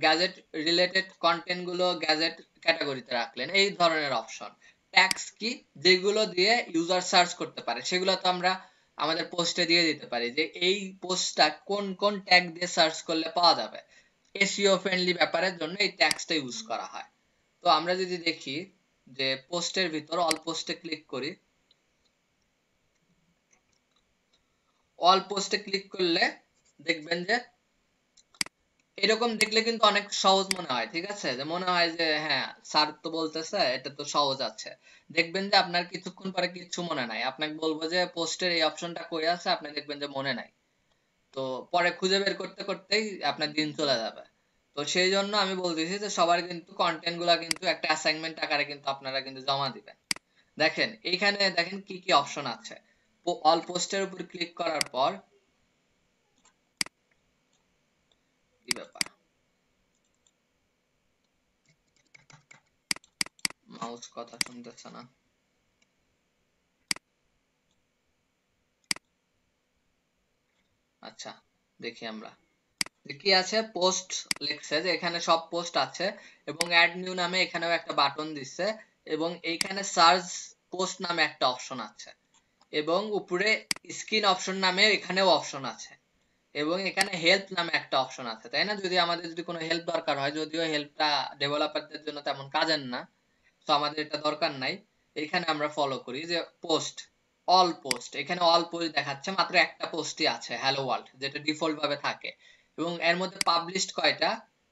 গ্যাজেট রিলেটেড কন্টেন্ট গুলো গ্যাজেট ক্যাটাগরিতে রাখলেন, এই ধরনের অপশন। ট্যাগস কি, যেগুলো দিয়ে ইউজার সার্চ করতে পারে সেগুলো তো আমরা আমাদের পোস্টে দিয়ে দিতে পারি যে এই পোস্টটা কোন কোন ট্যাগ দিয়ে সার্চ করলে পাওয়া যাবে। এসইও ফ্রেন্ডলি ব্যাপারের জন্য এই ট্যাগসটা ইউজ করা হয়। তো আমরা যদি দেখি যে পোস্টের ভিতর অল পোস্টে ক্লিক করি, অল পোস্টে ক্লিক করলে দেখবেন যে এরকম দেখলে কিন্তু অনেক সহজ মনে হয়, ঠিক আছে, যে মনে হয় যে হ্যাঁ স্যার তো বলতেছে এটা তো সহজ আছে। দেখবেন যে আপনার কিছুক্ষণ পরে কিচ্ছু মনে নাই, আপনাকে বলবো যে পোস্টের এই অপশনটা কই আছে, আপনি দেখবেন যে মনে নাই। তো পরে খুঁজে বের করতে করতেই আপনার দিন চলে যাবে। তো সেই জন্য আমি বলতেছি যে সবার কিন্তু কন্টেন্ট গুলা কিন্তু একটা অ্যাসাইনমেন্ট আকারে কিন্তু আপনারা কিন্তু জমা দিবেন। দেখেন এইখানে দেখেন কি কি অপশন আছে। অল পোস্টের উপর ক্লিক করার পর কি ব্যাপার, মাউস কথা শুনতেছে না। আচ্ছা, দেখি আমরা কি আছে, পোস্ট লিখছে যে এখানে সব পোস্ট আছে, এবং অ্যাড নিউ নামে এখানেও একটা বাটন দিচ্ছে, এবং এইখানে সার্চ পোস্ট নামে একটা অপশন আছে, এবং উপরে স্ক্রিন অপশন নামে এখানেও অপশন আছে, এবং এখানে হেল্প নামে একটা অপশন আছে তাই না। যদি আমাদের যদি কোনো হেল্প দরকার হয়, যদিও হেল্পটা ডেভেলপারদের জন্য তেমন কাজের না, তো আমাদের এটা দরকার নাই। এখানে আমরা ফলো করি যে পোস্ট, অল পোস্ট, এখানে অল পোস্ট দেখাচ্ছে, মাত্র একটা পোস্টই আছে হ্যালো ওয়ার্ল্ড, যেটা ডিফল্ট ভাবে থাকে, এবং এর মধ্যে পাবলিশড কয়টা,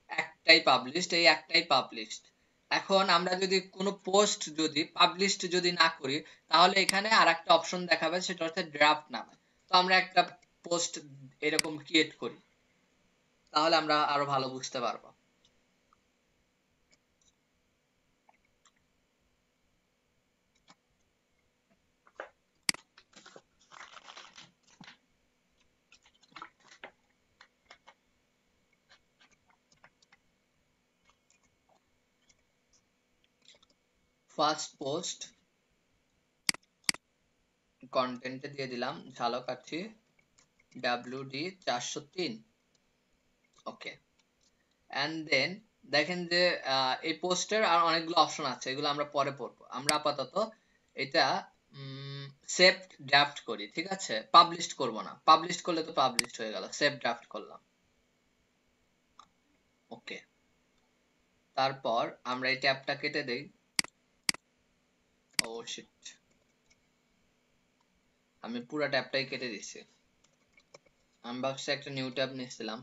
একটাই পাবলিশড, এই একটাই পাবলিশড। এখন আমরা যদি কোনো পোস্ট যদি পাবলিশড যদি না করি তাহলে এখানে আরেকটা অপশন দেখাবে, সেটা হচ্ছে ড্রাফট নামে। তো আমরা একটা পোস্ট এরকম ক্রিয়েট করি, তাহলে আমরা আরো ভালো বুঝতে পারবো। ফার্স্ট পোস্ট কন্টেন্টে দিয়ে দিলাম Jhalakathi WD 403। Okay, and then দেখেন যে এই পোস্টের আর অনেকগুলো অপশন আছে, এগুলো আমরা পরে পড়বো। আমরা আপাতত এটা সেভ ড্রাফট করি, ঠিক আছে, পাবলিশড করব না, পাবলিশড করলে তো পাবলিশড হয়ে গেল, সেভ ড্রাফট করলাম। ওকে, তারপর আমরা এই ট্যাবটা কেটে দেই। ও শিট, আমি পুরো ট্যাবটাই কেটে দিছি। আমি ভাবছি একটা নিউ ট্যাব নিয়েছিলাম,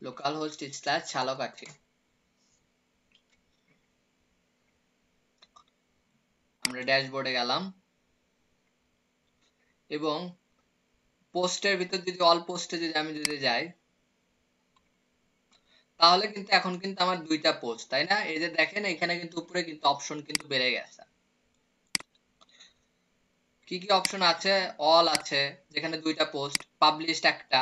লোকাল হোস্ট / ঝালকাঠি। আমরা ড্যাশবোর্ডে গেলাম এবং পোস্টের ভিতর যদি অল পোস্টে যদি আমি যদি যাই, তাহলে কিন্তু এখন কিন্তু আমার দুইটা পোস্ট, তাই না? এই যে দেখেন এখানে কিন্তু উপরে কিন্তু অপশন কিন্তু বেড়ে গেছে। কি কি অপশন আছে? অল আছে, যেখানে দুইটা পোস্ট, পাবলিশড একটা,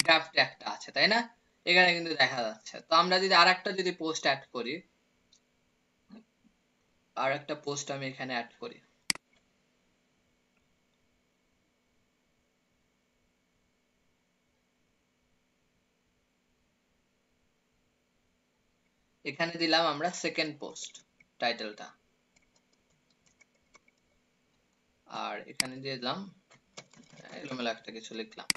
ড্রাফট একটা আছে, তাই না? এখানে কিন্তু দেখা যাচ্ছে। তো আমরা যদি আরেকটা যদি পোস্ট অ্যাড করি, আরেকটা পোস্ট আমি এখানে অ্যাড করি, এখানে দিলাম আমরা সেকেন্ড পোস্ট টাইটেলটা, আর এখানে দিয়ে দিলাম এলোমেলো একটা কিছু লিখলাম,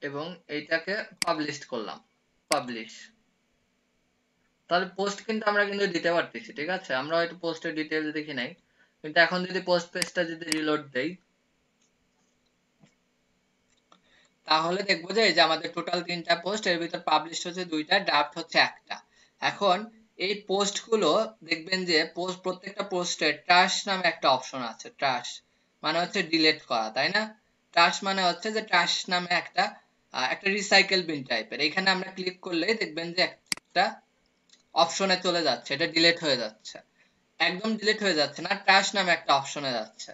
এবং এইটাকে পাবলিশ করলাম, পাবলিশ। তাহলে পোস্ট কিন্তু আমরা কিন্তু দিতে পারতেছি, ঠিক আছে? আমরা হয়তো পোস্টের ডিটেইলস দেখি নাই, কিন্তু এখন যদি পোস্ট পেজটা যদি রিলোড দেই, তাহলে দেখবো যে এই যে আমাদের টোটাল 3টা পোস্ট, এর ভিতর পাবলিশ হচ্ছে 2টা, ড্রাফট হচ্ছে একটা। এখন এই পোস্ট গুলো দেখবেন যে প্রত্যেকটা পোস্টে ট্রাশ নামে একটা অপশন আছে। ট্রাশ মানে হচ্ছে ডিলিট করা, তাই না? ট্রাশ মানে হচ্ছে যে ট্রাশ নামে একটা একটা রিসাইকেল বিন টাইপের। এখানে আমরা ক্লিক করলেই দেখবেন যে একটা অপশনে চলে যাচ্ছে, এটা ডিলিট হয়ে যাচ্ছে। একদম ডিলিট হয়ে যাচ্ছে না, ট্রাশ নামে একটা অপশনে যাচ্ছে।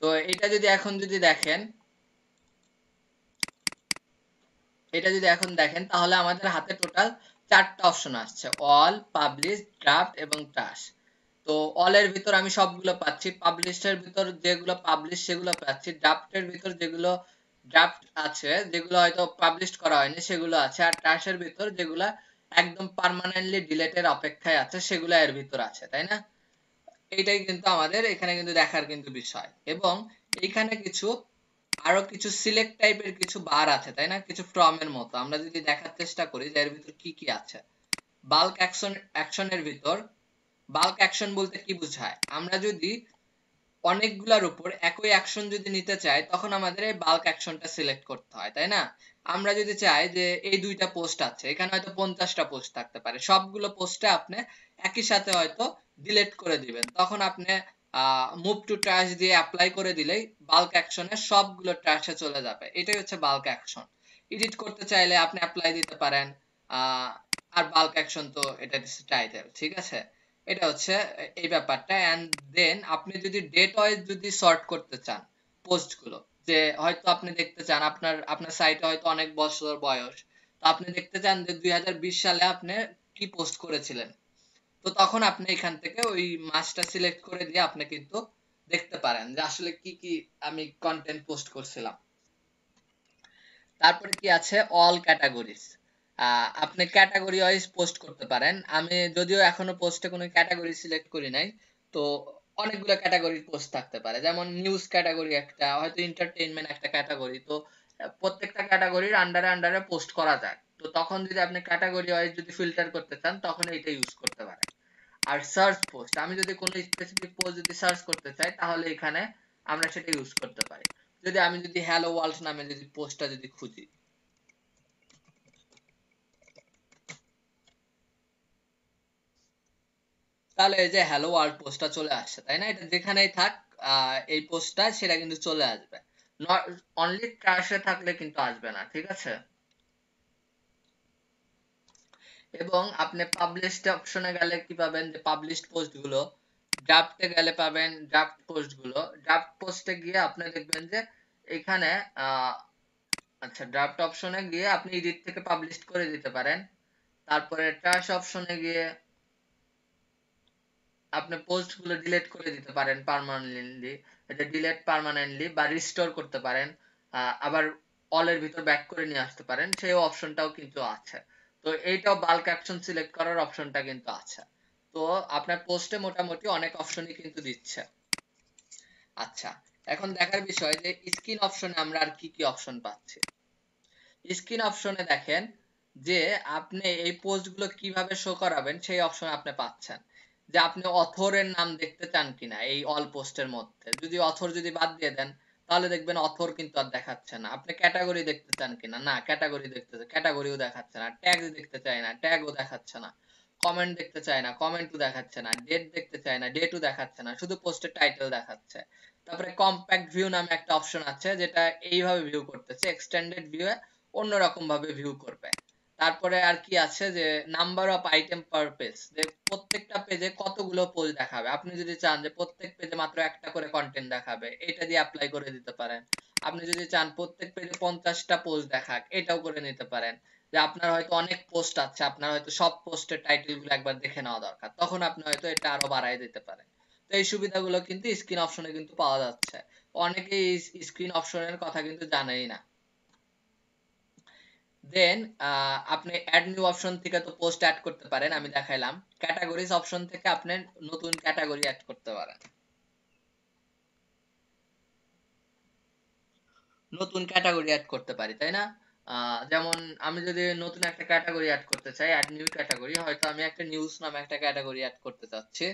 তো এটা যদি এখন যদি দেখেন, এটা যদি এখন দেখেন, তাহলে আমাদের হাতে টোটাল 4টা অপশন আসছে, অল, পাবলিশ, ড্রাফট এবং ট্রাশ। তো অল এর ভিতর আমি সবগুলো পাচ্ছি, পাবলিশের ভিতর যেগুলো পাবলিশ সেগুলো পাচ্ছি, ড্রাফটের ভিতর যেগুলো ড্রাফট আছে, যেগুলো হয়তো পাবলিশ করা হয়নি সেগুলো আছে, আর ট্রাশের ভিতর যেগুলো একদম পার্মানেন্টলি ডিলিটের অপেক্ষায় আছে সেগুলো এর ভিতর আছে, তাই না? এইটাই কিন্তু আমাদের এখানে কিন্তু দেখার কিন্তু বিষয়। এবং এইখানে কিছু আরো কিছু সিলেক্ট টাইপের কিছু বার আছে, তাই না? কিছু ফ্রম এর মতো। আমরা যদি দেখার চেষ্টা করি যে এর ভিতর কি কি আছে। বাল্ক অ্যাকশনের ভিতর, বাল্ক অ্যাকশন বলতে কি বোঝায়? আমরা যদি অনেকগুলোর উপর একই অ্যাকশন যদি নিতে চাই, তখন আমাদের এই বাল্ক অ্যাকশনটা সিলেক্ট করতে হয়, তাই না? আমরা যদি চাই যে এই 2টা পোস্ট আছে, এখানে হয়তো 50টা পোস্ট থাকতে পারে, সবগুলো পোস্টে আপনি একই সাথে হয়তো ডিলিট করে দিবেন, তখন আপনি মুভ টু ট্র্যাশ দিয়ে অ্যাপ্লাই করে দিলেই বাল্ক অ্যাকশনে সবগুলো ট্র্যাশে চলে যাবে। এটাই হচ্ছে বাল্ক অ্যাকশন। এডিট করতে চাইলে আপনি অ্যাপ্লাই দিতে পারেন। আর বাল্ক অ্যাকশন তো এটা টাইটেল, ঠিক আছে? এটা হচ্ছে এই ব্যাপারটা। এন্ড দেন আপনি যদি ডেট ওয়াইজ যদি সর্ট করতে চান পোস্ট গুলো, যে হয়তো আপনি দেখতে চান আপনার সাইটে হয়তো অনেক বছর বয়স, তো আপনি দেখতে চান যে 2020 সালে আপনি কি পোস্ট করেছিলেন, তো তখন আপনি এখান থেকে ওই মাসটা সিলেক্ট করে দিয়ে আপনি কিন্তু দেখতে পারেন যে আসলে কি কি আমি কন্টেন্ট পোস্ট করছিলাম। তারপরে কি আছে? All categories. আপনি ক্যাটাগরি ওয়াইজ পোস্ট করতে পারেন। আমি যদিও এখনো পোস্টে কোনো ক্যাটাগরি সিলেক্ট করি নাই, তো অনেকগুলো ক্যাটাগরির পোস্ট থাকতে পারে, যেমন নিউজ ক্যাটাগরি একটা, হয়তো এন্টারটেইনমেন্ট একটা ক্যাটাগরি। তো প্রত্যেকটা ক্যাটাগরির আন্ডারে আন্ডারে পোস্ট করা যায়। তো তখন যদি আপনি ক্যাটাগরি ওয়াইজ যদি ফিল্টার করতে চান, তখন এইটা ইউজ করতে পারেন। আর সার্চ পোস্ট, আমি যদি কোনো স্পেসিফিক পোস্ট যদি সার্চ করতে চাই, তাহলে এখানে আমরা সেটা ইউজ করতে পারি। যদি আমি যদি হ্যালো ওয়ার্ল্ড নামে যদি পোস্টটা যদি খুঁজি, তাহলে এই যে হ্যালো ওয়ার্ল্ড পোস্টটা চলে আসছে, তাই না? এটা যেখানেই থাক এই পোস্টটা সেটা কিন্তু চলে আসবে। অনলি ট্র্যাশে থাকলে কিন্তু আসবে না, ঠিক আছে? এবং আপনি পাবলিশড অপশনে গেলে কি পাবেন? যে পাবলিশড পোস্ট গুলো, ড্রাফটে গেলে পাবেন ড্রাফট পোস্ট গুলো। ড্রাফট পোস্টে গিয়ে আপনি দেখবেন যে এখানে আচ্ছা, ড্রাফট অপশনে গিয়ে আপনি এডিট থেকে পাবলিশ করে দিতে পারেন। তারপরে ট্র্যাশ অপশনে গিয়ে আপনি পোস্ট গুলো ডিলিট করে দিতে পারেন পার্মানেন্টলি, এটা ডিলিট পার্মানেন্টলি, বা রিস্টোর করতে পারেন। আবার অলের ভিতর ব্যাক করে নিয়ে আসতে পারেন, সেই অপশনটাও কিন্তু আছে। তো এইটাও বাল্ক অ্যাকশন সিলেক্ট করার অপশনটা কিন্তু আছে। তো আপনার পোস্টে মোটামুটি অনেক অপশনই কিন্তু দিচ্ছে। আচ্ছা, এখন দেখার বিষয় যে স্ক্রিন অপশনে আমরা আর কি কি অপশন পাচ্ছি। স্ক্রিন অপশনে দেখেন যে আপনি এই পোস্ট গুলো কিভাবে শো করাবেন সেই অপশন আপনি পাচ্ছেন। যে আপনি অথরের নাম দেখতে চান কিনা এই অল পোস্টের মধ্যে, যদি অথর যদি বাদ দিয়ে দেন, তাহলে দেখবেন অথর কিন্তু আর দেখাচ্ছে না। আপনি ক্যাটাগরি দেখতে চান কিনা, না ক্যাটাগরি ক্যাটাগরিও দেখাচ্ছে না। ট্যাগ দেখতে চাই না, ট্যাগও দেখাচ্ছে না। কমেন্ট দেখতে চায় না, কমেন্টও দেখাচ্ছে না, ডেট দেখতে চায় না, ডেটও দেখাচ্ছে না, শুধু পোস্টের টাইটেল দেখাচ্ছে। তারপরে কম্প্যাক্ট ভিউ নামে একটা অপশন আছে যেটা এইভাবে ভিউ করতেছে, এক্সটেন্ডেড ভিউ এ অন্যরকম ভাবে ভিউ করবে। তারপরে আর কি আছে যে number of item per page, যে প্রত্যেকটা পেজে কতগুলো পোজ দেখাবে। আপনি যদি চান যে প্রত্যেক পেজে মাত্র একটা করে কন্টেন্ট দেখাবে, এটা দিয়ে অ্যাপ্লাই করে দিতে পারেন। আপনি যদি চান প্রত্যেক পেজে 50টা পোস্ট দেখাক, এটাও করে নিতে পারেন। যে আপনার হয়তো অনেক পোস্ট আছে, আপনার হয়তো সব পোস্টের টাইটেল গুলো একবার দেখে নেওয়া দরকার, তখন আপনি হয়তো এটা আরো বাড়ায় দিতে পারেন। তো এই সুবিধাগুলো কিন্তু স্ক্রিন অপশনে কিন্তু পাওয়া যাচ্ছে। অনেকেই এই স্ক্রিন অপশনের কথা কিন্তু জানেই না। দেন আপনি অ্যাড নিউ অপশন থেকে তো পোস্ট অ্যাড করতে পারেন, আমি দেখাইলাম। ক্যাটাগরিজ অপশন থেকে আপনি নতুন ক্যাটাগরি অ্যাড করতে পারেন, নতুন ক্যাটাগরি অ্যাড করতে পারি, তাই না? যেমন আমি যদি নতুন একটা ক্যাটাগরি অ্যাড করতে চাই, অ্যাড নিউ ক্যাটাগরি, হয়তো আমি একটা নিউজ নামে একটা ক্যাটাগরি অ্যাড করতে চাচ্ছি,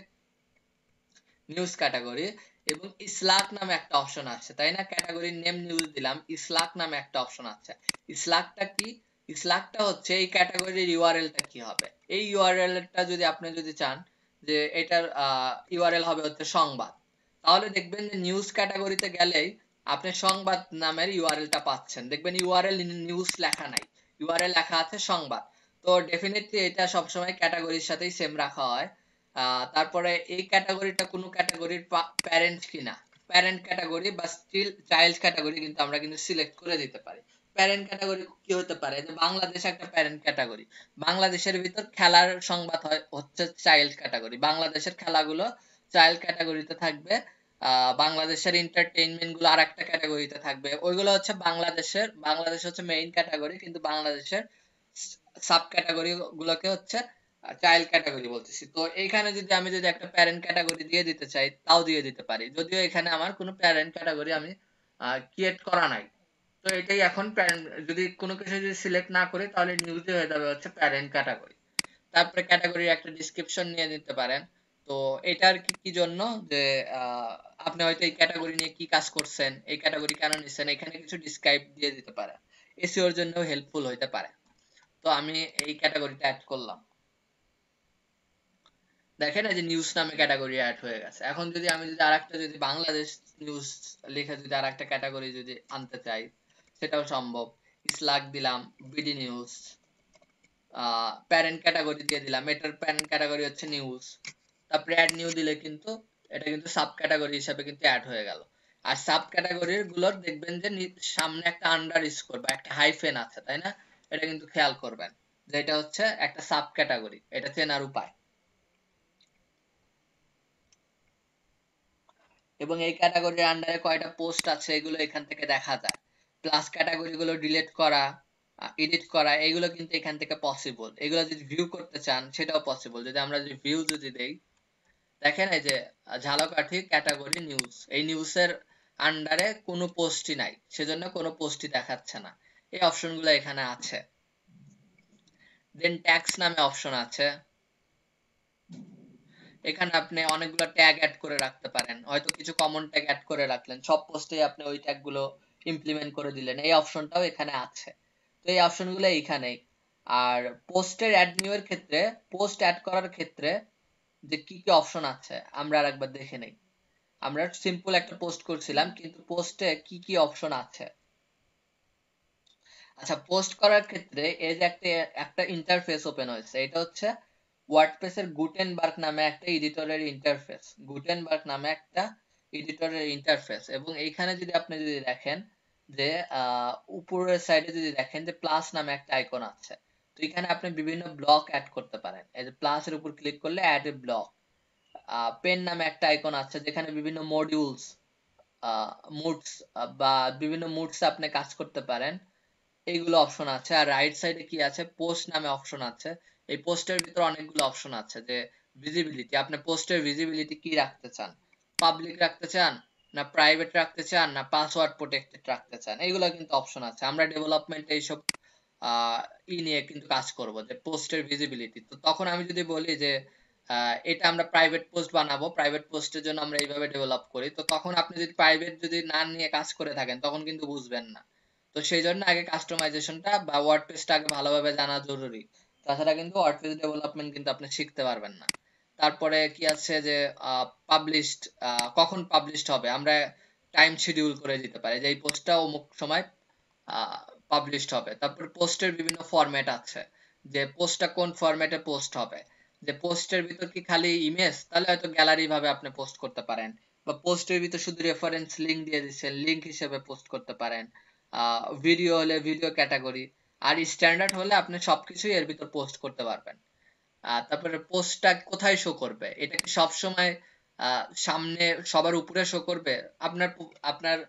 নিউজ ক্যাটাগরি। এবং ইসলাক নামে একটা অপশন আছে, তাই না? ক্যাটাগরির নেম নিউজ দিলাম, ইসলাক নামে একটা অপশন আছে। ইসলাকটা কি? ইসলাকটা হচ্ছে এই ক্যাটাগরির ইউআরএলটা কি হবে। এই ইউআরএলটা যদি আপনি যদি চান যে এটার ইউআরএল হবে হচ্ছে সংবাদ, তাহলে দেখবেন যে নিউজ ক্যাটাগরিতে গেলেই আপনি সংবাদ নামের ইউআরএলটা পাচ্ছেন। দেখবেন ইউআরএল নিউজ লেখা নাই, ইউআরএল লেখা আছে সংবাদ। তো ডেফিনেটলি এটা সবসময় ক্যাটাগরির সাথেই সেম রাখা হয়। তারপরে এই ক্যাটাগরিটা কোন ক্যাটাগরির প্যারেন্ট কিনা, প্যারেন্ট ক্যাটাগরি বা স্টিল চাইল্ড ক্যাটাগরি কিন্তু আমরা কিন্তু সিলেক্ট করে দিতে পারি। প্যারেন্ট ক্যাটাগরি কি হতে পারে, যে বাংলাদেশ একটা প্যারেন্ট ক্যাটাগরি, বাংলাদেশের ভিতর খেলার সংবাদ হয় হচ্ছে চাইল্ড ক্যাটাগরি, বাংলাদেশের খেলাগুলো চাইল্ড ক্যাটাগরিতে থাকবে। বাংলাদেশের এন্টারটেইনমেন্ট গুলো আর একটা ক্যাটাগরিতে থাকবে, ওইগুলো হচ্ছে বাংলাদেশের, বাংলাদেশ হচ্ছে মেইন ক্যাটাগরি, কিন্তু বাংলাদেশের সাব ক্যাটাগরি গুলোকে হচ্ছে চাইল্ড ক্যাটাগরি বলতেছি। তো এইখানে যদি আমি যদি একটা প্যারেন্ট ক্যাটাগরি দিয়ে দিতে চাই, তাও দিয়ে দিতে পারি, যদিও এখানে আমার কোনো প্যারেন্ট ক্যাটাগরি আমি ক্রিয়েট করা নাই। তো এটাই এখন প্যারেন্ট, যদি কোনো কিছু যদি সিলেক্ট না করি তাহলে নিউজে হয়ে যাবে হচ্ছে প্যারেন্ট ক্যাটাগরি। তারপরে ক্যাটাগরির একটা ডিসক্রিপশন নিয়ে নিতে পারেন। তো এটার কি কি জন্য, যে আপনি হয়তো এই ক্যাটাগরি নিয়ে কি কাজ করছেন, এই ক্যাটাগরি কেন নিছেন, এখানে কিছু ডিসক্রাইব দিয়ে দিতে পারেন, এসইওর জন্য হেল্পফুল হইতে পারে। তো আমি এই ক্যাটাগরিটা অ্যাড করলাম, দেখেন এই যে নিউজ নামে ক্যাটাগরি অ্যাড হয়ে গেছে। এখন যদি আমি যদি আরেকটা যদি বাংলাদেশ নিউজ লিখে যদি আরেকটা ক্যাটাগরি যদি আনতে চাই, সেটাও সম্ভব। ইসলাক দিলাম, বিডি নিউজ, প্যারেন্ট ক্যাটাগরি দিয়ে দিলাম, এটার প্যারেন্ট ক্যাটাগরি হচ্ছে নিউজ। তারপরে অ্যাড নিউ দিলে কিন্তু এটা কিন্তু সাব ক্যাটাগরি হিসেবে কিন্তু অ্যাড হয়ে গেল। আর সাব ক্যাটাগরি গুলোর দেখবেন যে সামনে একটা আন্ডার স্কোর বা একটা হাইফেন আছে, তাই না? এটা কিন্তু খেয়াল করবেন যে এটা হচ্ছে একটা সাব ক্যাটাগরি, এটা চেনার উপায়। এবং এই ক্যাটাগরির আন্ডারে কয়টা পোস্ট আছে এগুলো এখান থেকে দেখা যায়। প্লাস ক্যাটাগরি গুলো ডিলিট করা, এডিট করা, এগুলো কিন্তু এখান থেকে পসিবল। এগুলো যদি ভিউ করতে চান সেটাও পসিবল। যদি আমরা যদি ভিউ যদি দেই, দেখেন এই যে ঝালকাঠি ক্যাটাগরি নিউজ, এই নিউজের আন্ডারে কোনো পোস্টই নাই, সেজন্য কোনো পোস্টই দেখাচ্ছে না। এই অপশনগুলো এখানে আছে। দেন ট্যাক্স নামে অপশন আছে, এখানে আপনি অনেকগুলো ট্যাগ অ্যাড করে রাখতে পারেন, হয়তো কিছু কমন ট্যাগ অ্যাড করে রাখলেন, সব পোস্টে আপনি ওই ট্যাগ গুলো ইমপ্লিমেন্ট করে দিলেন, এই অপশনটাও এখানে আছে। তো এই অপশনগুলো এইখানেই। আর পোস্টের অ্যাড নিউ এর ক্ষেত্রে, পোস্ট অ্যাড করার ক্ষেত্রে যে কি কি অপশন আছে আমরা আরেকবার দেখে নেই। আমরা সিম্পল একটা পোস্ট করছিলাম, কিন্তু পোস্টে কি কি অপশন আছে। আচ্ছা, পোস্ট করার ক্ষেত্রে এই যে একটা ইন্টারফেস ওপেন হয়েছে, এটা হচ্ছে ওয়ার্ডপ্রেসের গুটেনবার্গ নামে একটা এডিটরের ইন্টারফেস, গুটেনবার্গ নামে একটা এডিটরের ইন্টারফেস। এবং এইখানে যদি আপনি যদি দেখেন যে উপরের সাইডে যদি দেখেন যে প্লাস নামে একটা আইকন আছে, তো এখানে আপনি বিভিন্ন ব্লক অ্যাড করতে পারেন। এই যে প্লাসের উপর ক্লিক করলে অ্যাড এ ব্লক। পেন নামে একটা আইকন আছে যেখানে বিভিন্ন মডিউলস, মুডস বা বিভিন্ন মুডস আপনি কাজ করতে পারেন, এইগুলো অপশন আছে। আর রাইট সাইডে কি আছে, পোস্ট নামে অপশন আছে। এই পোস্টের ভিতরে অনেকগুলো অপশন আছে, যে ভিজিবিলিটি, আপনি পোস্টের ভিজিবিলিটি কি রাখতে চান, পাবলিক রাখতে চান না প্রাইভেট রাখতে চান না পাসওয়ার্ড প্রোটেক্টেড রাখতে চান, এইগুলো কিন্তু অপশন আছে। আমরা ডেভেলপমেন্ট এইসব নিয়ে কিন্তু কাজ করব, যে পোস্টের ভিজিবিলিটি। তো তখন আমি যদি বলি যে এটা আমরা প্রাইভেট পোস্ট বানাবো, প্রাইভেট পোস্টের জন্য আমরা এইভাবে ডেভেলপ করি, তো তখন আপনি যদি প্রাইভেট যদি না নিয়ে কাজ করে থাকেন তখন কিন্তু বুঝবেন না। তো সেই জন্য আগে কাস্টমাইজেশনটা বা ওয়ার্ডপ্রেসটা আগে ভালোভাবে জানা জরুরি, তাছাড়া কিন্তু ওয়ার্ডপ্রেস ডেভেলপমেন্ট কিন্তু আপনি শিখতে পারবেন না। তারপরে কি আছে যে পাবলিশড, কখন পাবলিশড হবে আমরা টাইম শিডিউল করে দিতে পারি যে এই পোস্টটা অমুক সময় পাবলিশড হবে। তারপর পোস্টের বিভিন্ন ফরম্যাট আছে, যে পোস্টটা কোন ফরম্যাটে পোস্ট হবে, যে পোস্টের ভিতর কি খালি ইমেজ, তাহলে হয়তো গ্যালারি ভাবে আপনি পোস্ট করতে পারেন, বা পোস্টের ভিতর শুধু রেফারেন্স লিংক দিয়ে দিচ্ছেন, লিংক হিসেবে পোস্ট করতে পারেন। ভিডিও হলে ভিডিও ক্যাটাগরি, আর স্ট্যান্ডার্ড হলে আপনি সবকিছুই এর ভিতর পোস্ট করতে পারবেন। তারপরে পোস্টটা কোথায় শো করবে, এটা কি সবসময় সামনে সবার উপরে শো করবে? আপনার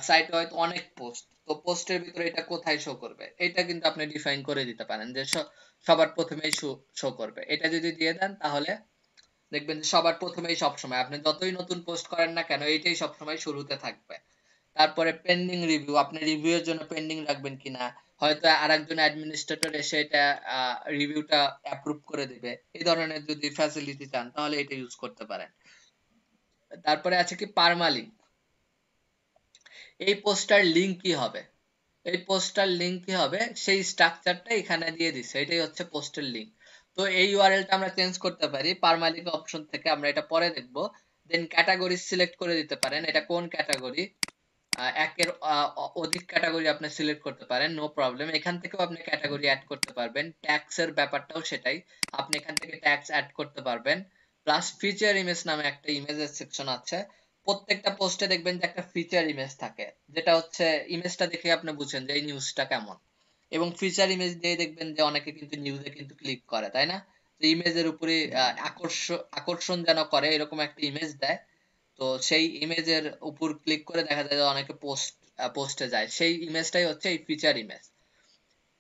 সাইটে হয়তো অনেক পোস্ট, তো পোস্টের ভিতরে এটা কোথায় শো করবে, এটা কিন্তু আপনি ডিফাইন করে দিতে পারেন যে সবার প্রথমেই শো করবে। এটা যদি দিয়ে দেন তাহলে দেখবেন যে সবার প্রথমেই সবসময় আপনি যতই নতুন পোস্ট করেন না কেন এইটাই সবসময় শুরুতে থাকবে। তারপরে পেন্ডিং রিভিউ, আপনি রিভিউ এর জন্য পেন্ডিং রাখবেন কিনা, হয়তো আরেকজন অ্যাডমিনিস্ট্রেটর এসে এটা রিভিউটা অ্যাপ্রুভ করে দিবে, এই ধরনের যদি ফ্যাসিলিটি চান তাহলে এটা ইউজ করতে পারেন। তারপরে আছে কি পারমালিঙ্ক, এই পোস্টার লিংক কি হবে, এই পোস্টার লিংক কি হবে সেই স্ট্রাকচারটা এখানে দিয়ে দিছে, এটাই হচ্ছে পোস্টের লিংক। তো এই ইউআরএলটা আমরা চেঞ্জ করতে পারি পারমালিঙ্ক অপশন থেকে, আমরা এটা পরে দেখব। দেন ক্যাটাগরি সিলেক্ট করে দিতে পারেন, এটা কোন ক্যাটাগরি, একের অধিক ক্যাটাগরি আপনি সিলেক্ট করতে পারেন, নো প্রবলেম। এখান থেকেও আপনি ক্যাটাগরি অ্যাড করতে পারবেন। ট্যাক্স এর ব্যাপারটাও সেটাই, আপনি এখান থেকে ট্যাক্স অ্যাড করতে পারবেন। প্লাস ফিচার ইমেজ নামে একটা ইমেজের সেকশন আছে, প্রত্যেকটা পোস্টে দেখবেন যে একটা ফিচার ইমেজ থাকে, যেটা হচ্ছে ইমেজটা দেখে আপনি বুঝেন যে এই নিউজটা কেমন। এবং ফিচার ইমেজ দিয়ে দেখবেন যে অনেকে কিন্তু নিউজে কিন্তু ক্লিক করে, তাই না? তো ইমেজের উপরে আকর্ষণ যেন করে এরকম একটা ইমেজ দেয়, তো সেই ইমেজের উপর ক্লিক করে দেখা যায় যে অনেকে পোস্টে যায়, সেই ইমেজটাই হচ্ছে এই ফিচার ইমেজ।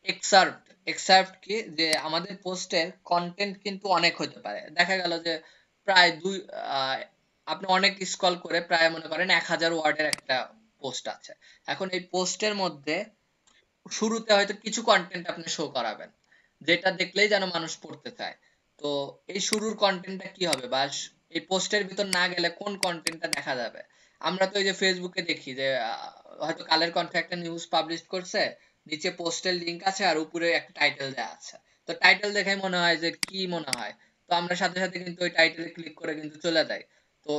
এক্সার্পট, এক্সার্পট কি, যে আমাদের পোস্টের কন্টেন্ট কিন্তু অনেক হতে পারে, দেখা গেল যে প্রায় আপনি অনেক স্ক্রল করে প্রায় মনে করেন 1000 ওয়ার্ডের একটা পোস্ট আছে। এখন এই পোস্টের মধ্যে শুরুতে হয়তো কিছু কন্টেন্ট আপনি শো করাবেন যেটা দেখলেই যেন মানুষ পড়তে চায়। তো এই শুরুর কন্টেন্টটা কি হবে, বা এই পোস্টের ভিতর না গেলে কোন কন্টেন্টটা দেখা যাবে? আমরা তো এই যে ফেসবুকে দেখি যে হয়তো কালের কণ্ঠে একটা নিউজ পাবলিশ করছে, নিচে পোস্টের লিংক আছে আর উপরে একটা টাইটেল দেওয়া আছে, তো টাইটেল দেখে মনে হয় যে কি মনে হয়, তো আমরা সাথে সাথে কিন্তু ওই টাইটেলে ক্লিক করে কিন্তু চলে যাই। তো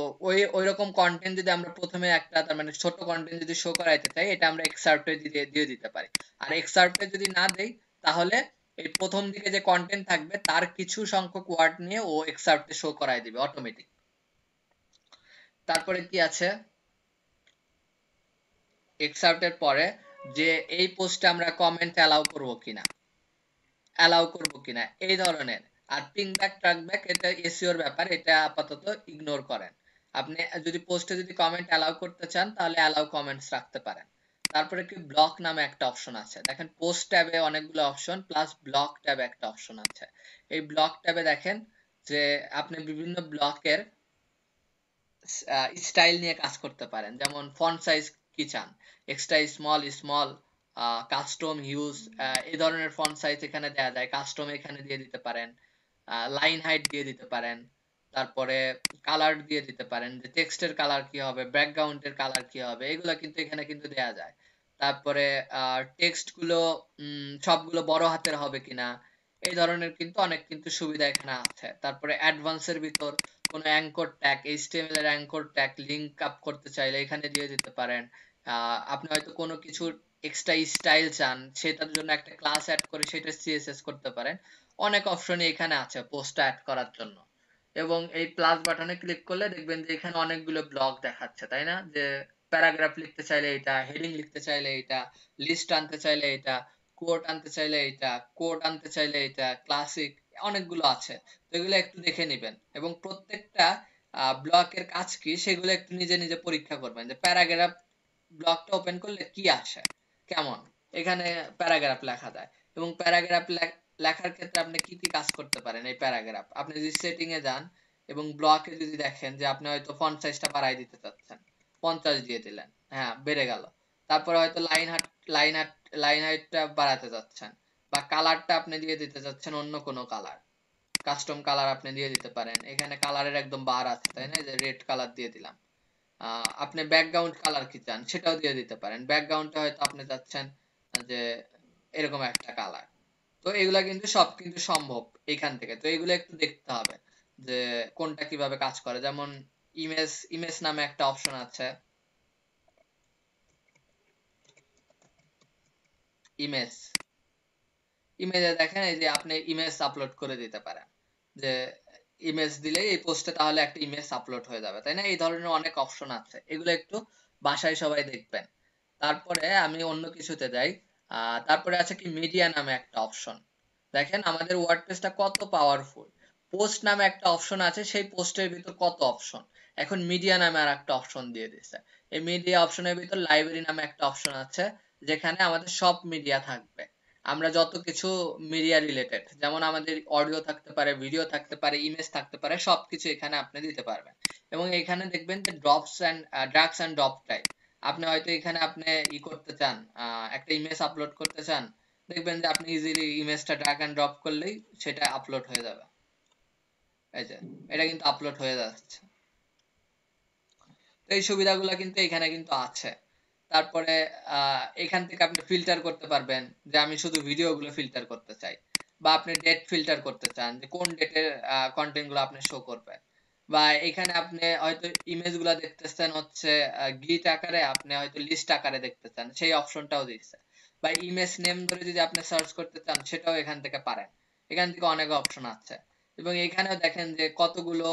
ওই রকম কন্টেন্ট যদি আমরা প্রথমে একটা তার মানে ছোট কন্টেন্ট যদি শো করাইতে চাই, এটা আমরা এক্সার্পটে দিয়ে দিতে পারি। আর এক্সার্পটে যদি না দেই, তাহলে এই প্রথম দিকে যে কন্টেন্ট থাকবে তার কিছু সংখ্যক ওয়ার্ড নিয়ে ও এক্সার্পটে শো করাই দিবে অটোমেটিক। তারপরে কি আছে, এক্সার্পটের পরে যে এই পোস্টে আমরা কমেন্ট অ্যালাউ করব কিনা এই ধরনের। আর পিং ব্যাক ট্র্যাক ব্যাক এটা এসইওর ব্যাপার, এটা আপাতত ইগনোর করেন। আপনি যদি পোস্টে যদি কমেন্ট অ্যালাউ করতে চান তাহলে অ্যালাউ কমেন্টস রাখতে পারেন। তারপরে কি ব্লক নামে একটা অপশন আছে, দেখেন পোস্ট ট্যাবে অনেকগুলো অপশন প্লাস ব্লক ট্যাবে একটা অপশন আছে। এই ব্লক ট্যাবে দেখেন যে আপনি বিভিন্ন ব্লকের স্টাইল নিয়ে কাজ করতে পারেন, যেমন ফন্ট সাইজ কি চান, extra small, small, custom, huge, এই ধরনের ফন্ট সাইজ এখানে দেওয়া যায়, কাস্টম এখানে দিয়ে দিতে পারেন, লাইন হাইট দিয়ে দিতে পারেন, তারপরে কালার দিয়ে দিতে পারেন, যে টেক্সটের কালার কি হবে, ব্যাকগ্রাউন্ডের কালার কি হবে, এগুলো কিন্তু এখানে কিন্তু দেওয়া যায়। তারপরে টেক্সট গুলো সবগুলো বড় হাতের হবে কিনা, এই ধরনের কিন্তু অনেক কিন্তু সুবিধা এখানে আছে। তারপরে অ্যাডভান্সের ভিতর কোনো অ্যাঙ্কর ট্যাগ, এইচটিএমএল এর অ্যাঙ্কর ট্যাগ লিংক আপ করতে চাইলে এখানে দিয়ে দিতে পারেন। আপনি হয়তো কোনো কিছুর এক্সট্রা স্টাইল চান, সেটার জন্য একটা ক্লাস অ্যাড করে সেটা সিএসএস করতে পারেন। অনেক অপশনই এখানে আছে পোস্ট অ্যাড করার জন্য। এবং এই প্লাস বাটনে ক্লিক করলে দেখবেন যে এখানে অনেকগুলো ব্লক দেখাচ্ছে, তাই না? যে প্যারাগ্রাফ লিখতে চাইলে এটা, হেডিং লিখতে চাইলে এটা, লিস্ট আনতে চাইলে এটা, কোট আনতে চাইলে এটা, কোড আনতে চাইলে এটা, ক্লাসিক, অনেকগুলো আছে। তো এগুলো একটু দেখে নেবেন এবং প্রত্যেকটা ব্লকের কাজ কি সেগুলো একটু নিজে নিজে পরীক্ষা করবেন, যে প্যারাগ্রাফ ব্লকটা ওপেন করলে কি আসে, কেমন এখানে প্যারাগ্রাফ লেখা যায়। এবং প্যারাগ্রাফ লেখার ক্ষেত্রে আপনি কি কি কাজ করতে পারেন, এই প্যারাগ্রাফ আপনি যদি সেটিং এ যান এবং ব্লকে যদি দেখেন যে আপনি হয়তো ফন্ট সাইজটা বাড়াই দিতে চাচ্ছেন, 50 দিয়ে দিলেন, হ্যাঁ বেড়ে গেল। তারপরে হয়তো লাইন হাইট লাইন হাইটটা বাড়াতে যাচ্ছেন, বা কালারটা আপনি দিয়ে দিতে চাচ্ছেন অন্য কোনো কালার, কাস্টম কালার আপনি দিয়ে দিতে পারেন। এখানে কালারের একদম বার আছে, তাই না? যে রেড কালার দিয়ে দিলাম। আপনি ব্যাকগ্রাউন্ড কালার কি চান সেটাও দিয়ে দিতে পারেন, ব্যাকগ্রাউন্ডটা হয়তো আপনি চাচ্ছেন যে এরকম একটা কালার। তো তো এগুলা কিন্তু সব কিন্তু সম্ভব এখান থেকে। তো এগুলো একটু দেখতে হবে যে কোনটা কিভাবে কাজ করে। যেমন ইমেজ ইমেজ নামে একটা অপশন আছে, ইমেজ ইমেজে দেখেন এই যে আপনি ইমেজ আপলোড করে দিতে পারেন, যে ইমেজ দিলে এই পোস্টে তাহলে একটা ইমেজ আপলোড হয়ে যাবে, তাই না? এই ধরনের অনেক অপশন আছে, এগুলো একটু বাসায় সবাই দেখবেন। তারপরে আমি অন্য কিছুতে যাই। তারপরে আছে কি মিডিয়া নামে একটা অপশন। দেখেন আমাদের ওয়ার্ডপ্রেসটা কত পাওয়ারফুল। পোস্ট নামে একটা অপশন আছে, সেই পোস্টের ভিতর কত অপশন। এখন মিডিয়া নামে আর একটা অপশন দিয়ে দিচ্ছে। এই মিডিয়া অপশনের ভিতর লাইব্রেরি নামে একটা অপশন আছে, যেখানে আমাদের সব মিডিয়া থাকবে। আমরা যত কিছু মিডিয়া রিলেটেড, যেমন আমাদের অডিও থাকতে পারে, ভিডিও থাকতে পারে, ইমেজ থাকতে পারে, সবকিছু এখানে আপনি দিতে পারবেন। এবং এখানে দেখবেন যে ড্রাগস এন্ড ড্রপ টাইপ। আপনি হয়তো এখানে আপনি করতে চান, একটা ইমেজ আপলোড করতে চান, দেখবেন যে আপনি ইজিলি ইমেজটা ড্র্যাগ এন্ড ড্রপ করলেই সেটা আপলোড হয়ে যাবে। এই যে এটা কিন্তু আপলোড হয়ে যাচ্ছে। তো এই সুবিধাগুলো কিন্তু এখানে কিন্তু আছে। তারপরে এখান থেকে আপনি ফিল্টার করতে পারবেন, যে আমি শুধু ভিডিওগুলো ফিল্টার করতে চাই, বা আপনি ডেট ফিল্টার করতে চান যে কোন ডেটের কন্টেন্ট গুলো আপনি শো করবেন। বা এখানে আপনি হয়তো ইমেজ গুলা দেখতেছেন হচ্ছে গ্লিট আকারে, আপনি হয়তো লিস্ট আকারে দেখতে চান, সেই অপশনটাও দিচ্ছে। বা ইমেজ নেম ধরে যদি আপনি সার্চ করতে চান, সেটাও এখান থেকে পারেন। এখান থেকে অনেক অপশন আছে। এবং এখানেও দেখেন যে কতগুলো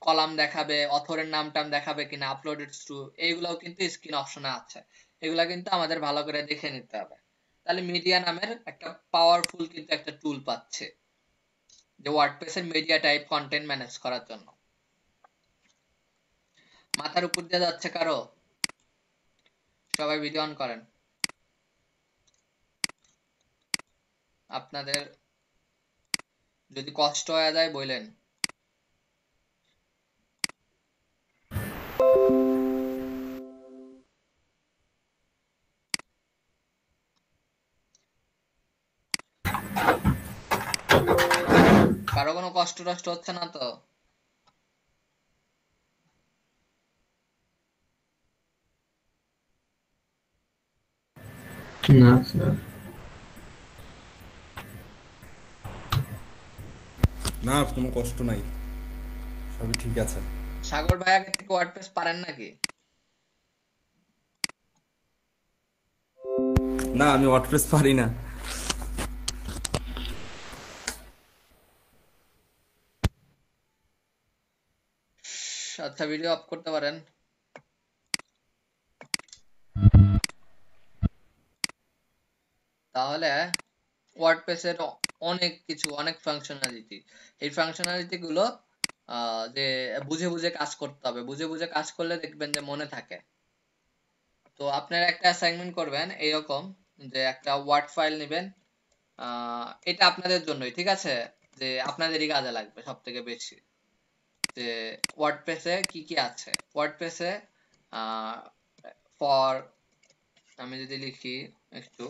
কলাম দেখাবে, অথরের নাম টাম দেখাবে কিনা, আপলোডেড টু, এইগুলাও কিন্তু স্ক্রিন অপশনে আছে। এগুলা কিন্তু আমাদের ভালো করে দেখে নিতে হবে। তাহলে মিডিয়া নামের একটা পাওয়ারফুল কিন্তু একটা টুল পাচ্ছে, যে ওয়ার্ডপ্রেস এর মিডিয়া টাইপ কন্টেন্ট ম্যানেজ করার জন্য। মাথার উপর দিয়ে যাচ্ছে কারো? সবাই ভিডিও অন করেন। আপনাদের যদি কষ্ট হয়ে যায় বললেন। কারো কোনো কষ্ট টষ্ট হচ্ছে না তো? না স্যার। না, কোনো কষ্ট নাই, সবই ঠিক আছে। সাগর ভাই আগে থেকে ওয়ার্ডপ্রেস পারেন নাকি? না, আমি ওয়ার্ডপ্রেস পারি না। আচ্ছা, ভিডিও অফ করতে পারেন। তাহলে ওয়ার্ডপ্রেসের অনেক কিছু, অনেক ফাংশনালিটি, এই ফাংশনালিটি গুলো যে বুঝে বুঝে কাজ করতে হবে। বুঝে বুঝে কাজ করলে দেখবেন যে মনে থাকে। তো আপনারা একটা অ্যাসাইনমেন্ট করবেন এইরকম, যে একটা ওয়ার্ড ফাইল নেবেন। এটা আপনাদের জন্যই, ঠিক আছে? যে আপনাদেরই কাজে লাগবে সব থেকে বেশি, যে ওয়ার্ডপ্রেসে কি কি আছে। ওয়ার্ডপ্রেসে ফর, আমি যদি লিখি একটু,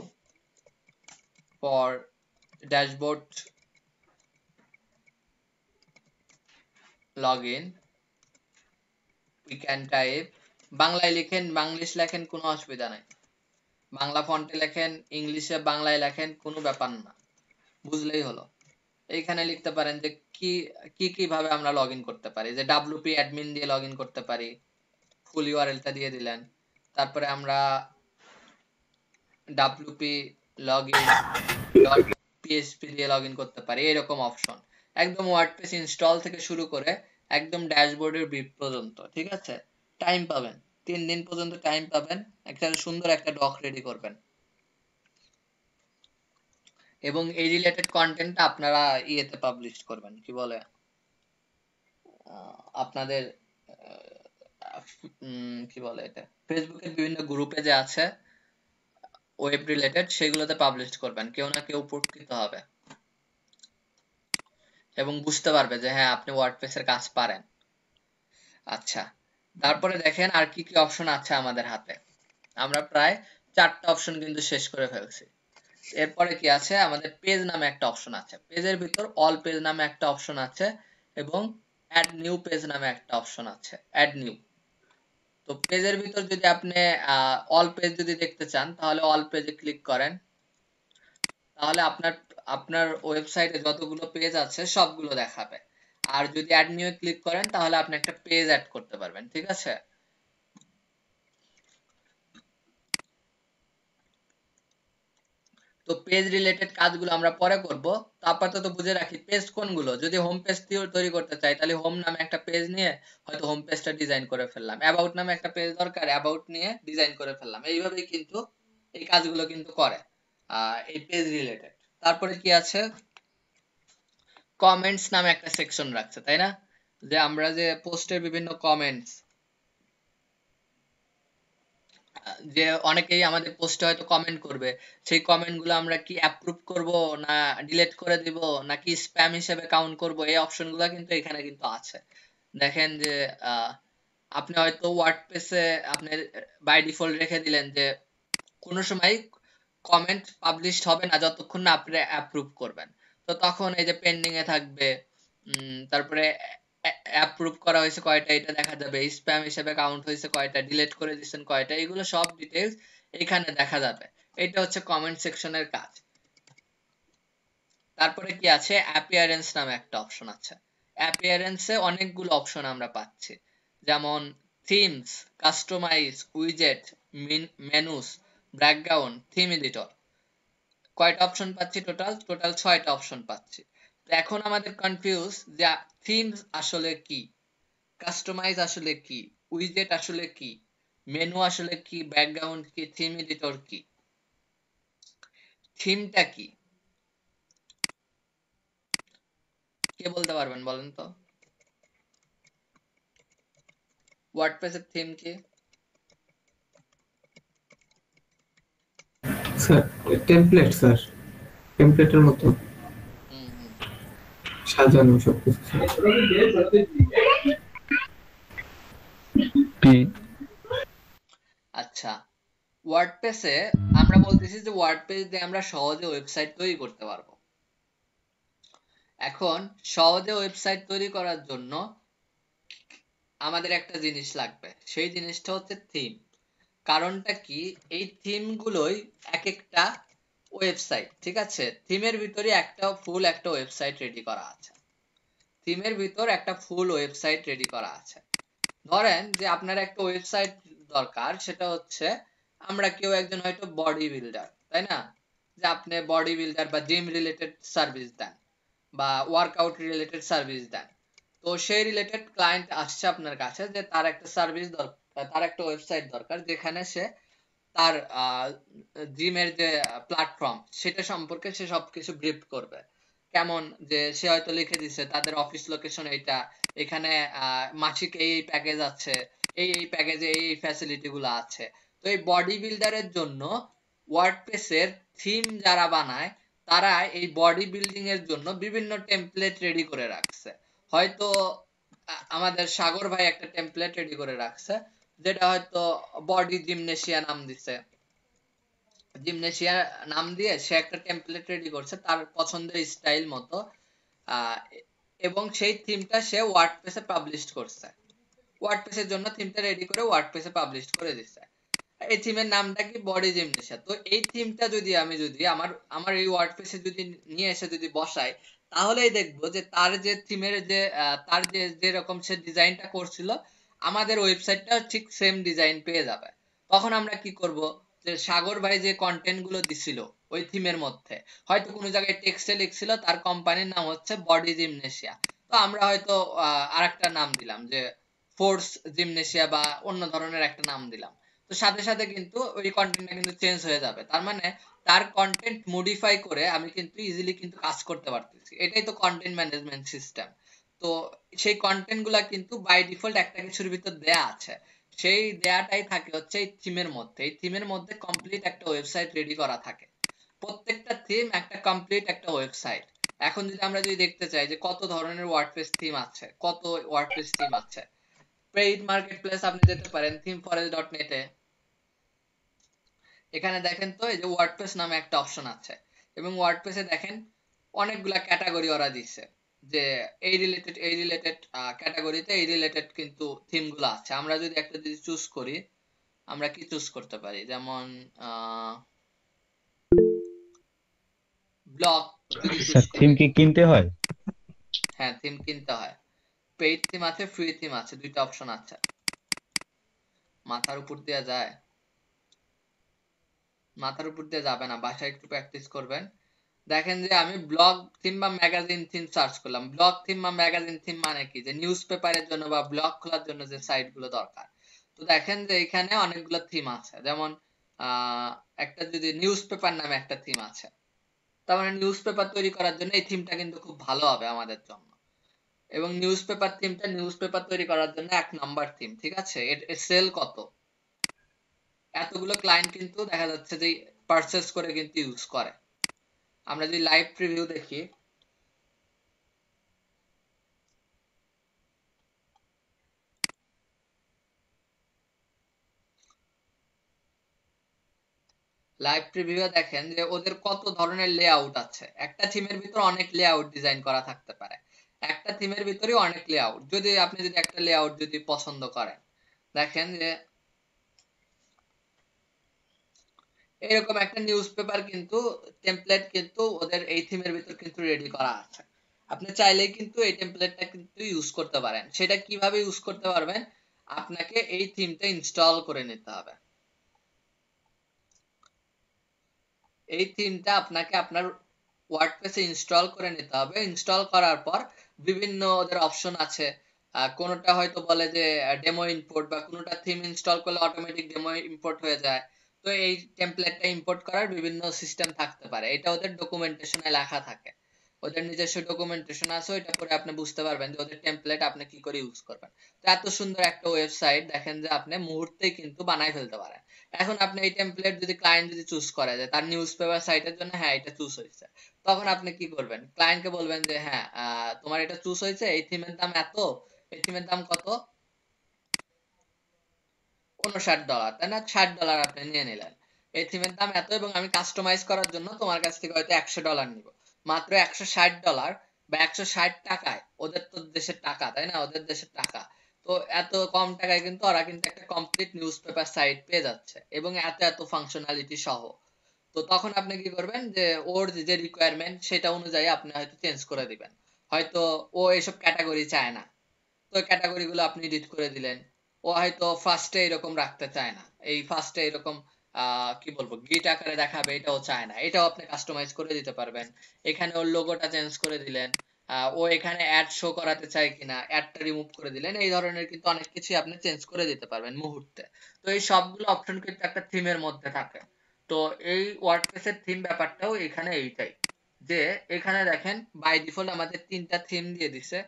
for dashboard login, we can type, বাংলায় লিখেন, বাংলিশ লেখেন, কোনো অসুবিধা নাই। বাংলা ফন্টে লেখেন, ইংলিশে বাংলায় লেখেন, কোনো ব্যাপার না, বুঝলেই হলো। এইখানে লিখতে পারেন যে কি কি কিভাবে আমরা লগ ইন করতে পারি, যে wp অ্যাডমিন দিয়ে লগ ইন করতে পারি, ফুল ইউআরএলটা দিয়ে দিলেন। তারপরে আমরা wp login .php দিয়ে লগ ইন করতে পারি, এরকম অপশন। একদম ওয়ার্ডপ্রেস ইনস্টল থেকে শুরু করে একদম ড্যাশবোর্ডের ভিউ পর্যন্ত, ঠিক আছে? টাইম পাবেন, 3 দিন পর্যন্ত টাইম পাবেন, একটা সুন্দর একটা ডক রেডি করবেন। এবং এই রিলেটেড কন্টেন্টটা আপনারা ইয়েতে পাবলিশ করবেন, কি বলে, আপনাদের কি বলে এটা, ফেসবুকের বিভিন্ন গ্রুপে যে আছে ওয়েব রিলেটেড, সেগুলোতে পাবলিশ করবেন। কেউ না কেউ উপকৃত হবে এবং বুঝতে পারবে যে হ্যাঁ আপনি ওয়ার্ডপ্রেসের কাজ পারেন। আচ্ছা, তারপরে দেখেন আর কি কি অপশন আছে আমাদের হাতে। আমরা প্রায় 4টা অপশন কিন্তু শেষ করে ফেলছি। এরপরে কি আছে, আমাদের পেজ নামে একটা অপশন আছে। পেজের ভিতর অল পেজ নামে একটা অপশন আছে, এবং অ্যাড নিউ পেজ নামে একটা অপশন আছে, অ্যাড নিউ। তো পেজের ভিতর যদি আপনি অল পেজ যদি দেখতে চান, তাহলে অল পেজে ক্লিক করেন। তাহলে আপনার আপনার ওয়েবসাইটে যতগুলো পেজ আছে সবগুলো দেখাবে। আর যদি অ্যাড নিউ ক্লিক করেন তাহলে আপনি একটা পেজ অ্যাড করতে পারবেন, ঠিক আছে? তো পেজ রিলেটেড কাজগুলো আমরা পরে করব। তো আপাতত বুঝে রাখি পেজ কোনগুলো। যদি হোম পেজ তৈরি করতে চাই তাহলে হোম নামে একটা পেজ নিয়ে হয়তো হোম পেজটা ডিজাইন করে ফেললাম, অ্যাবাউট নামে একটা পেজ দরকার, অ্যাবাউট নিয়ে ডিজাইন করে ফেললাম। এইভাবেই কিন্তু এই কাজগুলো কিন্তু করে এই পেজ রিলেটেড। তারপরে কি আছে, কমেন্টস নামে একটা সেকশন রাখছে, তাই না? যে আমরা যে পোস্টের বিভিন্ন কমেন্টস, যে অনেকেই আমাদের পোস্টে হয়তো কমেন্ট করবে, সেই কমেন্ট গুলো আমরা কি অ্যাপ্রুভ করব না ডিলিট করে দিব নাকি স্প্যাম হিসেবে কাউন্ট করব, এই অপশন গুলো কিন্তু এখানে কিন্তু আছে। দেখেন যে আপনি হয়তো ওয়ার্ডপ্রেসে আপনি বাই ডিফল্ট রেখে দিলেন যে কোনো সময় কমেন্ট পাবলিশড হবে না যতক্ষণ না আপনি অ্যাপ্রুভ করবেন। তো তখন এই যে পেন্ডিং এ থাকবে, তারপরে অ্যাপ্রুভ করা হয়েছে কয়টা এটা দেখা যাবে, স্প্যাম হিসেবে কাউন্ট হয়েছে কয়টা, ডিলিট করে দিয়েছেন কয়টা, এগুলো সব ডিটেইলস এখানে দেখা যাবে। এটা হচ্ছে কমেন্ট সেকশনের কাজ। তারপরে কি আছে, অ্যাপিয়ারেন্স নামে একটা অপশন আছে। অ্যাপিয়ারেন্সে অনেকগুলো অপশন আমরা পাচ্ছি, যেমন থিমস, কাস্টমাইজ, উইজেট, মেনুস, ব্যাকগ্রাউন্ড, থিম এডিটর। কয়টা অপশন পাচ্ছি? টোটাল 6টা অপশন পাচ্ছি। তো এখন আমাদের কনফিউজ যে থিমস আসলে কি, কাস্টমাইজ আসলে কি, উইজেট আসলে কি, মেনু আসলে কি, ব্যাকগ্রাউন্ড কি, থিম এডিটর কি, থিমটা কি, কে বলতে পারবেন বলেন তো? ওয়ার্ডপ্রেসের থিম কি? স্যার টেমপ্লেট, স্যার টেমপ্লেটের মতো হুম হুম। সাজানো সবকিছু। কি আচ্ছা, ওয়ার্ডপ্রেসে আমরা বলতেছি যে ওয়ার্ডপ্রেস দিয়ে আমরা সহজে ওয়েবসাইট তৈরি করতে পারবো। এখন সহজে ওয়েবসাইট তৈরি করার জন্য আমাদের একটা জিনিস লাগবে, সেই জিনিসটা হচ্ছে থিম। কারণটা কি, এই থিম গুলোই এক একটা ওয়েবসাইট, ঠিক আছে? থিমের ভিতরে একটা ফুল একটা ওয়েবসাইট রেডি করা আছে, থিমের ভিতর একটা ফুল ওয়েবসাইট রেডি করা আছে। ধরেন যে আপনার একটা ওয়েবসাইট দরকার, সেটা হচ্ছে আমরা কেউ একজন হয়তো বডি বিল্ডার, তাই না? যে আপনি বডি বিল্ডার বা জিম রিলেটেড সার্ভিস দেন বা ওয়ার্কআউট রিলেটেড সার্ভিস দেন। তো সেই রিলেটেড ক্লায়েন্ট আসছে আপনার কাছে যে তার একটা সার্ভিস দরকার, তার একটা ওয়েবসাইট দরকার যেখানে সে তার জিমের যে প্ল্যাটফর্ম সেটা সম্পর্কে সে সবকিছু ব্রিফ করবে। কেমন, যে সে হয়তো লিখে দিছে তাদের অফিস লোকেশন এইটা, এখানে মাসিক এই এই প্যাকেজ আছে, এই এই প্যাকেজে এই এই ফ্যাসিলিটি গুলো আছে। তো এই বডি বিল্ডারের জন্য ওয়ার্ডপ্রেসের থিম যারা বানায় তারা এই বডি বিল্ডিং এর জন্য বিভিন্ন টেমপ্লেট রেডি করে রাখছে। হয়তো আমাদের সাগর ভাই একটা টেমপ্লেট রেডি করে রাখছে যেটা হয়তো বডি জিমনেশিয়া নাম দিছে, জিমনেশিয়া নাম দিয়ে সে একটা টেমপ্লেট রেডি করছে তার পছন্দের স্টাইল মতো, আহ, এবং সেই থিমটা সে ওয়ার্ডপ্রেসে পাবলিশ করছে। ওয়ার্ডপ্রেসের জন্য থিমটা রেডি করে ওয়ার্ডপ্রেসে পাবলিশ করে দিছে। এই থিমের নামটা কি, বডি জিমনেশিয়া। তো এই থিমটা যদি আমি যদি আমার আমার এই ওয়ার্ডপ্রেসে যদি নিয়ে এসে যদি বসাই, তাহলেই দেখবো যে তার যে থিমের যে তার যে যেরকম সে ডিজাইনটা করছিল আমাদের ওয়েবসাইটটা ঠিক সেম ডিজাইন পেয়ে যাবে। তখন আমরা কি করব, যে সাগর ভাই যে কন্টেন্ট গুলো দিছিল ওই থিমের মধ্যে, হয়তো কোনো জায়গায় টেক্সটে লিখছিল তার কোম্পানির নাম হচ্ছে বডি জিমনেশিয়া, তো আমরা হয়তো আরেকটা নাম দিলাম যে ফোর্স জিমনেশিয়া বা অন্য ধরনের একটা নাম দিলাম। তো সাথে সাথে কিন্তু ওই কন্টেন্টটা কিন্তু চেঞ্জ হয়ে যাবে, তার মানে তার কন্টেন্ট মডিফাই করে আমি কিন্তু ইজিলি কিন্তু কাজ করতে পারতেছি। এটাই তো কন্টেন্ট ম্যানেজমেন্ট সিস্টেম। তো সেই কন্টেন্ট গুলা কিন্তু বাই ডিফল্ট একটা কিছুর ভিতর দেয়া আছে, সেই দেয়াটাই থাকে হচ্ছে এই থিমের মধ্যে। এই থিমের মধ্যে কমপ্লিট একটা ওয়েবসাইট রেডি করা থাকে, প্রত্যেকটা থিম একটা কমপ্লিট একটা ওয়েবসাইট। এখন যদি আমরা যদি দেখতে চাই যে কত ধরনের ওয়ার্ডপ্রেস থিম আছে, কত ওয়ার্ডপ্রেস থিম আছে, পেইড মার্কেট প্লেস আপনি যেতে পারেন themeforest.net এ। এখানে দেখেন তো এই যে ওয়ার্ডপ্রেস নামে একটা অপশন আছে, এবং ওয়ার্ডপ্রেসে দেখেন অনেকগুলা ক্যাটাগরি ওরা দিছে, যে এই রিলেটেড ক্যাটাগরিতে এই রিলেটেড কিন্তু থিম গুলো আছে। আমরা যদি একটা যদি চুজ করি, আমরা কি চুজ করতে পারি, যেমন ব্লক যদি চুজ স্যার থিম করেন, কি কিনতে হয়? হ্যাঁ থিম কিনতে হয়। পেইড থিম আছে, ফ্রি থিম আছে, দুইটা অপশন আছে। মাথার উপর দিয়ে যায়? মাথার উপর দিয়ে যাবে না, বাসায় একটু প্র্যাকটিস করবেন। দেখেন যে আমি ব্লগ থিম বা ম্যাগাজিন থিম সার্চ করলাম। ব্লগ থিম বা ম্যাগাজিন থিম মানে কি, যে নিউজ পেপারের জন্য বা ব্লগ খোলার জন্য যে সাইট গুলো দরকার। তো দেখেন যে এখানে অনেকগুলো থিম আছে, যেমন আহ একটা যদি নিউজ পেপার নামে একটা থিম আছে, তার মানে নিউজ পেপার তৈরি করার জন্য এই থিমটা কিন্তু খুব ভালো হবে আমাদের জন্য। এবং নিউজ পেপার থিমটা নিউজ পেপার তৈরি করার জন্য 1 নাম্বার থিম, ঠিক আছে। এর সেল কত, এতগুলো ক্লায়েন্ট কিন্তু দেখা যাচ্ছে যে পারচেস করে কিন্তু ইউজ করে। আমরা যদি লাইভ প্রিভিউ দেখি, লাইভ প্রিভিউ দেখেন যে ওদের কত ধরনের লেআউট আছে। একটা থিমের ভিতর অনেক লেআউট ডিজাইন করা থাকতে পারে, একটা থিমের ভিতরে অনেক লেআউট। যদি আপনি যদি একটা লেআউট যদি পছন্দ করেন, দেখেন যে এরকম একটা নিউজ পেপার কিন্তু টেমপ্লেট কিন্তু ওদের এই থিমের ভিতর কিন্তু রেডি করা আছে। আপনি চাইলেই কিন্তু এই টেমপ্লেটটা কিন্তু ইউজ করতে পারেন। সেটা কিভাবে ইউজ করতে পারবেন, আপনাকে এই থিমটা ইনস্টল করে নিতে হবে। এই থিমটা আপনাকে আপনার ওয়ার্ডপ্রেসে ইনস্টল করে নিতে হবে। ইনস্টল করার পর বিভিন্ন ওদের অপশন আছে। কোনোটা হয়তো বলে যে ডেমো ইম্পোর্ট, বা কোনোটা থিম ইনস্টল করলে অটোমেটিক ডেমো ইম্পোর্ট হয়ে যায়। তো এই টেমপ্লেটটা ইম্পোর্ট করার বিভিন্ন সিস্টেম থাকতে পারে, এটা ওদের ডকুমেন্টেশনে লেখা থাকে। ওদের নিজস্ব ডকুমেন্টেশন আছে, ওইটা পরে আপনি বুঝতে পারবেন যে ওদের টেমপ্লেট আপনি কি করে ইউজ করবেন। তো এত সুন্দর একটা ওয়েবসাইট দেখেন যে আপনি মুহূর্তেই কিন্তু বানাই ফেলতে পারেন। এখন আপনি এই টেমপ্লেট যদি ক্লায়েন্ট যদি চুজ করে যে তার নিউজ পেপার সাইটের জন্য, হ্যাঁ এটা চুজ হয়েছে, তখন আপনি কি করবেন, ক্লায়েন্টকে বলবেন যে হ্যাঁ তোমার এটা চুজ হয়েছে, এই থিমের দাম এত, এই থিমের দাম কত, $59, তাই না, $60 আপনি নিয়ে নিলেন। এই থিমের দাম এত এবং আমি কাস্টমাইজ করার জন্য তোমার কাছ থেকে হয়তো $100 নিব, মাত্র $160 বা 160 টাকায়। ওদের তো দেশের টাকা, তাই না, ওদের দেশের টাকা। তো এত কম টাকায় কিন্তু ওরা কিন্তু একটা কমপ্লিট নিউজ পেপার সাইট পেয়ে যাচ্ছে, এবং এত এত ফাংশনালিটি সহ। তো তখন আপনি কি করবেন, যে ওর যে রিকোয়ারমেন্ট সেটা অনুযায়ী আপনি হয়তো চেঞ্জ করে দিবেন। হয়তো ও এসব ক্যাটাগরি চায় না, তো ক্যাটাগরি গুলো আপনি এডিট করে দিলেন। ও হয়তো ফার্স্টে এরকম রাখতে চায় না, এই ফার্স্টে এরকম কি বলবো গিট আকারে দেখাবে, এটাও চায় না, এটাও আপনি কাস্টমাইজ করে দিতে পারবেন। এখানে ওর লোগোটা চেঞ্জ করে দিলেন। ও এখানে অ্যাড শো করাতে চায় কিনা, অ্যাডটা রিমুভ করে দিলেন। এই ধরনের কিন্তু অনেক কিছু আপনি চেঞ্জ করে দিতে পারবেন মুহূর্তে। তো এই সবগুলো অপশন কিন্তু একটা থিমের মধ্যে থাকে। তো এই ওয়ার্ডপ্রেসের থিম ব্যাপারটাও এখানে এইটাই, যে এখানে দেখেন বাই ডিফল্ট আমাদের 3টা থিম দিয়ে দিছে।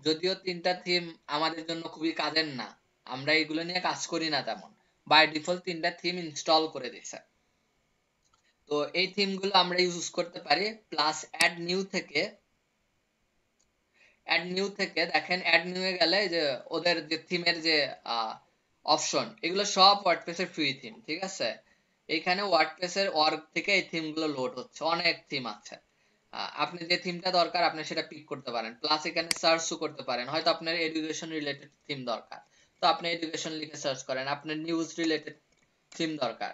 যদিও 3টা থিম আমাদের জন্য খুবই কাজের না, আমরা এগুলো নিয়ে কাজ করি না তেমন। বাই ডিফল্ট 3টা থিম ইনস্টল করে দিছে। তো এই থিম গুলো আমরা ইউজ করতে পারি। প্লাস অ্যাড নিউ থেকে দেখেন, অ্যাড নিউ এ গেলে যে ওদের যে থিমের যে অপশন, এগুলো সব ওয়ার্ডপ্রেসের ফ্রি থিম, ঠিক আছে। এখানে ওয়ার্ডপ্রেসের অর্গ থেকে এই থিম গুলো লোড হচ্ছে, অনেক থিম আছে। আপনি যে থিমটা দরকার আপনি সেটা পিক করতে পারেন। প্লাস এখানে সার্চও করতে পারেন, হয়তো আপনার এডুকেশন রিলেটেড থিম দরকার, তো আপনি এডুকেশন লিখে সার্চ করেন। আপনার নিউজ রিলেটেড থিম দরকার,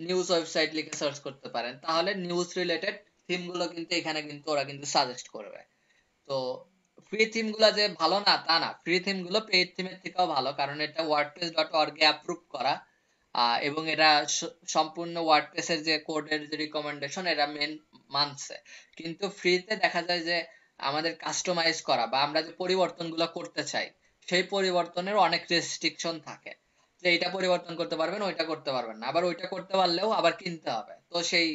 নিউজ ওয়েবসাইট লিখে সার্চ করতে পারেন। তাহলে নিউজ রিলেটেড থিম গুলো কিন্তু এখানে কিন্তু ওরা কিন্তু সাজেস্ট করবে। তো ফ্রি থিম গুলা যে ভালো না তা না, ফ্রি থিম গুলো পেইড থিমের থেকেও ভালো, কারণ এটা wordpress.org এ অ্যাপ্রুভ করা। এবং এরা সম্পূর্ণ ওয়ার্ডপ্রেস এর যে কোডের যে রিকমেন্ডেশন এরা মেন মানছে। কিন্তু ফ্রিতে দেখা যায় যে আমাদের কাস্টমাইজ করা বা আমরা যে পরিবর্তনগুলো করতে চাই, সেই পরিবর্তনের অনেক রেস্ট্রিকশন থাকে, যে এটা পরিবর্তন করতে পারবেন, ওইটা করতে পারবেন না, আবার ওইটা করতে পারলেও আবার কিনতে হবে। তো সেই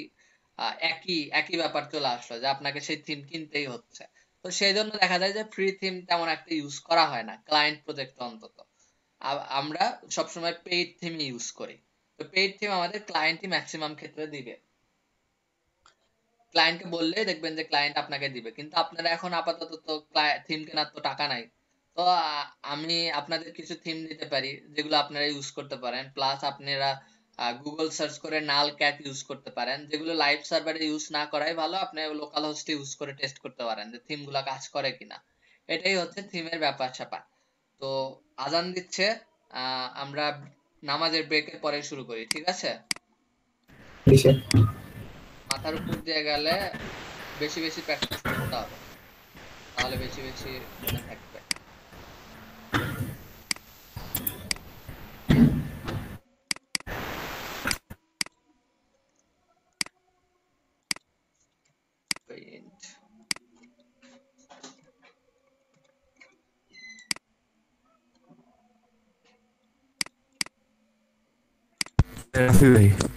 একই একই ব্যাপার চলে আসলো যে আপনাকে সেই থিম কিনতেই হচ্ছে। তো সেই জন্য দেখা যায় যে ফ্রি থিম তেমন একটা ইউজ করা হয় না ক্লায়েন্ট প্রজেক্টে অন্তত। আমরা সবসময় পেইড থিম ইউজ করি। তো পেইড থিম আমাদের ক্লায়েন্টই ম্যাক্সিমাম ক্ষেত্রে দিবে। ক্লায়েন্টকে বললেই দেখবেন যে ক্লায়েন্ট আপনাকে দিবে, কিন্তু আপনারা এখন আপাতত তো থিম কেনার তো টাকা নাই। তো আমি আপনাদের কিছু থিম দিতে পারি যেগুলো আপনারা ইউজ করতে পারেন। প্লাস আপনারা গুগল সার্চ করে নাল ক্যাট ইউজ করতে পারেন, যেগুলো লাইভ সার্ভারে ইউজ না করাই ভালো। আপনি লোকাল হোস্টে ইউজ করে টেস্ট করতে পারেন যে থিম গুলা কাজ করে কিনা। এটাই হচ্ছে থিমের ব্যাপার স্যাপার। তো আজান দিচ্ছে, আমরা নামাজের ব্রেকের পরে শুরু করি, ঠিক আছে। জি স্যার। মাথার উপর দিয়ে গেলে বেশি বেশি প্র্যাকটিস করতে হবে, তাহলে বেশি বেশি মনে থাকবে। Wait. রাফি ভাই